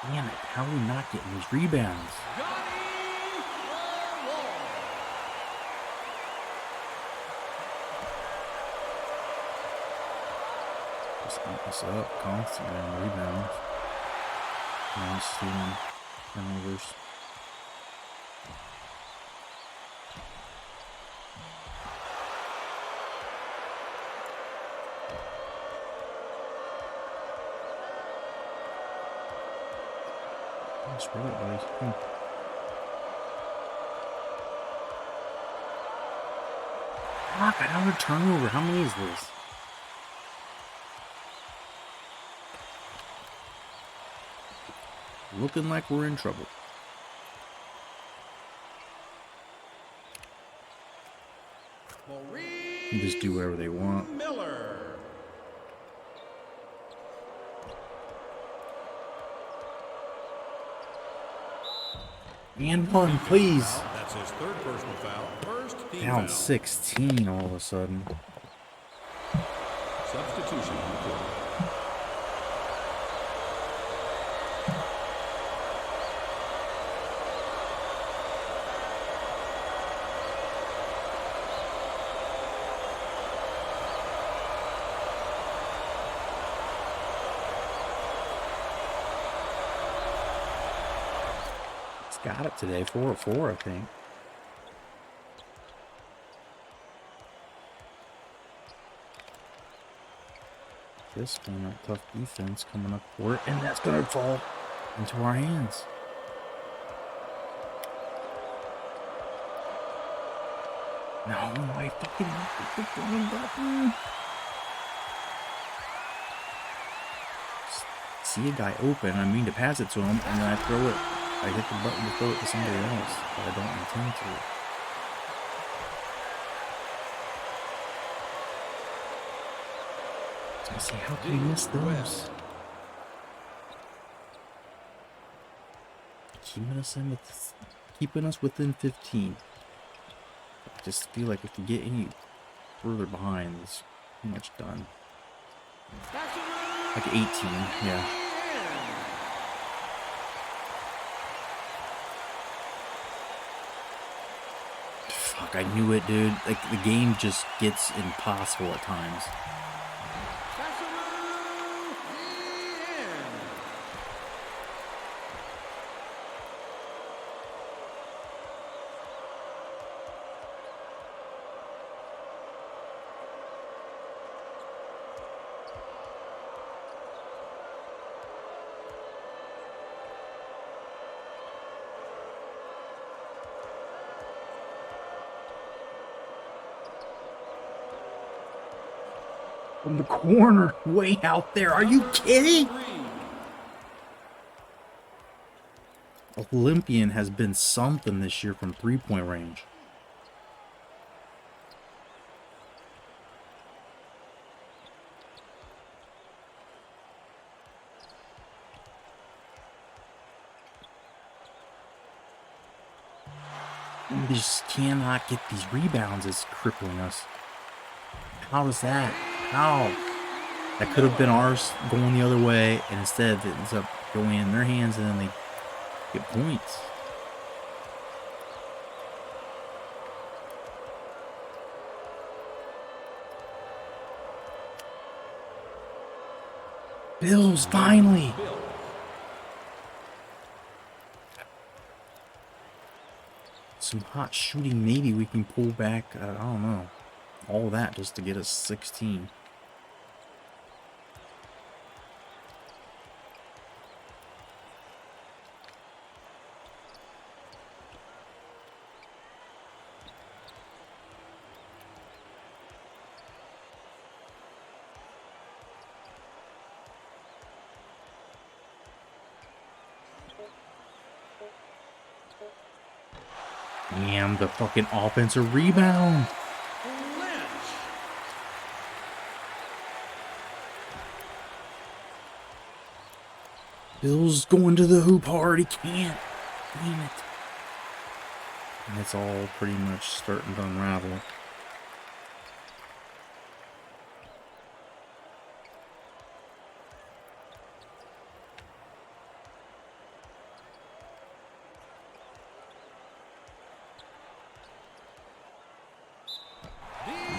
A: Damn it, how are we not getting these rebounds? Just beat us up constantly on rebounds. Now stealing turnovers. Screw it, buddy. Fuck, another turnover. How many is this? Looking like we're in trouble. You just do whatever they want.
E: Miller.
A: And one, please.
E: That's his third personal foul. First team
A: Down
E: foul.
A: 16 all of a sudden.
E: Substitution on the court.
A: Got it today, 4 of 4, I think. This one, a tough defense coming up for it, and that's gonna fall into our hands. No, I fucking hit the fucking button. See a guy open, I mean to pass it to him, and then I throw it. I hit the button to throw it to somebody else, but I don't intend to. So I see, how can we miss those? Keeping us within 15. I just feel like if we get any further behind, it's pretty much done. Like 18, yeah. Fuck, I knew it, dude. Like, the game just gets impossible at times. From the corner, way out there. Are you kidding? Olympian has been something this year from three-point range. We just cannot get these rebounds. It's crippling us. How is that? How? That could have been ours going the other way, and instead it ends up going in their hands, and then they get points. Bills, finally! Some hot shooting, maybe we can pull back, I don't know. All that just to get us 16. Damn, the fucking offensive rebound. Bill's going to the hoop hard. He can't. Damn it. And it's all pretty much starting to unravel.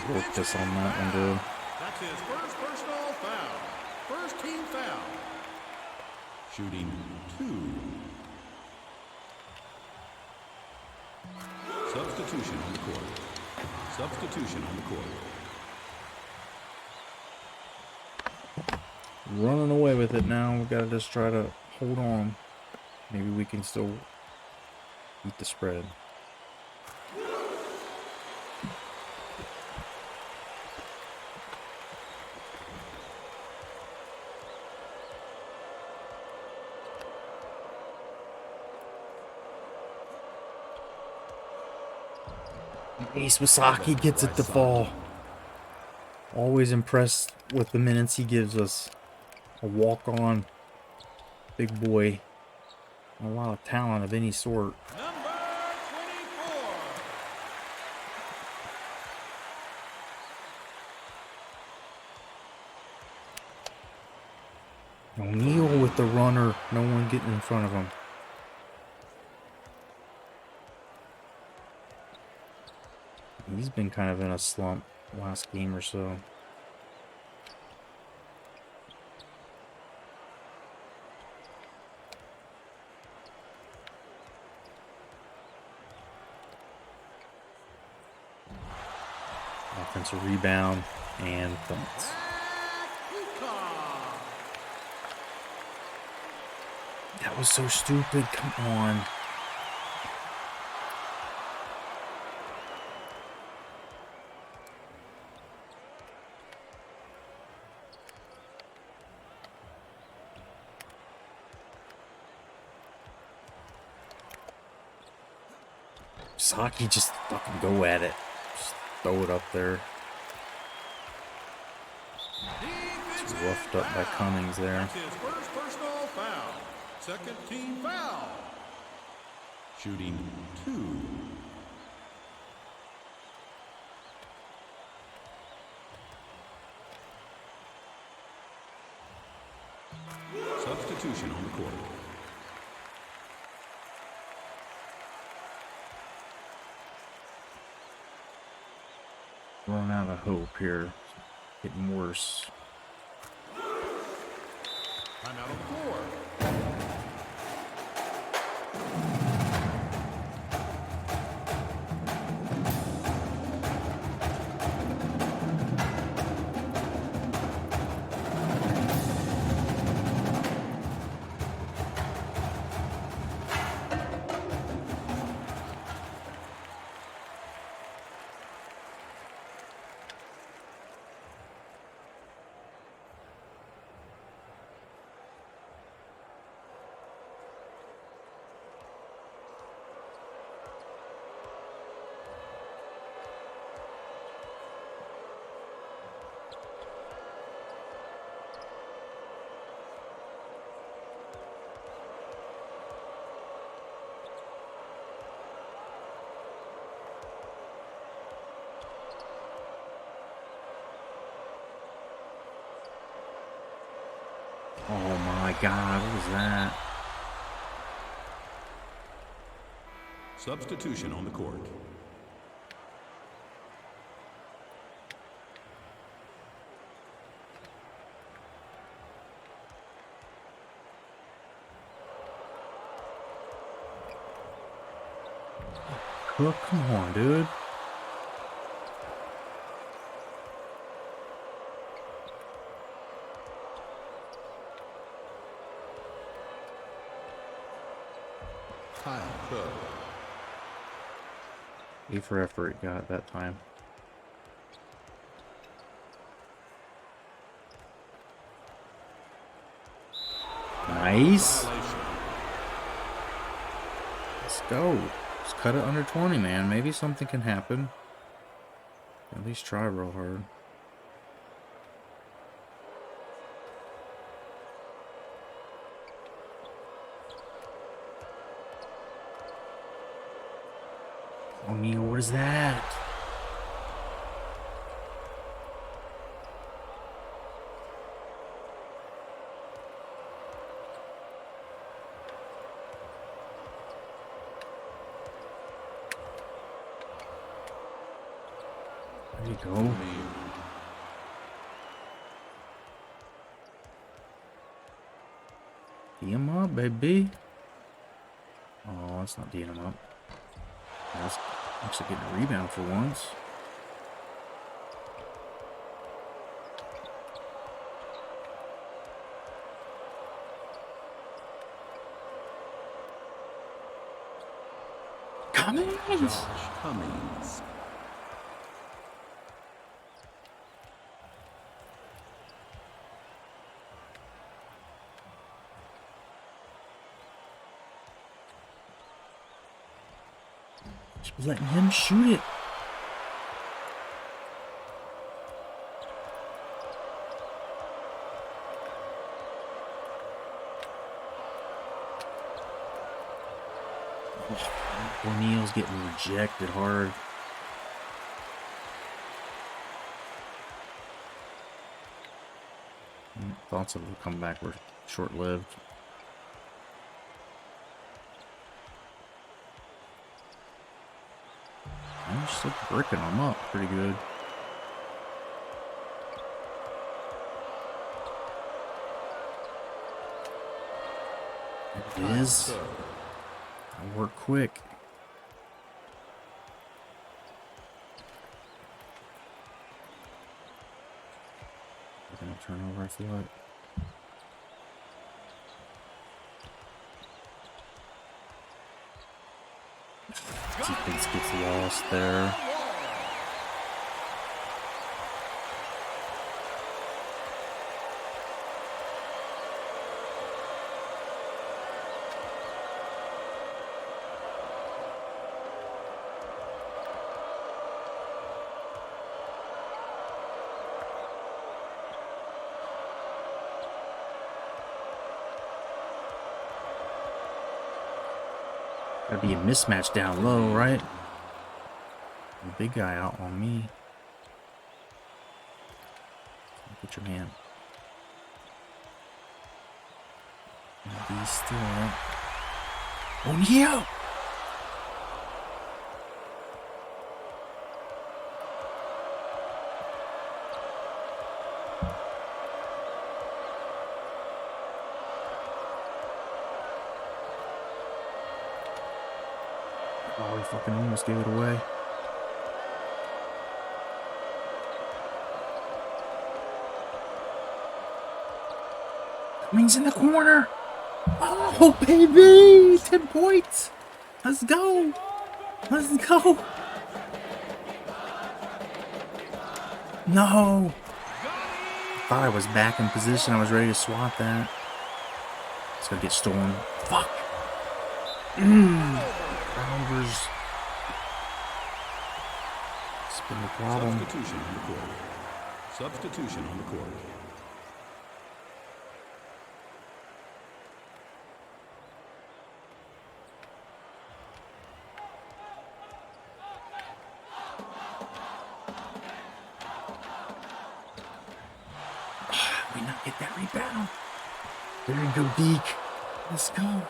A: Worked us on that one, dude.
E: That's his first personal foul. First team foul. Shooting 2. Substitution on the court. Substitution on the court.
A: Running away with it now. We gotta just try to hold on. Maybe we can still beat the spread. Ace Wasaki gets it to fall. Always impressed with the minutes he gives us. A walk-on big boy. A lot of talent of any sort.
E: Number 24.
A: O'Neal with the runner. No one getting in front of him. He's been kind of in a slump last game or so. Offensive rebound and points. That was so stupid. Come on. Saki just fucking go at it. Just throw it up there. It's roughed up by Cummings there.
E: That's his first personal foul. Second team foul. Shooting 2. Substitution on the court.
A: Run out of hope here. Getting worse.
E: Time out on the floor.
A: Oh my god, what was that?
E: Substitution on the court.
A: Cook, come on, dude.
E: Kyle Cook.
A: A for effort got that time. Nice. Let's go. Let's cut it under 20, man. Maybe something can happen. At least try real hard. O'Neal, what is that? There you go. D him up, baby. Oh, that's not D'ing him up. That's actually getting a rebound for once. Cummings!
E: Cummings.
A: Just letting him shoot it. O'Neal's getting rejected hard. Thoughts of the comeback were short-lived. I'm still bricking them up pretty good. It is. I work quick. Gonna turn over, I feel like. Defense gets lost there. Gotta be a mismatch down low, right? The big guy out on me. Put your hand. Be still. O'Neal! Oh, he fucking almost gave it away. Cummings in the corner. Oh, baby! 10 points. Let's go. Let's go. No. Thought I was back in position. I was ready to swat that. It's gonna get stolen. Fuck. Turnovers. It's been a problem.
E: Substitution on the court. Substitution on the court.
A: We not get that rebound. There you go, Deke. Let's go.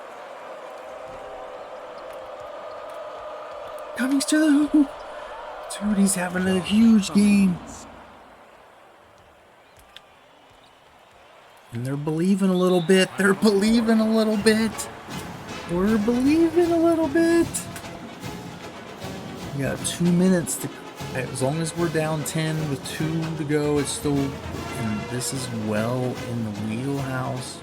A: Cummings to the hoop. Dude, he's having a huge game. And they're believing a little bit. They're believing a little bit. We're believing a little bit. We got 2 minutes to. As long as we're down 10 with 2 to go, it's still. And this is well in the wheelhouse.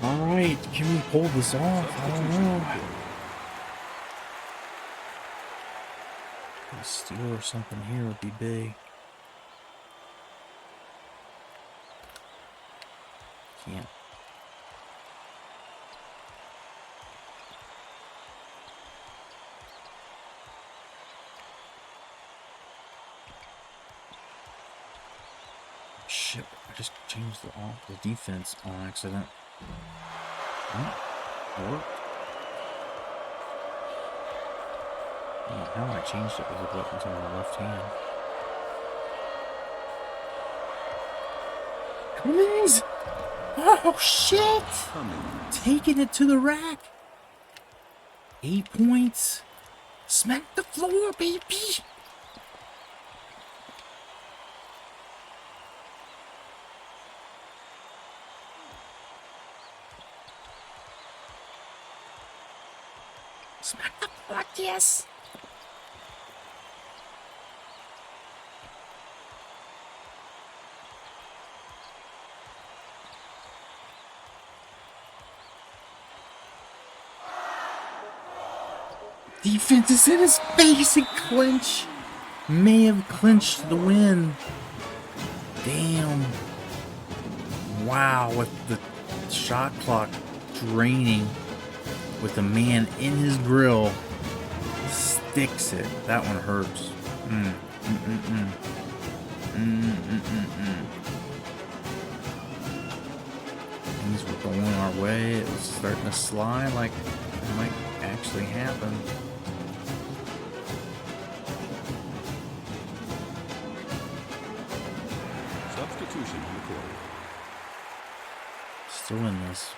A: Alright, can we pull this off? I don't know. A steal or something here would be big. Can't. Shit, I just changed the defense on accident. Oh, worked. Oh, how I changed it was a button to my left hand. Cummings! Oh shit! Taking it to the rack. 8 points. Smack the floor, baby. Smack the floor, yes. Defense is in his face and clinch. May have clinched the win. Damn. Wow, with the shot clock draining, with the man in his grill, sticks it. That one hurts. Things were going our way. It was starting to slide like it might actually happen.
E: Substitution recorded.
A: Still in this.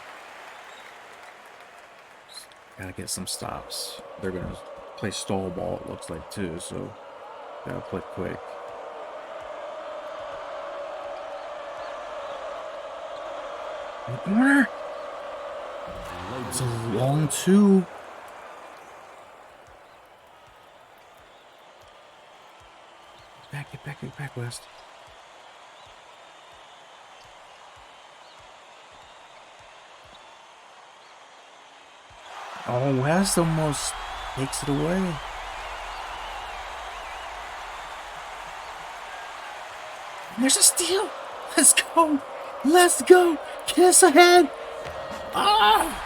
A: Gotta get some stops. They're gonna play stall ball, it looks like, too, so gotta play quick. In the corner! It's a long two. Get back, West. Oh, West almost takes it away. And there's a steal. Let's go. Let's go. Kiss ahead. Ah!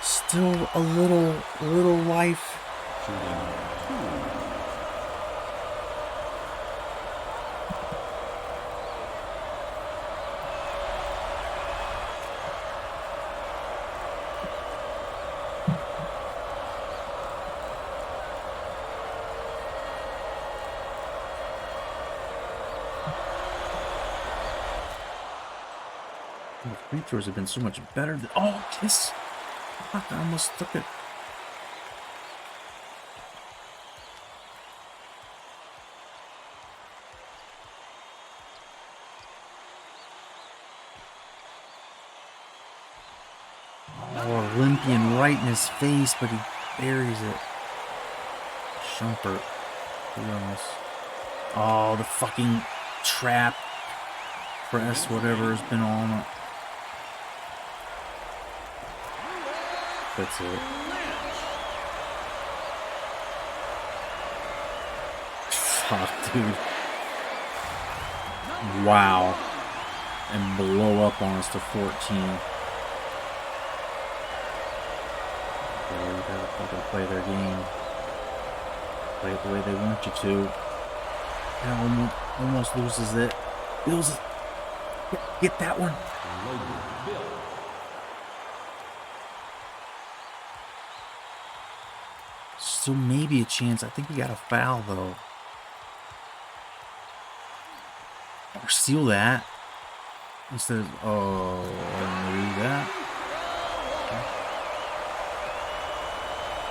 A: Still a little life. The free throws have been so much better than. Oh, kiss! Fuck, I almost took it. Oh, Olympian right in his face, but he buries it. Shumpert. Oh, the fucking trap. Press, whatever has been on it. That's it. Fuck, dude. Wow. And blow up on us to 14. They gotta fucking play their game. Play it the way they want you to. And almost loses it. Loses. Get that one. Still maybe a chance. I think he got a foul though. Or steal that. Instead of, oh, I didn't do that.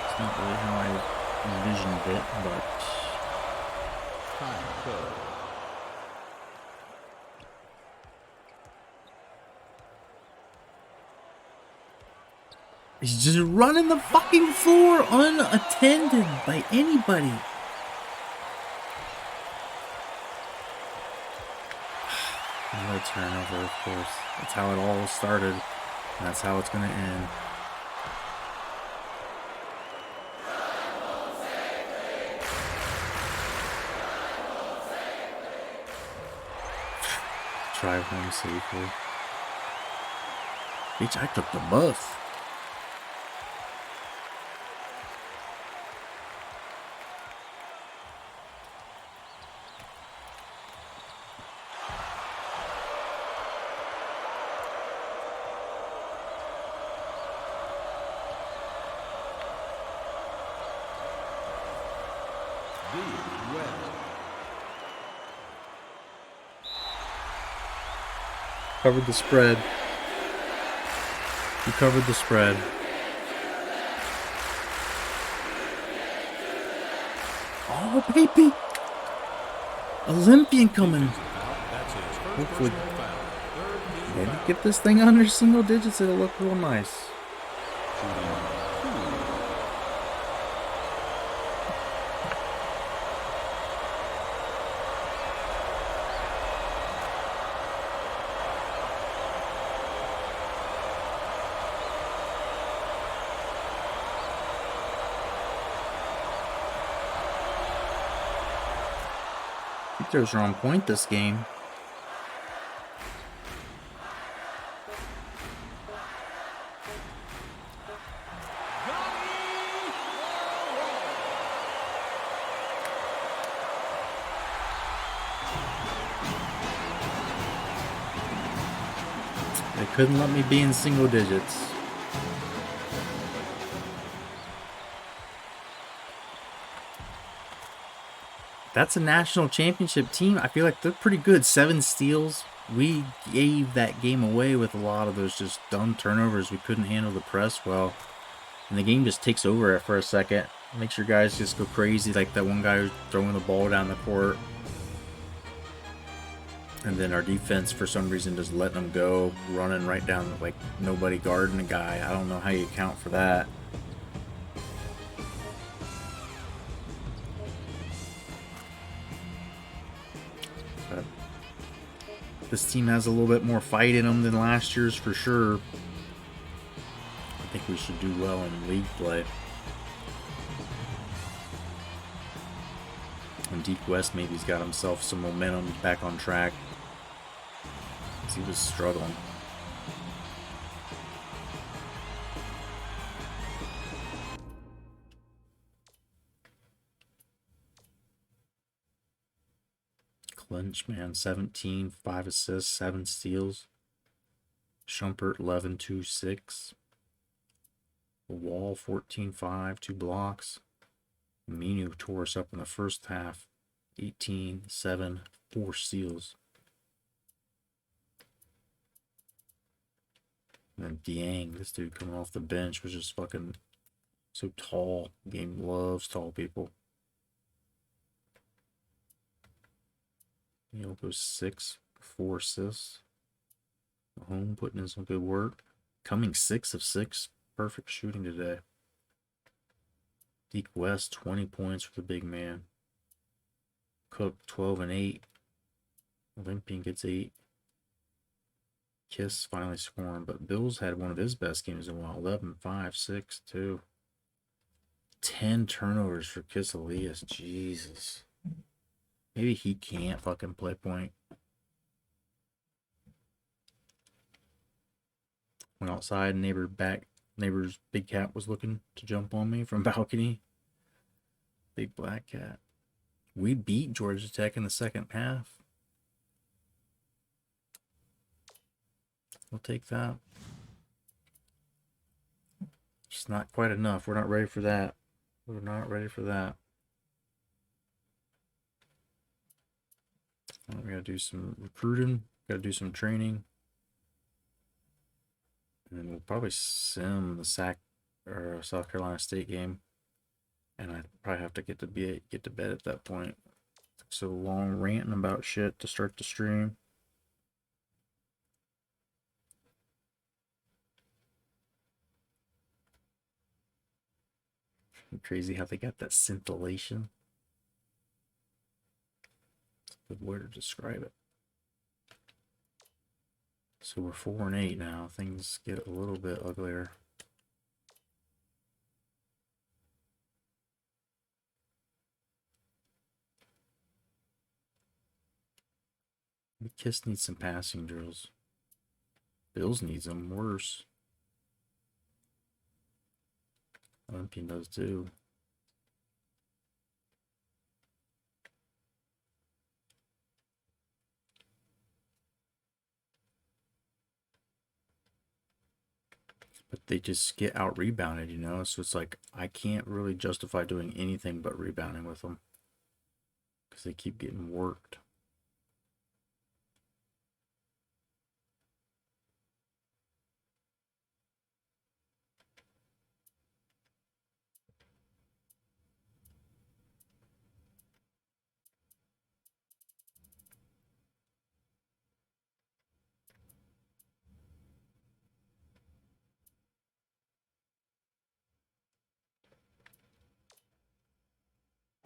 A: It's not really how I envisioned it, but.
E: Time code.
A: He's just running the fucking floor unattended by anybody. Another turnover, of course. That's how it all started. And that's how it's going to end. Drive home safely. Bitch, I took the bus.
E: Big Red.
A: Covered the spread. You covered the spread. Oh, baby. Olympian coming.
E: That's his first
A: Hopefully.
E: personal foul. Third team
A: Maybe
E: foul.
A: get this thing under single digits. It'll look real nice.
E: Shooting 2.
A: Free throws are on point this game. They couldn't let me be in single digits. That's a national championship team. I feel like they're pretty good. 7 steals. We gave that game away with a lot of those just dumb turnovers. We couldn't handle the press well. And the game just takes over for a second. Makes your guys just go crazy, like that one guy who's throwing the ball down the court. And then our defense, for some reason, just letting them go, running right down, like nobody guarding the guy. I don't know how you account for that. But this team has a little bit more fight in them than last year's for sure. I think we should do well in league play. And Deep West maybe's got himself some momentum. He's back on track. He was struggling. Clinch, man, 17, 5 assists, 7 steals. Shumpert, 11, 2, 6. Wall, 14, 5, 2 blocks. Minu tore us up in the first half. 18, 7, 4 steals. And then Dieng, this dude coming off the bench, was just fucking so tall. Game loves tall people. He'll go 6, 4 assists. Home putting in some good work. Coming 6 of 6. Perfect shooting today. Deke West, 20 points for the big man. Cook, 12 and 8. Olympian gets 8. Kiss finally scoring, but Bills had one of his best games in a while. 11, 5, 6, 2. 10 turnovers for Kiss Elias. Jesus. Maybe he can't fucking play point. Went outside, neighbor's big cat was looking to jump on me from balcony. Big black cat. We beat Georgia Tech in the second half. We'll take that. It's not quite enough. We're not ready for that. We're not ready for that. We gotta do some recruiting. Gotta do some training. And then we'll probably sim the South Carolina State game. And I probably have to get to bed at that point. So long ranting about shit to start the stream. Crazy how they got that scintillation. It's a good word to describe it. So we're 4 and 8 now. Things get a little bit uglier. The Kiss needs some passing drills. Bills needs them worse. Olympian does too. But they just get out rebounded, you know? So it's like, I can't really justify doing anything but rebounding with them. because they keep getting worked.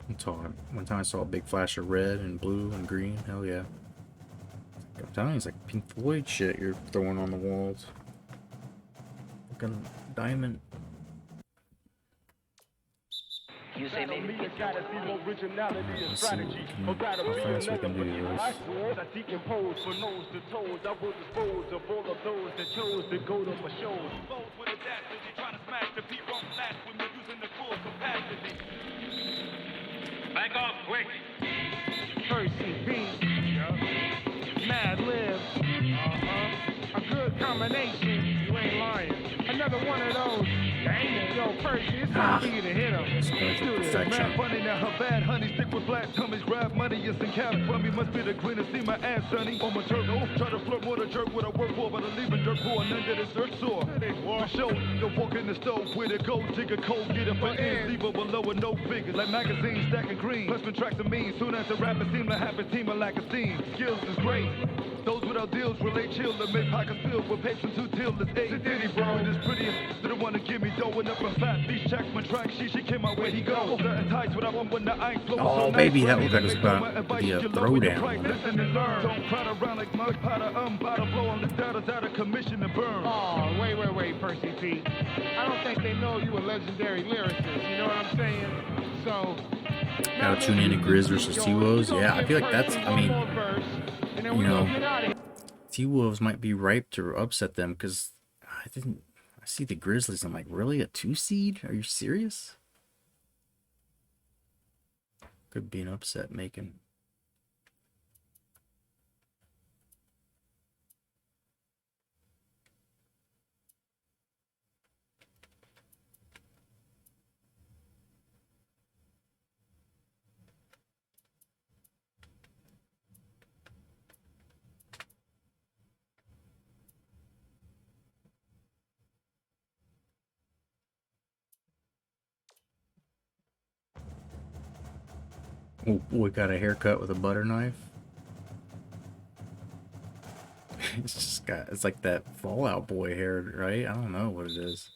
A: I'm talking. One time I saw a big flash of red and blue and green. Hell yeah. I'm telling you, it's like Pink Floyd shit you're throwing on the walls. Fucking diamond.
F: You say maybe
A: Let's see how fast we can do this.
F: I decompose for nose to toes. I will dispose of all of those that chose to go to my shows.
D: With audacity, trying to smash the beat, won't last when we're using the full capacity.
F: Back off quick. Percy B. Mad Lib. A good combination. You ain't lying. Another one of those. Dang, yo, Percy, it's time for you to hit him.
D: Mad funny now, her bad honey. Stick with flat tummies, grab money. Yes, and cap from me. Must be the queen to see my ass, sonny. On my turtle. Try to flirt more to jerk what I work for, but I leave a dirt poor and under the search sore. For show, go walk in the stove with a go, dig a cold, get it for ends, leave her below with no figures. Like magazines stacking green. Plus, tracks of mean. Soon as the rapper seem to have a team, a lack of steam. Skills is great. Those without deals relate chill to make pockets filled with patrons who till this eight. Diddy, bro, it is pretty. They don't want to give me throwing up a fat beach checks my track. She came my way, he go. Certain tights what I want when the ice flows.
A: Oh, baby, that looked like it was about to be a throwdown.
D: Listen and learn. Don't crowd around like mud powder, bottle blow on the data's out of commission and burn.
F: Oh, wait, Percy P. I don't think they know you a legendary lyricist, you know what I'm saying? So...
A: Gotta tune in to Grizz versus T-Wolves. Yeah, I feel like that's, I mean, you know, T-Wolves might be ripe to upset them because I see the Grizzlies. I'm like, really? A 2 seed? Are you serious? Could be an upset making. Oh, boy, got a haircut with a butter knife. It's just got, it's like that Fallout Boy hair, right? I don't know what it is.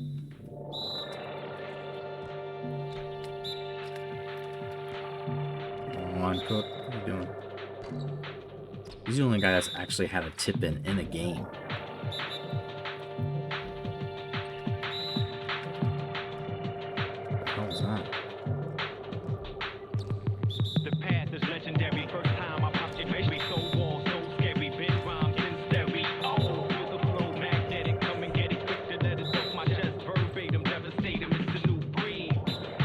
A: Come on, Cook. What are you doing? He's the only guy that's actually had a tip in a game. What the hell is that?
F: The path is legendary. First time I popped your face, so wall, so scary. Big rhymes in stereo. Oh, feel the flow magnetic. Come and get it quick to let it off my chest. Verbatim, devastating. It's the new breed.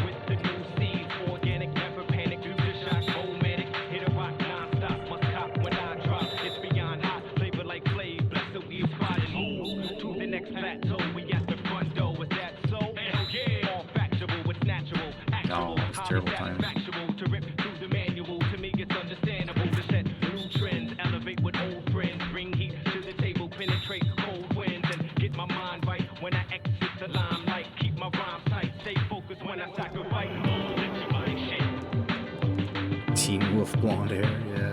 F: With the new seeds, organic, never panic. Future shock, homematic. Hit a rock non-stop. Must cop when I drop. It's beyond hot. Flavor like Flav. Bless the weed spot and move to the next plateau. We at the front door. Is that so? Hell yeah. All factual. It's natural. Actual.
A: No, it's terrible timing.
F: Factual to rip through the manual. To me, it's understandable to set new trends. Elevate with old friends. Bring heat to the table. Penetrate cold winds. And get my mind right when I exit the limelight. Keep my rhyme tight. Stay focused when I sacrifice. Let your body shake.
A: Teen Wolf blonde hair, yeah.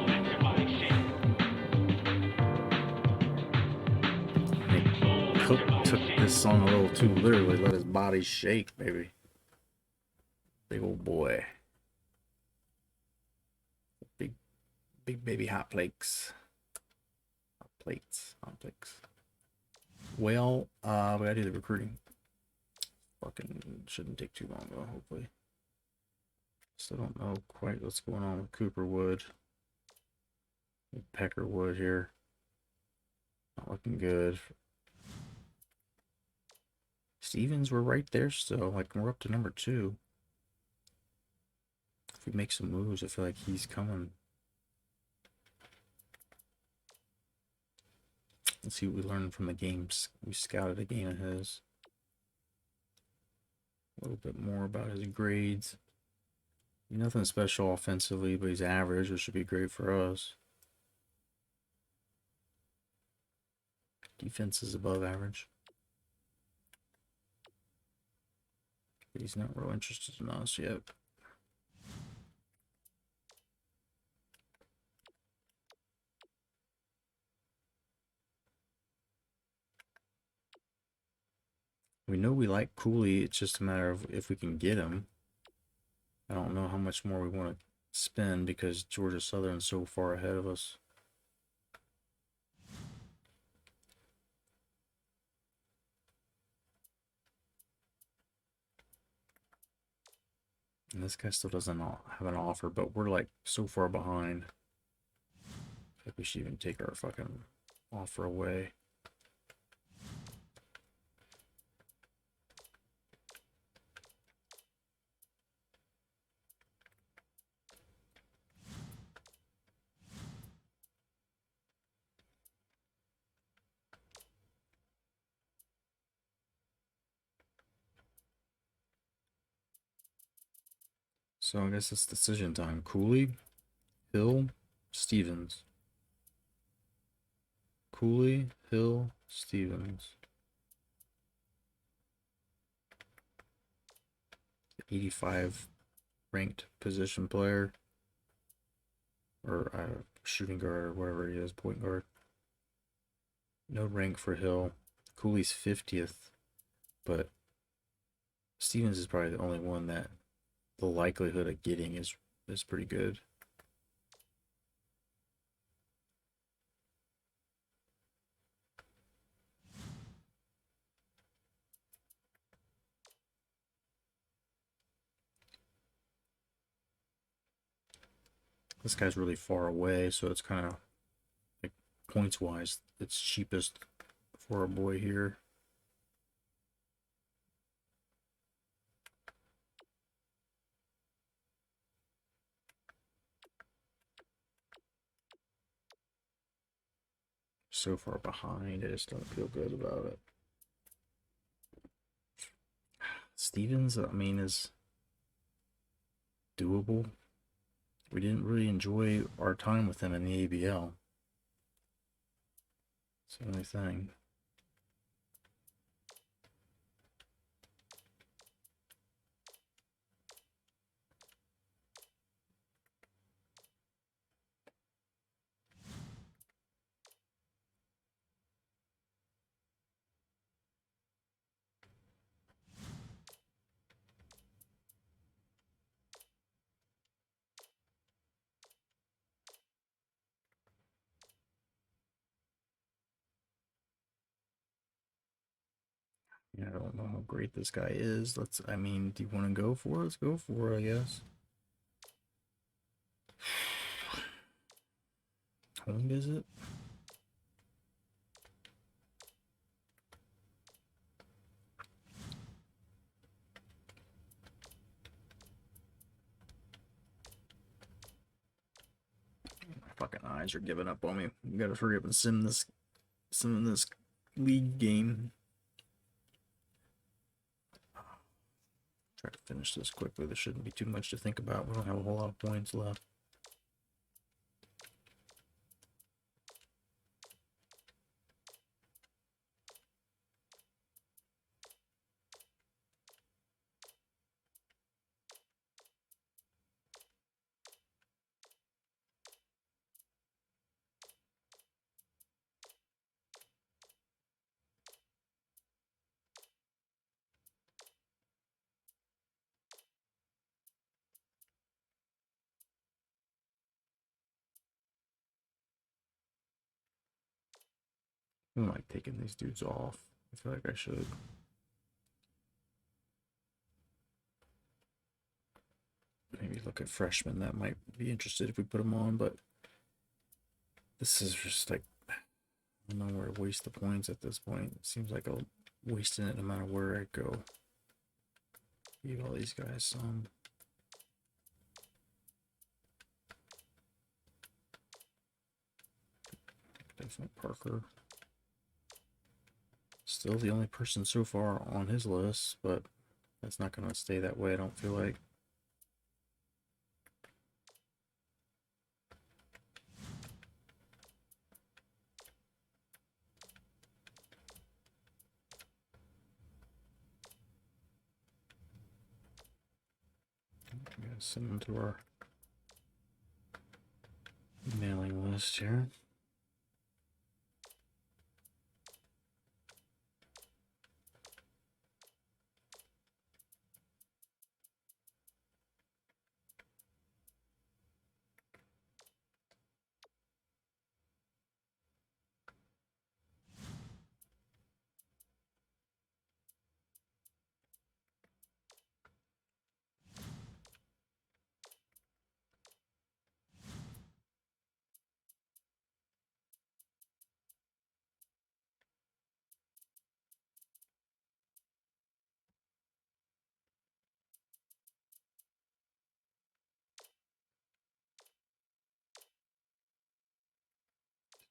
F: Let your body shake.
A: Hey, Cook took this song a little too literally. Let his body shake, baby. Big old boy. Big baby hot plates. Hot plates. Well, we gotta do the recruiting. Fucking shouldn't take too long though, hopefully. Still don't know quite what's going on with Cooperwood. Peckerwood here. Not looking good. Stevens, we're right there still. Like, we're up to number 2. If we make some moves, I feel like he's coming. Let's see what we learned from the games. We scouted a game of his. A little bit more about his grades. Nothing special offensively, but he's average, which should be great for us. Defense is above average. But he's not real interested in us yet. We know we like Cooley. It's just a matter of if we can get him. I don't know how much more we want to spend because Georgia Southern's so far ahead of us. And this guy still doesn't have an offer, but we're like so far behind. I think we should even take our fucking offer away. So I guess it's decision time. Cooley, Hill, Stevens. Cooley, Hill, Stevens. 85 ranked position player. Or shooting guard or whatever he is, point guard. No rank for Hill. Cooley's 50th. But Stevens is probably the only one that the likelihood of getting is pretty good. This guy's really far away, so it's kind of like points wise, it's cheapest for a boy here. So far behind, I just don't feel good about it. Stevens, I mean, is doable. We didn't really enjoy our time with him in the ABL. It's the only thing. Yeah, I don't know how great this guy is. I mean, do you want to go for it? Let's go for it, I guess. Home visit? My fucking eyes are giving up on me. We gotta hurry up and sim this league game. Try to finish this quickly. There shouldn't be too much to think about. We don't have a whole lot of points left. I'm like taking these dudes off. I feel like I should. Maybe look at freshmen that might be interested if we put them on, but this is just like, I don't know where to waste the points at this point. It seems like I'm wasting it no matter where I go. Give all these guys some. Definitely Parker. Still the only person so far on his list, but that's not going to stay that way, I don't feel like. Send them to our mailing list here.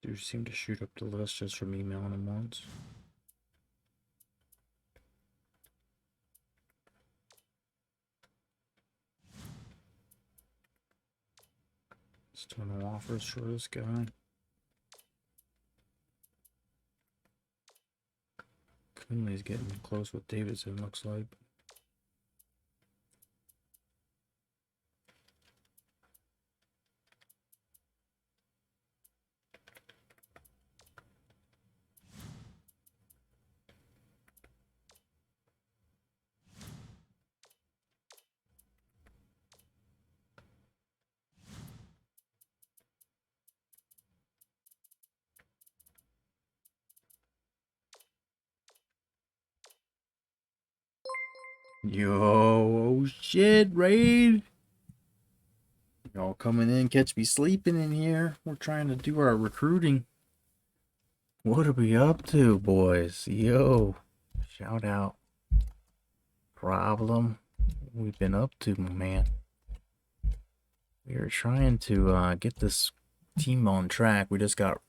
A: Dude seemed to shoot up the list just from emailing him once. Still no offers for this guy. Quinley's getting close with Davidson, looks like. Yo, oh shit, Raid. Y'all coming in, catch me sleeping in here. We're trying to do our recruiting. What are we up to, boys? Yo, shout out. Problem. We've been up to, my man. We are trying to get this team on track. We just got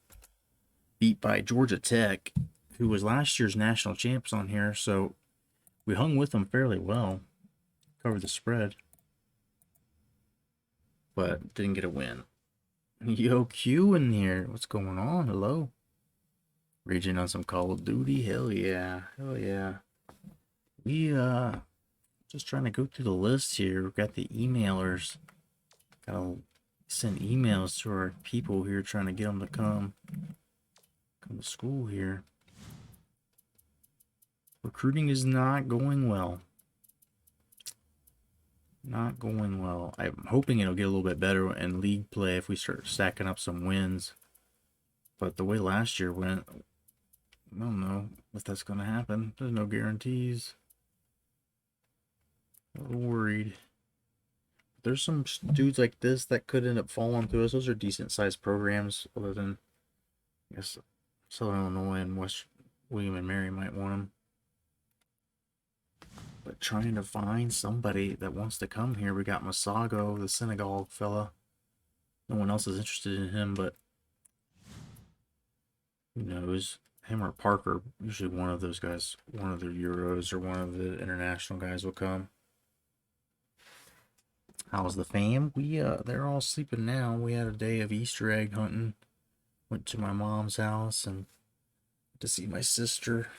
A: beat by Georgia Tech, who was last year's national champs on here, so we hung with them fairly well. Covered the spread. But didn't get a win. Yo, Q in here. What's going on? Hello. Raging on some Call of Duty. Hell yeah. Hell yeah. We just trying to go through the list here. We've got the emailers. Gotta send emails to our people here, trying to get them to come to school here. Recruiting is not going well. Not going well. I'm hoping it'll get a little bit better in league play if we start stacking up some wins. But the way last year went, I don't know if that's going to happen. There's no guarantees. A little worried. There's some dudes like this that could end up falling to us. Those are decent sized programs, other than, I guess, Southern Illinois and West William and Mary might want them. But trying to find somebody that wants to come here. We got Masago, the Senegal fella. No one else is interested in him, but who knows? Him or Parker, usually one of those guys, one of the Euros or one of the international guys will come. How's the fam? They're all sleeping now. We had a day of Easter egg hunting. Went to my mom's house and to see my sister.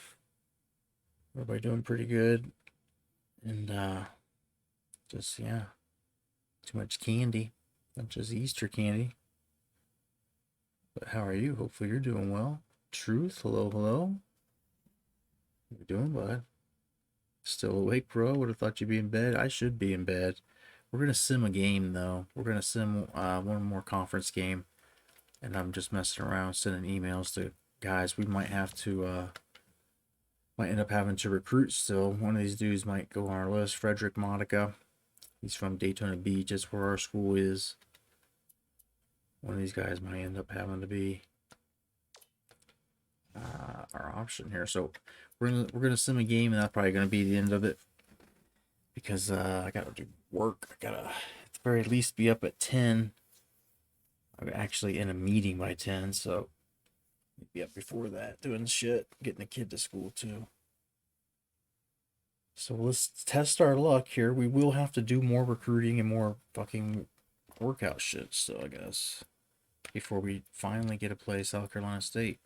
A: Everybody doing pretty good. And just, yeah, too much candy. Not just Easter candy. But how are you? Hopefully you're doing well. Truth, hello, hello. How you doing, bud? Still awake, bro? Would have thought you'd be in bed. I should be in bed. We're gonna sim a game though. We're gonna sim one more conference game, and I'm just messing around, sending emails to guys. We might have to might end up having to recruit still. One of these dudes might go on our list. Frederick Monica. He's from Daytona Beach. That's where our school is. One of these guys might end up having to be our option here. So we're gonna sim a game, and that's probably gonna be the end of it, because I gotta do work. I gotta at the very least be up at 10. I'm actually in a meeting by 10, so be up before that doing shit, getting the kid to school too. So let's test our luck here. We will have to do more recruiting and more fucking workout shit, so I guess, before we finally get to play South Carolina State.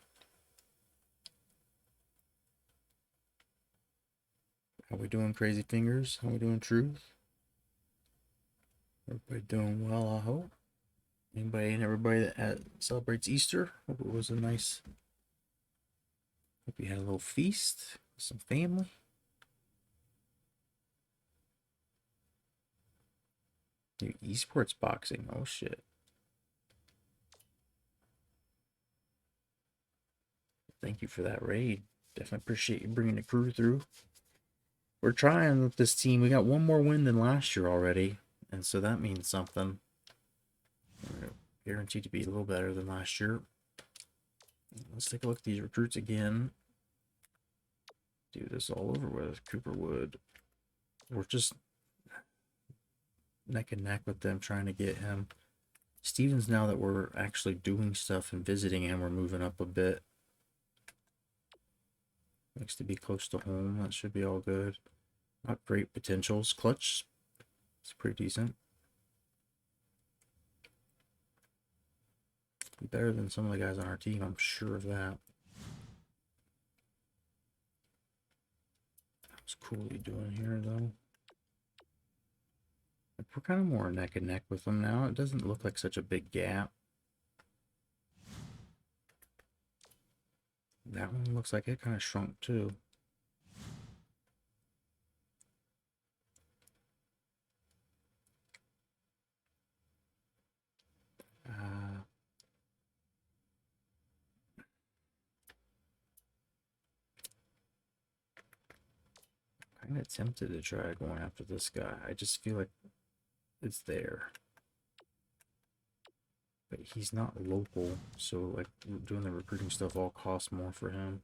A: How we doing, Crazy Fingers? How we doing, Truth? Everybody doing well, I hope. Anybody and everybody that celebrates Easter. Hope it was a nice. Hope you had a little feast with some family. New esports boxing. Oh shit. Thank you for that raid. Definitely appreciate you bringing the crew through. We're trying with this team. We got one more win than last year already, and so that means something. We're guaranteed to be a little better than last year. Let's take a look at these recruits again. Do this all over with. Cooper Wood. We're just neck and neck with them trying to get him. Stevens, now that we're actually doing stuff and visiting him, we're moving up a bit. Likes to be close to home. That should be all good. Not great potentials. Clutch. It's pretty decent. Better than some of the guys on our team, I'm sure of that. What's Cooley doing here, though? We're kind of more neck and neck with them now. It doesn't look like such a big gap. That one looks like it kind of shrunk, too. Kind of tempted to try going after this guy. I just feel like it's there. But he's not local, so like doing the recruiting stuff all costs more for him.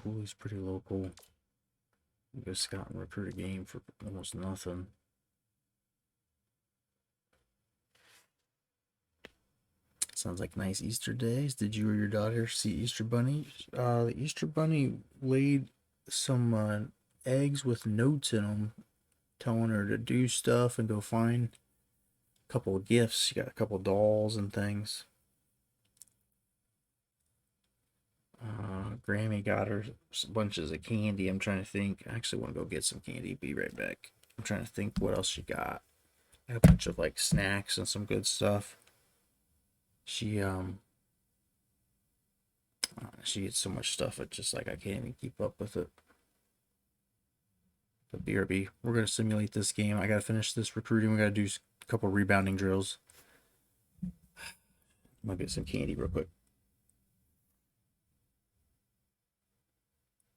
A: Cooley's pretty local. You go scout and recruit a game for almost nothing. Sounds like nice Easter days. Did you or your daughter see Easter Bunny? The Easter Bunny laid some eggs with notes in them, telling her to do stuff and go find a couple of gifts. She got a couple of dolls and things. Grammy got her some bunches of candy. I'm trying to think. I actually want to go get some candy. Be right back. I'm trying to think what else she got. A bunch of like snacks and some good stuff. She gets so much stuff. It's just like I can't even keep up with it. But BRB, we're gonna simulate this game. I gotta finish this recruiting. We gotta do a couple rebounding drills. I'm gonna get some candy real quick.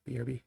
A: BRB.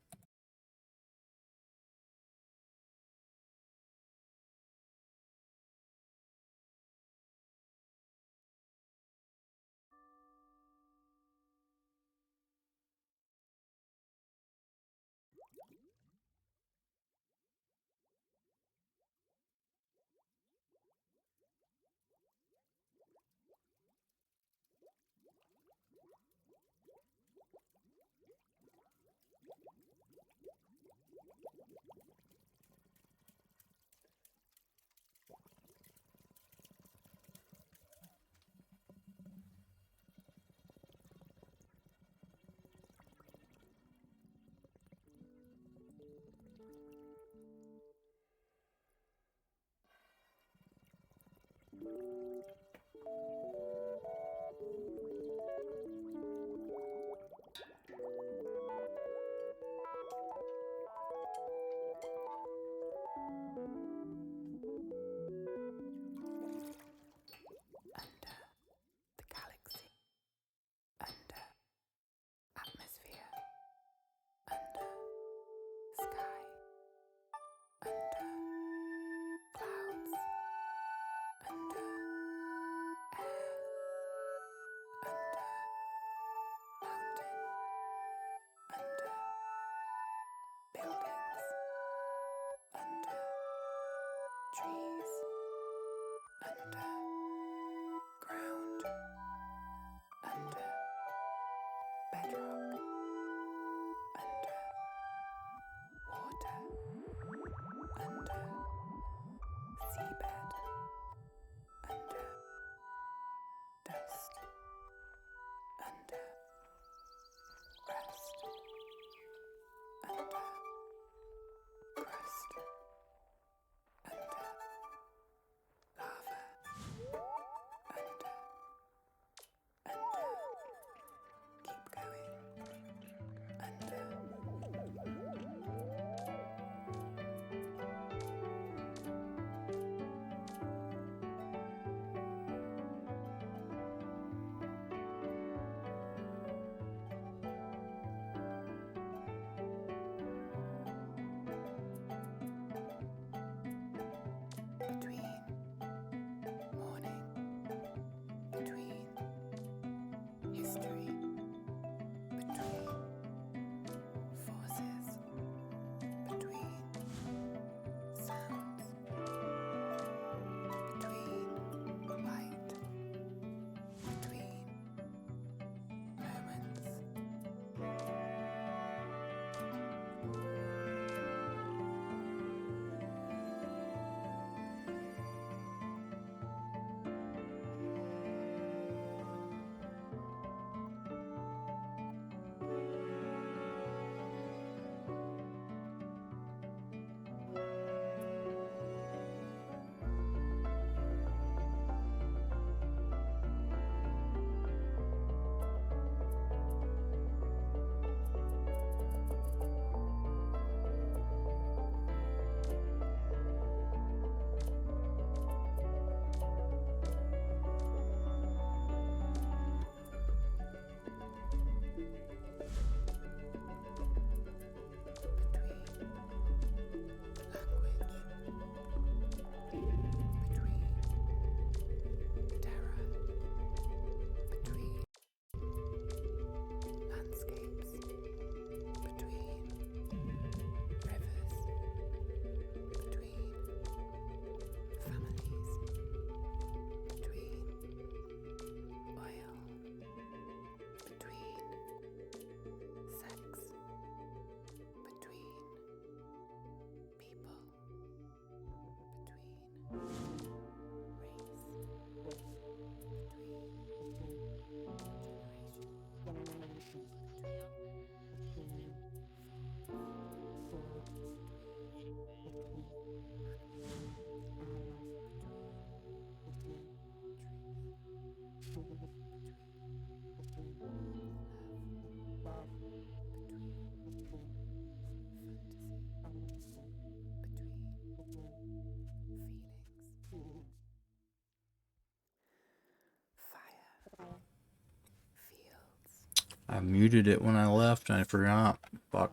A: I muted it when I left and I forgot. Fuck.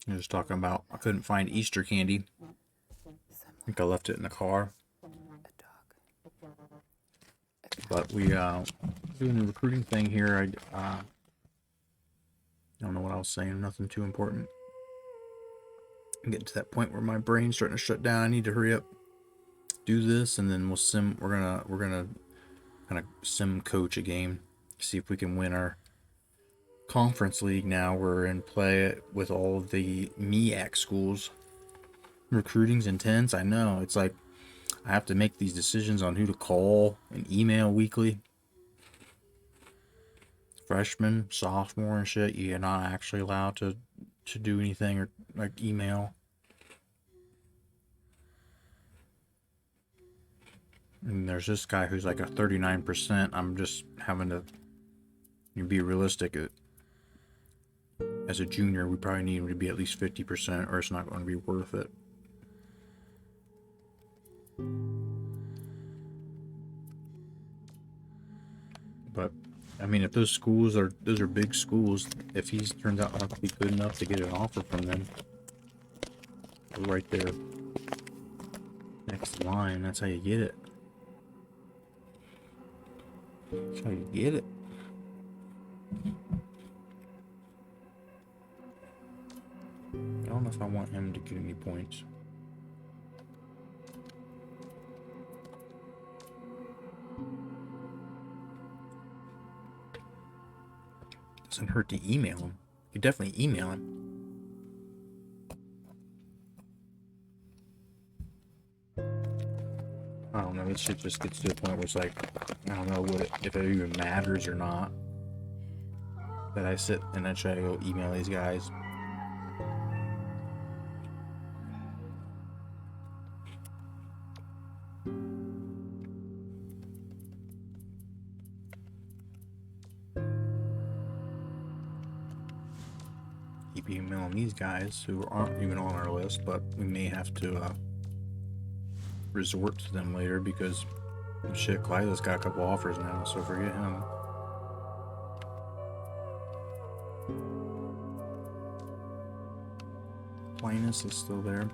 A: I was talking about I couldn't find Easter candy. I think I left it in the car. But we doing the recruiting thing here. I don't know what I was saying. Nothing too important. I'm getting to that point where my brain's starting to shut down. I need to hurry up, do this, and then we'll sim. We're gonna kind of sim coach a game, see if we can win our conference league. Now we're in play with all of the MEAC schools. Recruiting's intense. I know. It's like I have to make these decisions on who to call and email weekly. Freshman, sophomore, and shit. You're not actually allowed to do anything or like email. And there's this guy who's like a 39%. I'm just having to be realistic. As a junior, we probably need him to be at least 50%, or it's not going to be worth it. But I mean, if those are big schools, if he turns out not to be good enough to get an offer from them, right there, next line, that's how you get it. That's how you get it. I don't know if I want him to get any points. Doesn't hurt to email him. You definitely email him. I don't know. This shit just gets to a point where it's like, I don't know if it even matters or not. That I sit and I try to go email these guys. Keep emailing these guys who aren't even on our list, but we may have to resort to them later because shit, Clyde's got a couple offers now, so forget him. Linus is still there.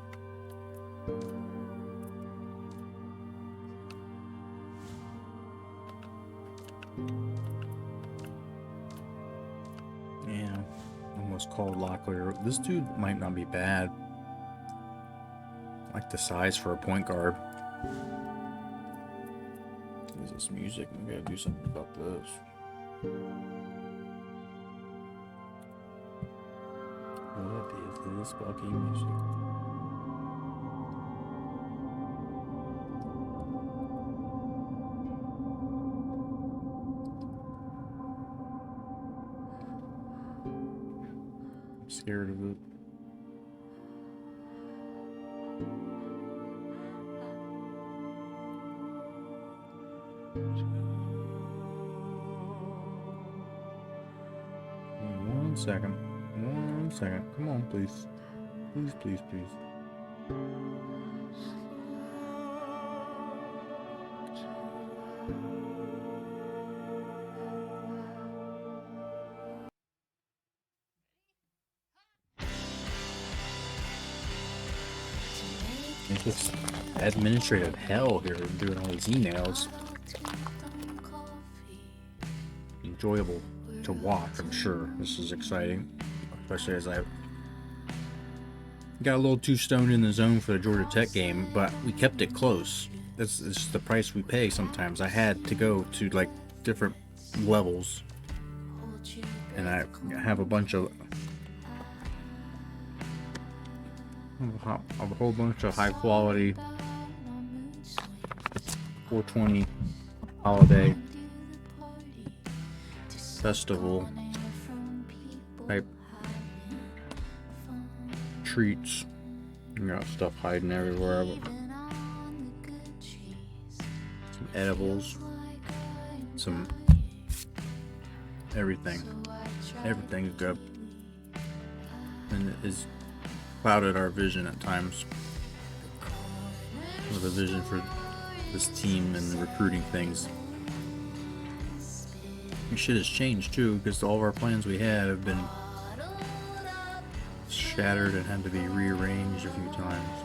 A: Yeah, almost called Locklear. This dude might not be bad. I like the size for a point guard. What is this music? We gotta do something about this. What is this fucking music? I'm scared of it. One second. Come on, please. Please. It's just administrative hell here doing all these emails. Enjoyable to watch, I'm sure. This is exciting, especially as I got a little too stoned in the zone for the Georgia Tech game, but we kept it close. This is the price we pay sometimes. I had to go to like different levels, and I have a bunch of a whole bunch of high quality 420 holiday festival type treats. You got stuff hiding everywhere. Some edibles, some everything. Everything's good, and it has clouded our vision at times. With a vision for this team and the recruiting things. Shit has changed too, because all of our plans we had have been shattered and had to be rearranged a few times.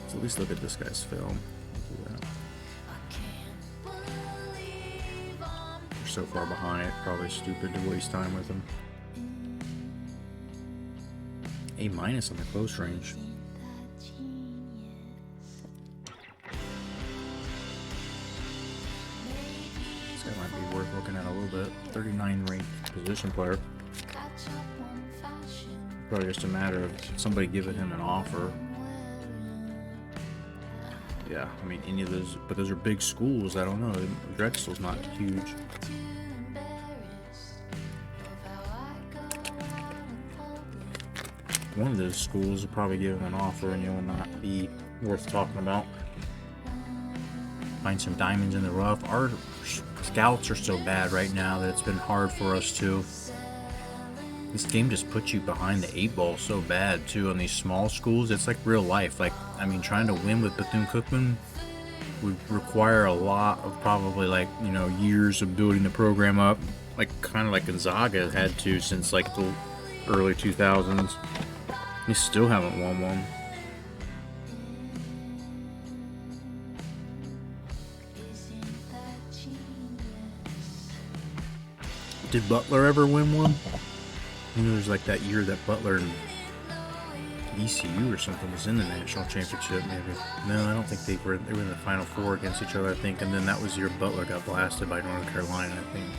A: So at least look at this guy's film. We're so far behind, probably stupid to waste time with him. A- on the close range. This guy might be worth looking at a little bit. 39 ranked position player. Probably just a matter of somebody giving him an offer. Yeah, I mean, any of those, but those are big schools. I don't know. Drexel's not huge. One of those schools will probably give him an offer and it will not be worth talking about. Find some diamonds in the rough. Our scouts are so bad right now that it's been hard for us to. This game just puts you behind the 8-ball so bad too on these small schools. It's like real life. Like, I mean, trying to win with Bethune-Cookman would require a lot of probably like, you know, years of building the program up. Like kind of like Gonzaga had to since like the early 2000s. They still haven't won one. Did Butler ever win one? I know there's like that year that Butler and ECU or something was in the national championship, maybe. No, I don't think they were in the Final Four against each other, I think. And then that was the year Butler got blasted by North Carolina, I think.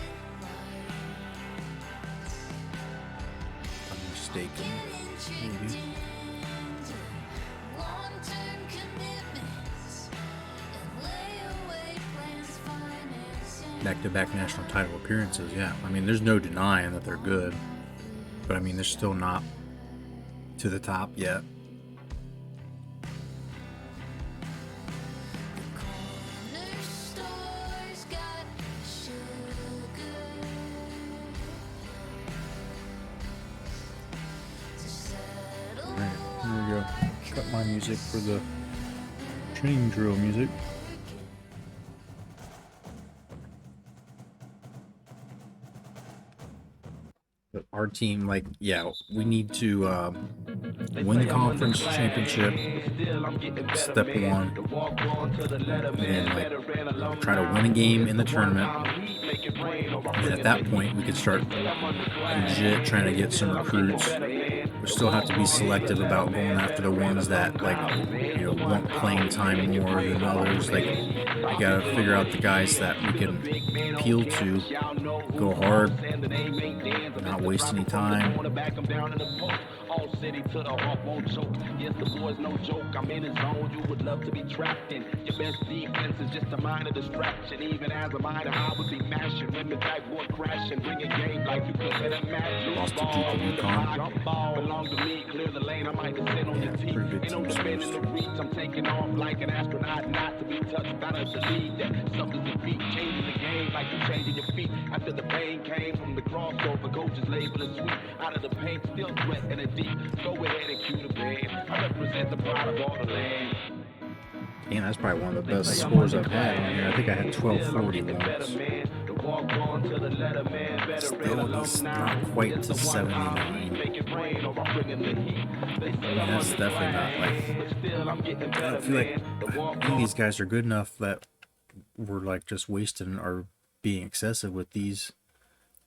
A: If I'm mistaken. Maybe. Back-to-back national title appearances, yeah. I mean, there's no denying that they're good. But I mean, they're still not to the top yet. Alright, here we go. Cut my music for the training drill music. But our team, like, yeah, we need to win the conference championship, step one, and like try to win a game in the tournament. And at that point, we could start legit trying to get some recruits. We still have to be selective about going after the ones that, like, you know, want playing time more than others. Like, we gotta figure out the guys that we can appeal to, go hard, not waste any time.
F: All city to the heart won't choke. Yes, the boy's no joke. I'm in his zone. You would love to be trapped in. Your best defense is just a minor distraction. Even as a minor, I would be mashing. When the backboard crashing, bring a game like you couldn't imagine.
A: Lost to Duke and UConn.
F: Jump ball belong to me. Clear the lane. I might descend on your teeth. Ain't no defend in the reach. I'm taking off like an astronaut, not to be touched. Gotta believe that something's defeat, changing the game like you changing your feet. After the pain came from the crossover, coaches label it sweet. Out of the paint, still sweat and a deep. Go ahead and cue the band. I represent the pride of all the land.
A: And that's probably one of the best scores I've had on here. I think I had 1240 once. Still, it's not quite to 79. I mean, that's definitely not like. I feel like I think these guys are good enough that we're like just wasting or being excessive with these.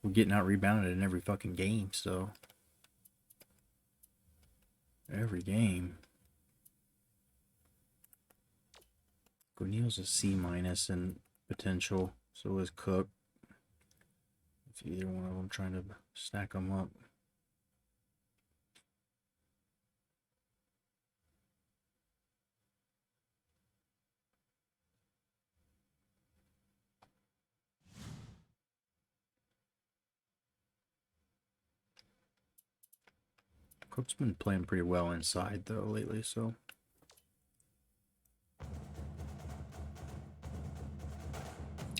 A: We're getting out rebounded in every fucking game, so. Every game. O'Neal's a C- in potential. So is Cook. If either one of them trying to stack them up. Cook's been playing pretty well inside though lately, so.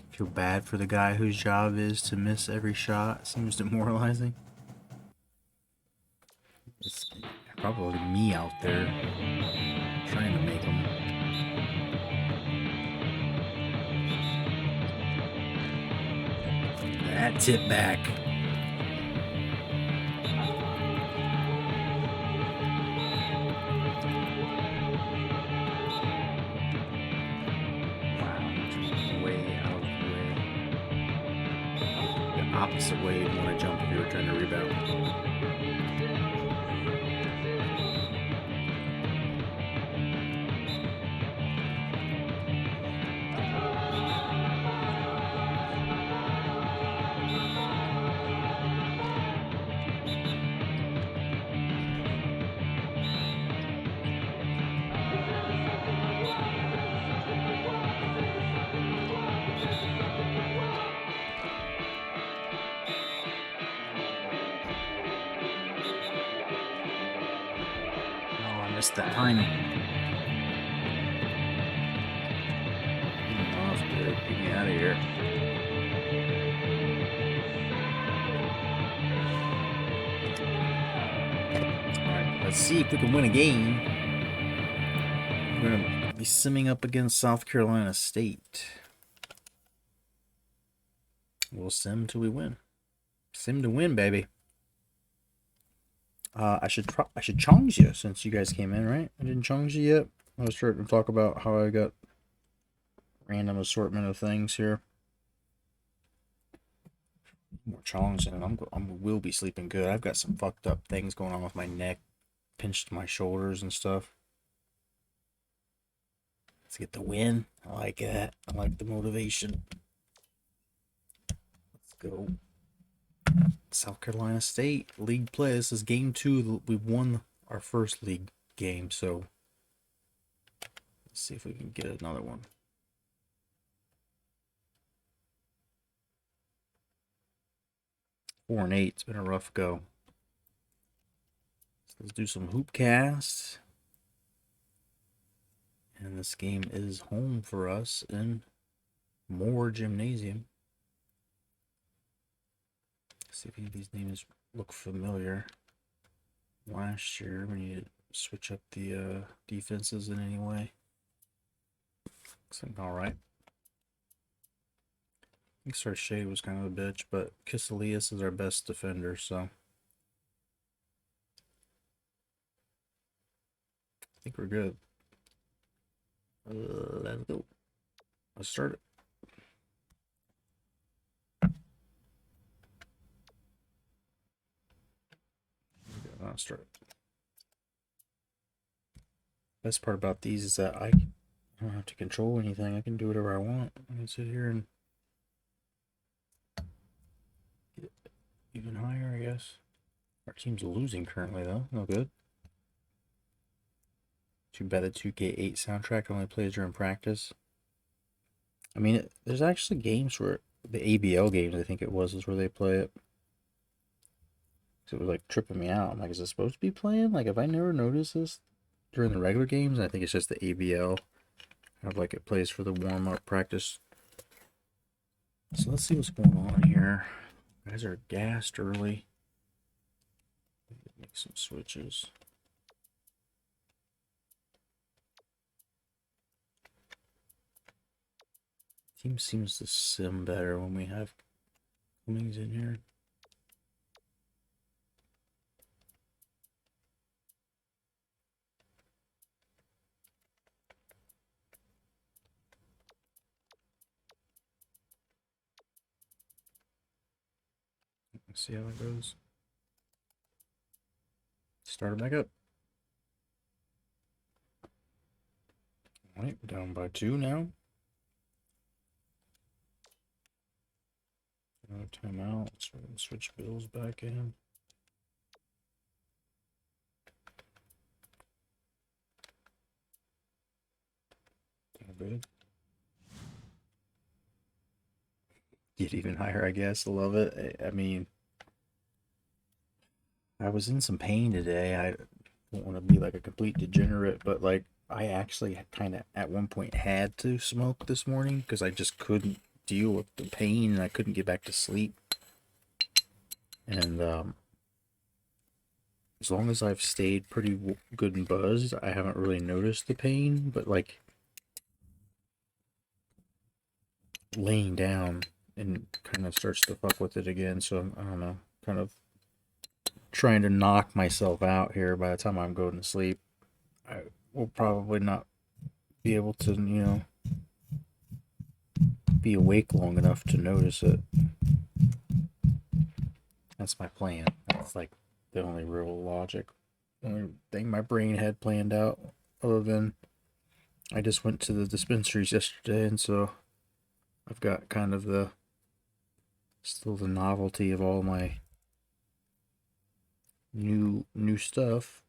A: Feel bad for the guy whose job is to miss every shot. Seems demoralizing. It's probably me out there trying to make them. That tip back. Wow, way out of the way. The opposite way you'd want to jump if you were trying to rebound. The timing. Off, dude. Get me out of here. Alright, let's see if we can win a game. We're going to be simming up against South Carolina State. We'll sim till we win. Sim to win, baby. I should challenge you since you guys came in, right? I didn't challenge you yet. I was starting to talk about how I got random assortment of things here. More challenging, and I will be sleeping good. I've got some fucked up things going on with my neck, pinched my shoulders and stuff. Let's get the win. I like that. I like the motivation. Let's go. South Carolina State league play. This is game 2. We won our first league game, so let's see if we can get another one. Four and 8. It's been a rough go. So let's do some hoop casts. And this game is home for us in Moore Gymnasium. See if any of these names look familiar. Last year, we need to switch up the defenses in any way. Looks like alright. I think Sarche was kind of a bitch, but Kiselius is our best defender, so I think we're good. Let's go. Let's start it. I'll start. Best part about these is that I don't have to control anything. I can do whatever I want. I can sit here and get even higher, I guess. Our team's losing currently, though. No good. Too bad the 2K8 soundtrack only plays during practice. I mean, there's actually games where the ABL games, I think it was, is where they play it. So it was like tripping me out. I'm like, is it supposed to be playing? Like, have I never noticed this during the regular games? I think it's just the ABL. Kind of like it plays for the warm-up practice. So let's see what's going on here. You guys are gassed early. Make some switches. Team seems to sim better when we have Cummings in here. Let's see how it goes. Start it back up. Alright, down by 2 now. Another timeout. Let's switch Bills back in. Good. Get even higher, I guess. I love it. I mean, I was in some pain today. I don't want to be like a complete degenerate, but like I actually kind of at one point had to smoke this morning because I just couldn't deal with the pain and I couldn't get back to sleep. And as long as I've stayed pretty good and buzzed, I haven't really noticed the pain, but like laying down and kind of starts to fuck with it again. So I don't know, kind of trying to knock myself out here. By the time I'm going to sleep, I will probably not be able to, be awake long enough to notice it. That's my plan. That's like the only real logic, only thing my brain had planned out. Other than I just went to the dispensaries yesterday, and so I've got kind of still the novelty of all my new stuff.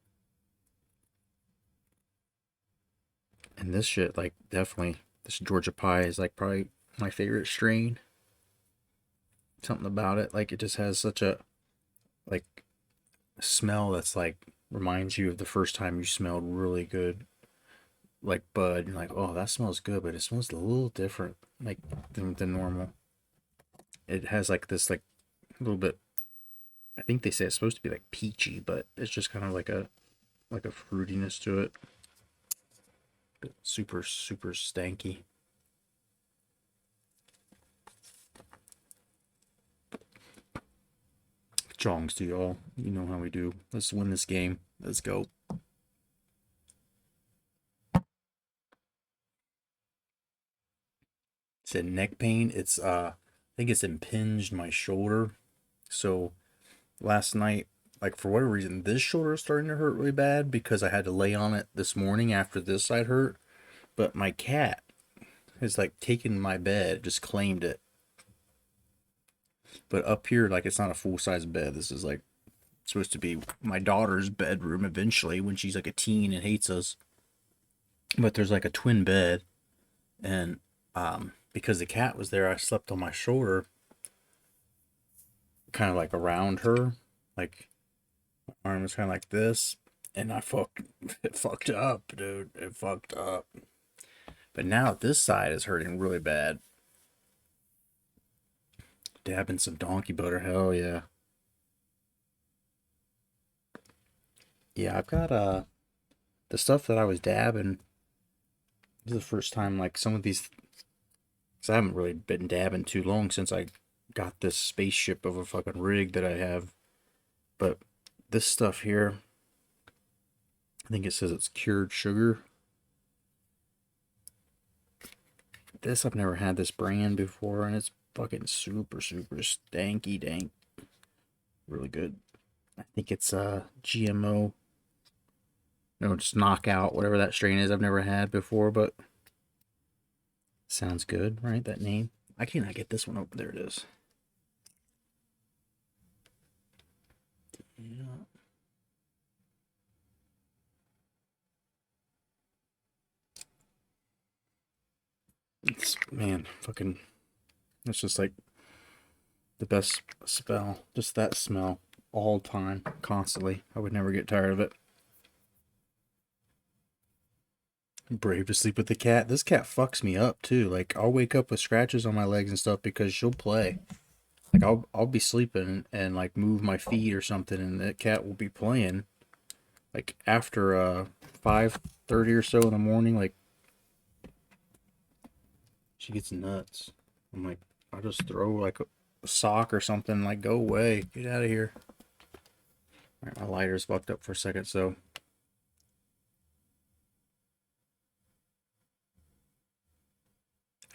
A: And this shit, like, definitely, this Georgia pie is like probably my favorite strain. Something about it, like, it just has such a like smell that's like reminds you of the first time you smelled really good like bud. You're like, oh, that smells good, but it smells a little different, like than normal. It has like this like a little bit. I think they say it's supposed to be like peachy, but it's just kind of like a fruitiness to it. But super stanky. Chongs to y'all. You know how we do. Let's win this game. Let's go. Said neck pain. It's I think it's impinged my shoulder. So last night, like for whatever reason, this shoulder is starting to hurt really bad because I had to lay on it this morning after this side hurt. But my cat has like taken my bed, just claimed it. But up here, like it's not a full size bed. This is like supposed to be my daughter's bedroom eventually when she's like a teen and hates us. But there's like a twin bed, and because the cat was there, I slept on my shoulder, kind of like around her, like my arm was kind of like this, and it fucked up, dude. It fucked up. But now this side is hurting really bad. Dabbing some donkey butter, hell yeah. Yeah, I've got the stuff that I was dabbing. This is the first time like some of these, cause I haven't really been dabbing too long since I got this spaceship of a fucking rig that I have. But this stuff here, I think it says it's cured sugar. This, I've never had this brand before, and it's fucking super stanky dank. Really good. I think it's GMO. No, just knockout, whatever that strain is I've never had before, but sounds good, right? That name. I cannot get this one open. There it is. Yeah. It's, man, fucking, it's just like the best smell. Just that smell all time, constantly. I would never get tired of it. Brave to sleep with the cat. This cat fucks me up too. Like I'll wake up with scratches on my legs and stuff because she'll play. Like I'll be sleeping and like move my feet or something, and that cat will be playing. Like after 5:30 or so in the morning, like she gets nuts. I'm like, I'll just throw like a sock or something, like go away, get out of here. All right, my lighter's fucked up for a second, so.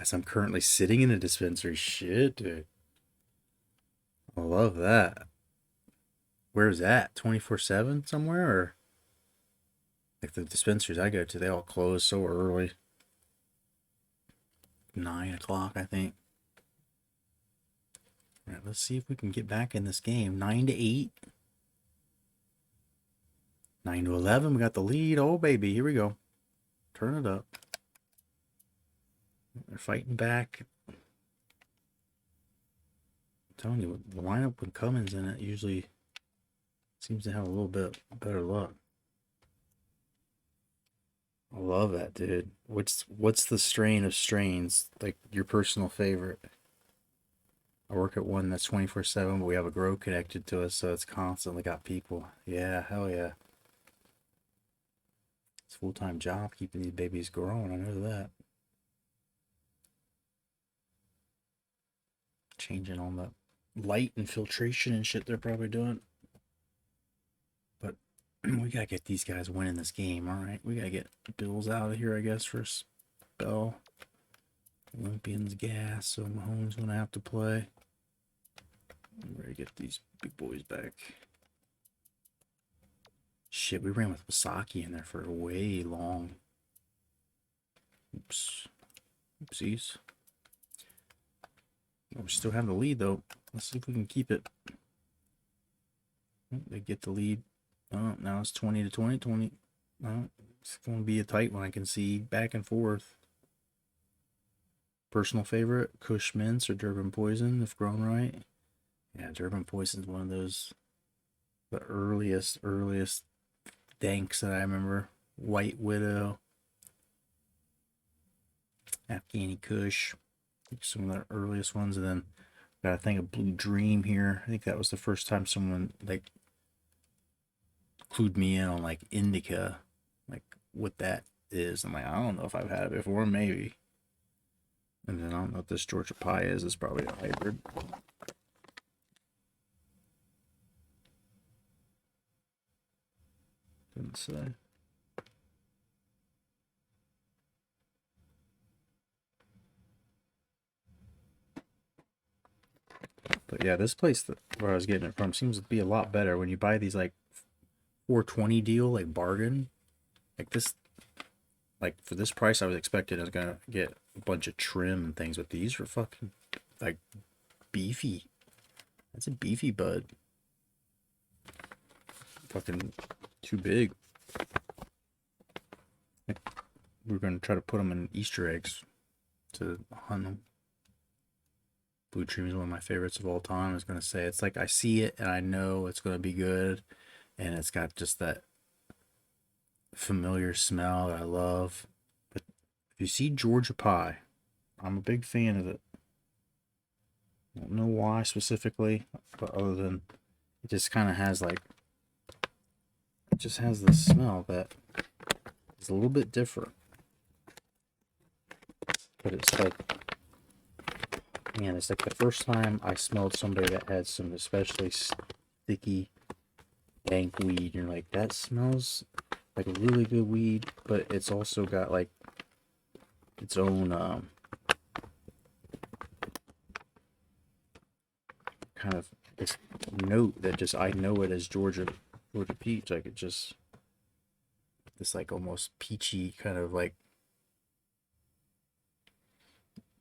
A: As I'm currently sitting in a dispensary. Shit, dude. I love that. Where's that? 24/7 somewhere? Or like the dispensaries I go to, they all close so early. 9 o'clock, I think. All right, let's see if we can get back in this game. 9 to 8. 9 to 11. We got the lead. Oh, baby. Here we go. Turn it up. They're fighting back. I'm telling you, the lineup with Cummins in it usually seems to have a little bit better luck. I love that, dude. What's the strain of strains? Like your personal favorite? I work at one that's 24/7, but we have a grow connected to us, so it's constantly got people. Yeah, hell yeah. It's a full-time job keeping these babies growing. I know that. changing on the light and filtration and shit they're probably doing. But we gotta get these guys winning this game. All right, we gotta get Bills out of here, I guess, for a spell. Olympians gas, so Mahomes gonna have to play. I'm ready to get these big boys back. Shit, we ran with Wasaki in there for way long. Oops. Oopsies. Oh, we still have the lead, though. Let's see if we can keep it. Oh, they get the lead. Oh, now it's 20 to 20. 20. Oh, it's going to be a tight one. I can see back and forth. Personal favorite, Kush Mints or Durban Poison, if grown right. Yeah, Durban Poison's one of those, the earliest danks that I remember. White Widow, Afghani Kush, some of the earliest ones. And then got a thing of Blue Dream here. I think that was the first time someone like clued me in on like indica, like what that is. I'm like, I don't know if I've had it before, maybe. And then I don't know what this Georgia Pie is. It's probably a hybrid. Didn't say. But yeah, this place where I was getting it from seems to be a lot better. When you buy these like 420 deal, like bargain, like this, like for this price, I was expecting I was gonna get a bunch of trim and things, but these were fucking like beefy. That's a beefy bud. Fucking too big. We're gonna try to put them in Easter eggs to hunt them. Blue Dream is one of my favorites of all time. I was gonna say, it's like I see it and I know it's gonna be good, and it's got just that familiar smell that I love. But if you see Georgia Pie, I'm a big fan of it. I don't know why specifically, but other than it just kind of has like, it just has this smell that is a little bit different. But it's like, man, it's like the first time I smelled somebody that had some especially sticky, dank weed. You're like, that smells like a really good weed, but it's also got like its own kind of this note that just, I know it as Georgia peach. Like it just, this like almost peachy kind of like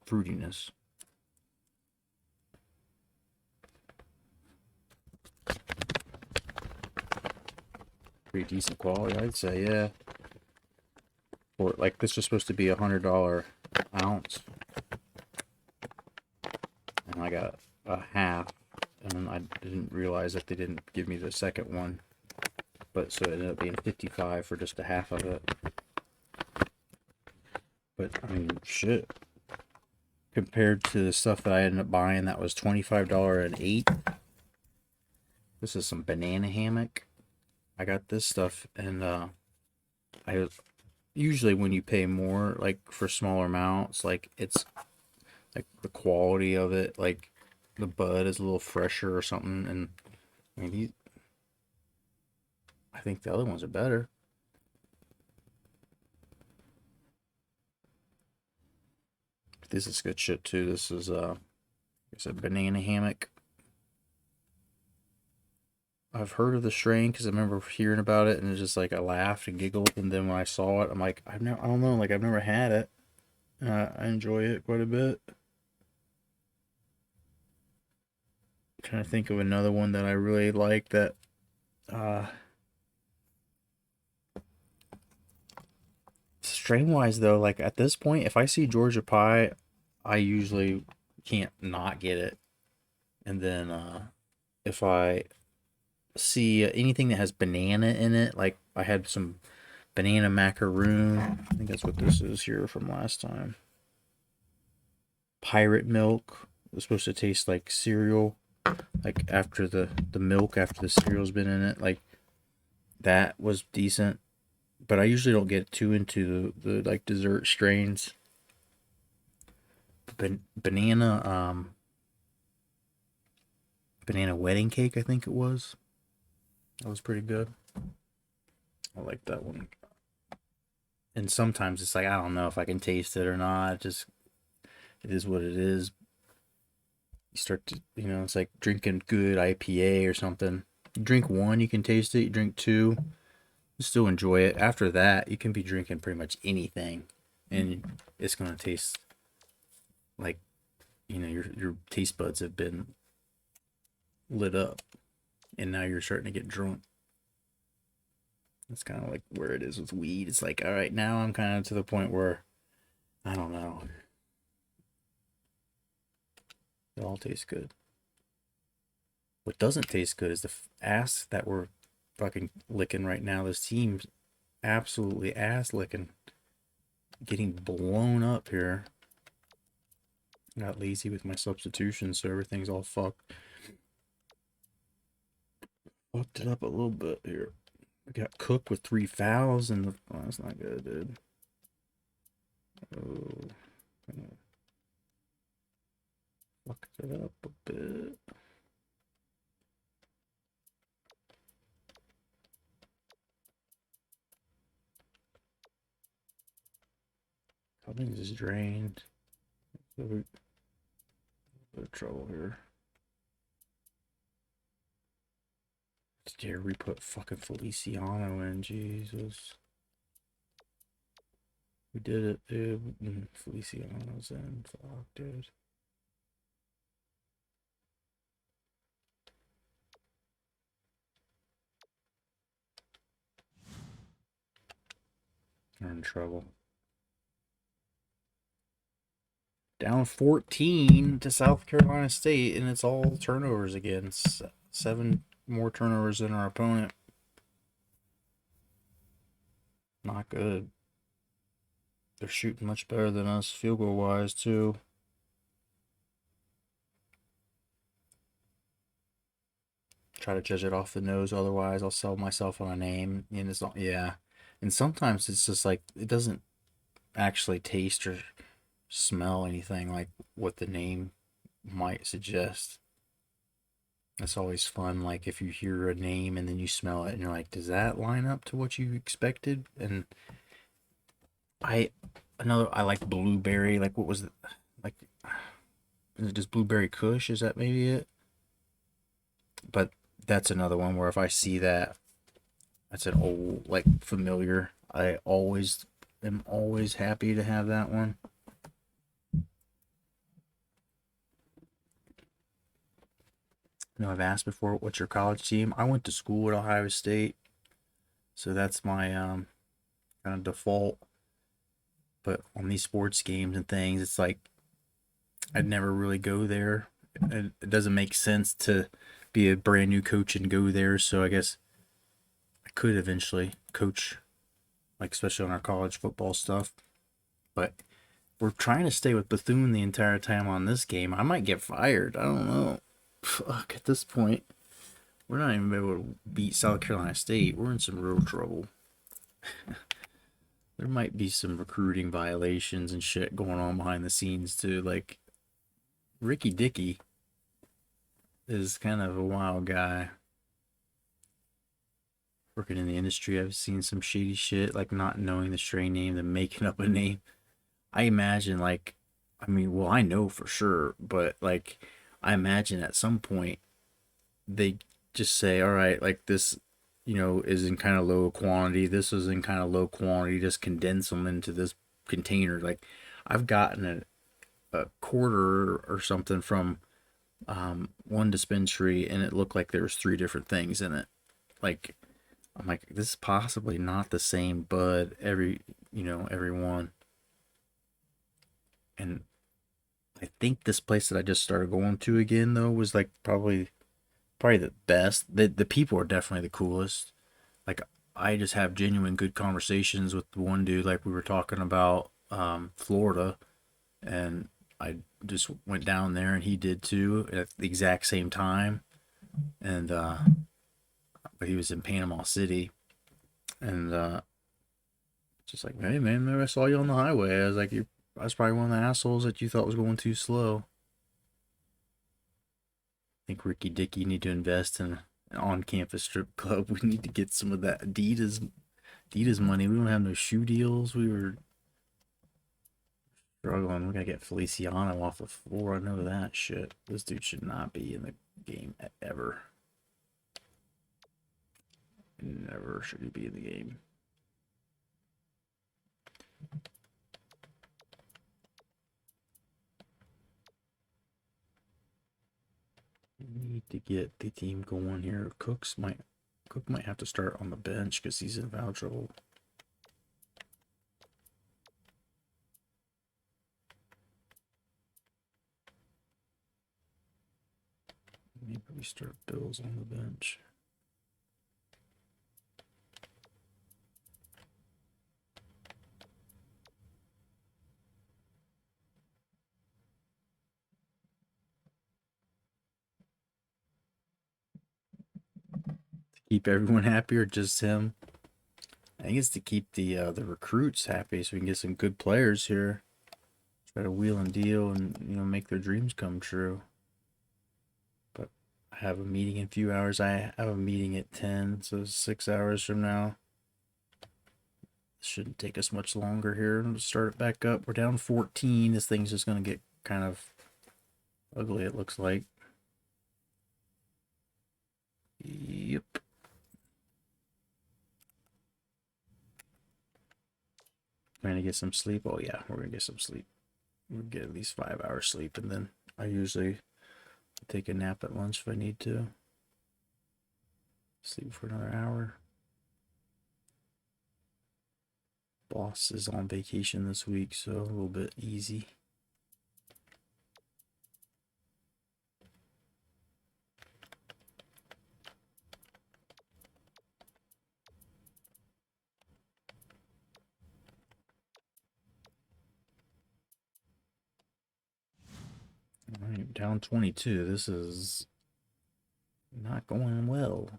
A: fruitiness. Pretty decent quality, I'd say, yeah. Or like this was supposed to be $100 ounce, and I got a half, and I didn't realize that they didn't give me the second one, but so it ended up being $55 for just a half of it. But I mean, shit, compared to the stuff that I ended up buying that was $25 and 8. This is some banana hammock. I got this stuff, and I usually when you pay more like for smaller amounts, like it's like the quality of it, like the bud is a little fresher or something. And I mean, I think the other ones are better. This is good shit too. This is it's a banana hammock. I've heard of the strain because I remember hearing about it, and it's just like I laughed and giggled, and then when I saw it, I'm like, I don't know, like I've never had it. I enjoy it quite a bit. I'm trying to think of another one that I really like that strain wise though, like at this point, if I see Georgia Pie, I usually can't not get it. And then if I see anything that has banana in it, like I had some banana macaroon, I think that's what this is here from last time. Pirate milk. It's supposed to taste like cereal, like after the milk after the cereal's been in it, like that was decent. But I usually don't get too into the like dessert strains. Banana banana wedding cake, I think it was. That was pretty good. I like that one. And sometimes it's like, I don't know if I can taste it or not. It is what it is. You start to, it's like drinking good IPA or something. You drink one, you can taste it. You drink two, you still enjoy it. After that, you can be drinking pretty much anything, and it's gonna taste like, your taste buds have been lit up, and now you're starting to get drunk. That's kind of like where it is with weed. It's like, all right, now I'm kind of to the point where, I don't know. It all tastes good. What doesn't taste good is the ass that we're fucking licking right now. This team's absolutely ass licking. Getting blown up here. Got lazy with my substitutions, so everything's all fucked. Fucked it up a little bit here. I got Cook with 3 fouls, and oh, that's not good, dude. Oh, fucked it up a bit. Cummings is drained. So we bit of trouble here. Dare we put fucking Feliciano in? Jesus. We did it, dude. Feliciano's in. Fuck, dude. We're in trouble. Down 14 to South Carolina State, and it's all turnovers again. 7 more turnovers than our opponent. Not good. They're shooting much better than us field goal wise, too. Try to judge it off the nose, otherwise I'll sell myself on a name. And it's not, yeah. And sometimes it's just like, it doesn't actually taste or smell anything like what the name might suggest. That's always fun. Like if you hear a name and then you smell it and you're like, does that line up to what you expected? And I like blueberry. Like what was it? Like, is it just blueberry Kush? Is that maybe it? But that's another one where if I see that, that's an old, like, familiar. I am always happy to have that one. I've asked before, what's your college team? I went to school at Ohio State, so that's my kind of default. But on these sports games and things, it's like I'd never really go there. It doesn't make sense to be a brand new coach and go there, so I guess I could eventually coach, like especially on our college football stuff. But we're trying to stay with Bethune the entire time on this game. I might get fired. I don't know. Fuck, at this point, we're not even able to beat South Carolina State. We're in some real trouble. There might be some recruiting violations and shit going on behind the scenes too. Like, Ricky Dickey is kind of a wild guy. Working in the industry, I've seen some shady shit, like not knowing the strain name, then making up a name. I imagine, like, I know for sure, but like, I imagine at some point they just say, all right, like this, is in kind of low quantity. This is in kind of low quantity. Just condense them into this container. Like, I've gotten a quarter or something from one dispensary, and it looked like there was 3 different things in it. Like, I'm like, this is possibly not the same bud every one. And I think this place that I just started going to again though was like probably the best. The people are definitely the coolest. Like, I just have genuine good conversations with the one dude, like we were talking about Florida, and I just went down there and he did too at the exact same time. And but he was in Panama City, and just like, hey man, maybe I saw you on the highway. I was like, I was probably one of the assholes that you thought was going too slow. think Ricky Dicky need to invest in an on-campus strip club. We need to get some of that Adidas money. We don't have no shoe deals. We were struggling. We gotta get Feliciano off the floor. I know that shit. This dude should not be in the game ever. Never should he be in the game. Need to get the team going here. Cook might have to start on the bench because he's in foul trouble. Maybe we start Bills on the bench. Keep everyone happy or just him? I think it's to keep the recruits happy so we can get some good players here. Try to wheel and deal and make their dreams come true. But I have a meeting in a few hours. I have a meeting at 10, so 6 hours from now. Shouldn't take us much longer here. Let's start it back up. We're down 14. This thing's just gonna get kind of ugly, it looks like. Yep. Trying to get some sleep. Oh yeah, we're gonna get some sleep. We'll get at least 5 hours sleep, and then I usually take a nap at lunch if I need to. Sleep for another hour. Boss is on vacation this week, so a little bit easy. All right, down 22. This is not going well.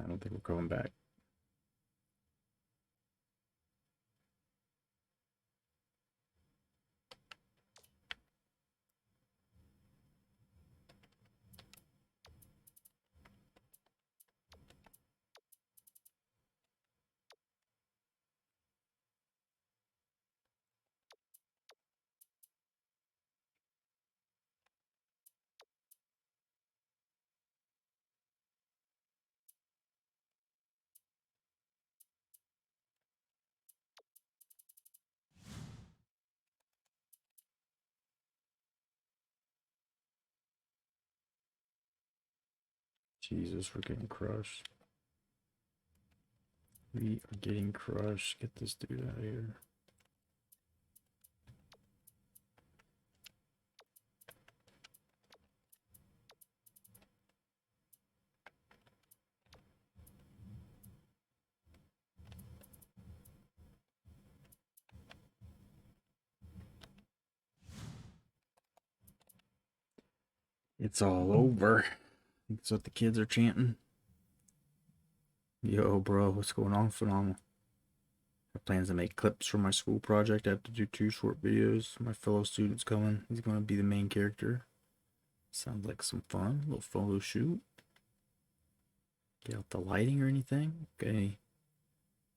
A: I don't think we're going back. Jesus, we're getting crushed. We are getting crushed. Get this dude out of here. It's all over. That's what the kids are chanting. Yo, bro, what's going on? Phenomenal. I have plans to make clips for my school project. I have to do 2 short videos. My fellow student's coming. He's going to be the main character. Sounds like some fun. A little photo shoot. Get out the lighting or anything. Okay.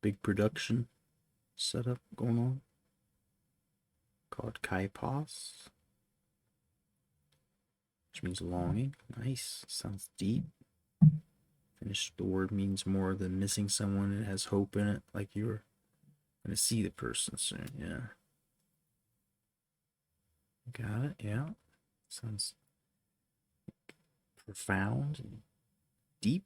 A: Big production setup going on. Called Kaipos, which means longing. Nice. Sounds deep. Finished the word means more than missing someone. It has hope in it, like you're gonna see the person soon. Yeah. Got it. Yeah. Sounds profound and deep.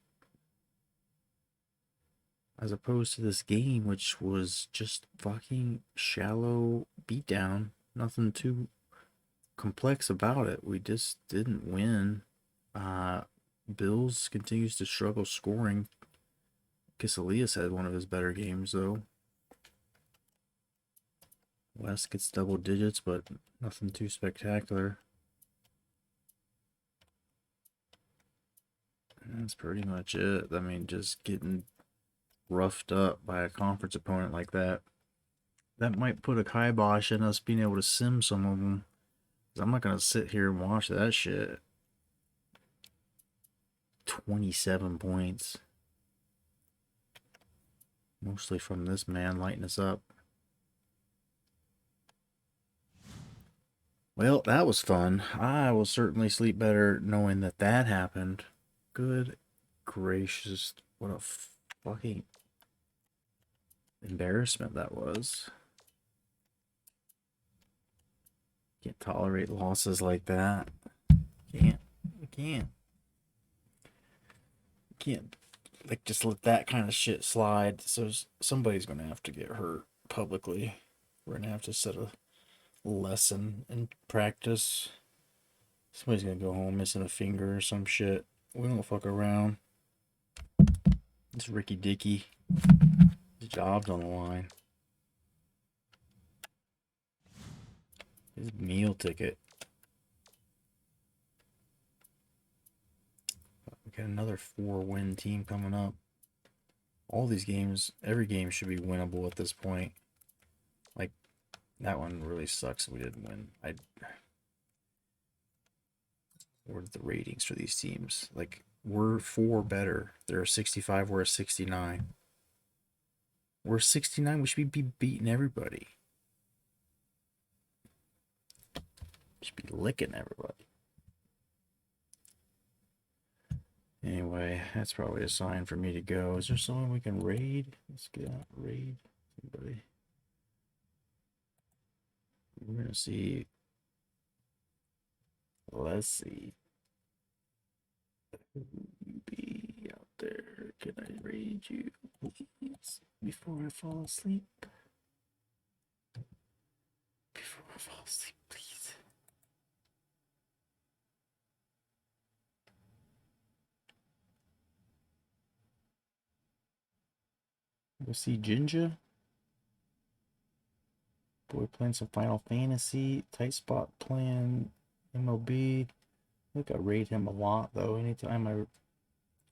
A: As opposed to this game, which was just fucking shallow beatdown. Nothing too complex about it. We just didn't win. Bills continues to struggle scoring. Kiselias had one of his better games, though. West gets double digits, but nothing too spectacular. And that's pretty much it. I mean, just getting roughed up by a conference opponent like that. That might put a kibosh in us being able to sim some of them. 'Cause I'm not going to sit here and watch that shit. 27 points. Mostly from this man lighting us up. Well, that was fun. I will certainly sleep better knowing that that happened. Good gracious. What a fucking embarrassment that was. Can't tolerate losses like that. Can't like just let that kind of shit slide. So somebody's gonna have to get hurt publicly. We're gonna have to set a lesson in practice. Somebody's gonna go home missing a finger or some shit. We don't fuck around. It's Ricky Dicky. His job's on the line. His meal ticket. We got another 4-win team coming up. All these games, every game should be winnable at this point. Like, that one really sucks we didn't win. What are the ratings for these teams? Like, we're 4 better. They're a 65, we're a 69. We're 69, we should be beating everybody. Should be licking everybody. Anyway, that's probably a sign for me to go. Is there someone we can raid? Let's get out, raid somebody. We're gonna see. Let's see. Who you be out there? Can I raid you, please? Before I fall asleep? Before I fall asleep, please. Go see Ginger. Boy playing some Final Fantasy. Tight spot playing MLB. I think I raid him a lot though. Anytime I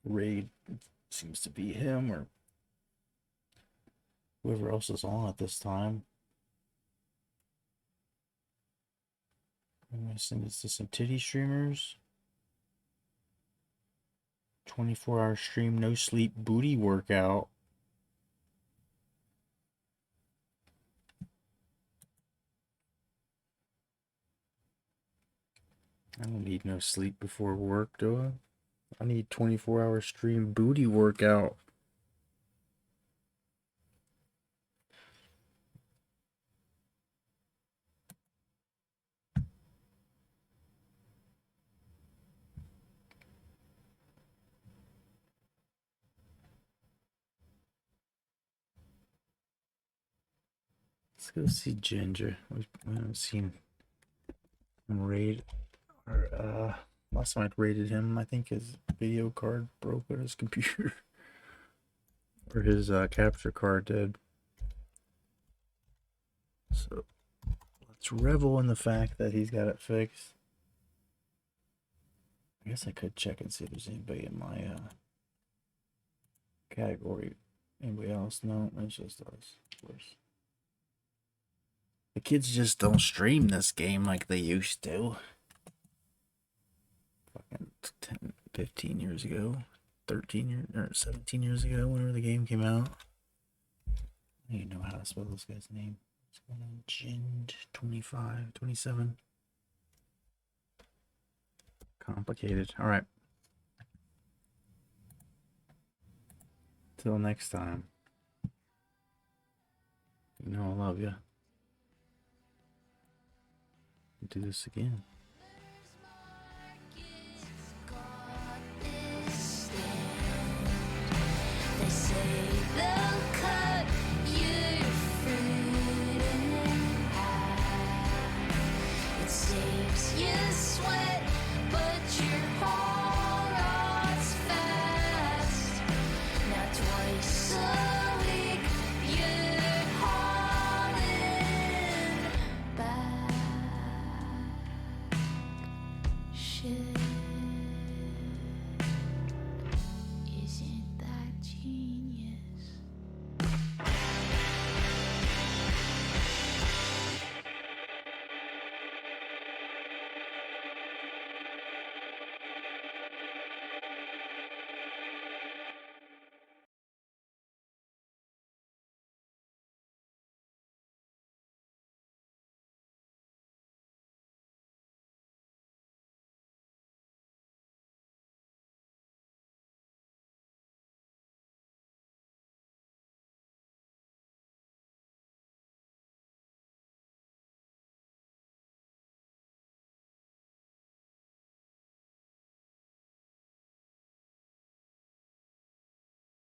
A: raid, it seems to be him or whoever else is on at this time. I'm gonna send this to some titty streamers. 24-hour stream, no sleep, booty workout. I don't need no sleep before work, do I? I need 24-hour stream booty workout. Let's go see Ginger. We haven't seen him raid. Or, last time I raided him, I think his video card broke on his computer. Or his capture card did. So let's revel in the fact that he's got it fixed. I guess I could check and see if there's anybody in my category. Anybody else? No, it's just us, of course. The kids just don't stream this game like they used to. Fucking 10, 15 years ago. 13 years, or 17 years ago, whenever the game came out. I don't even know how to spell this guy's name. What's going on? Jind 25, 27. Complicated. Alright. Till next time. You know I love you. Do this again.
G: They say they'll cut you fruit in half. It saves shit.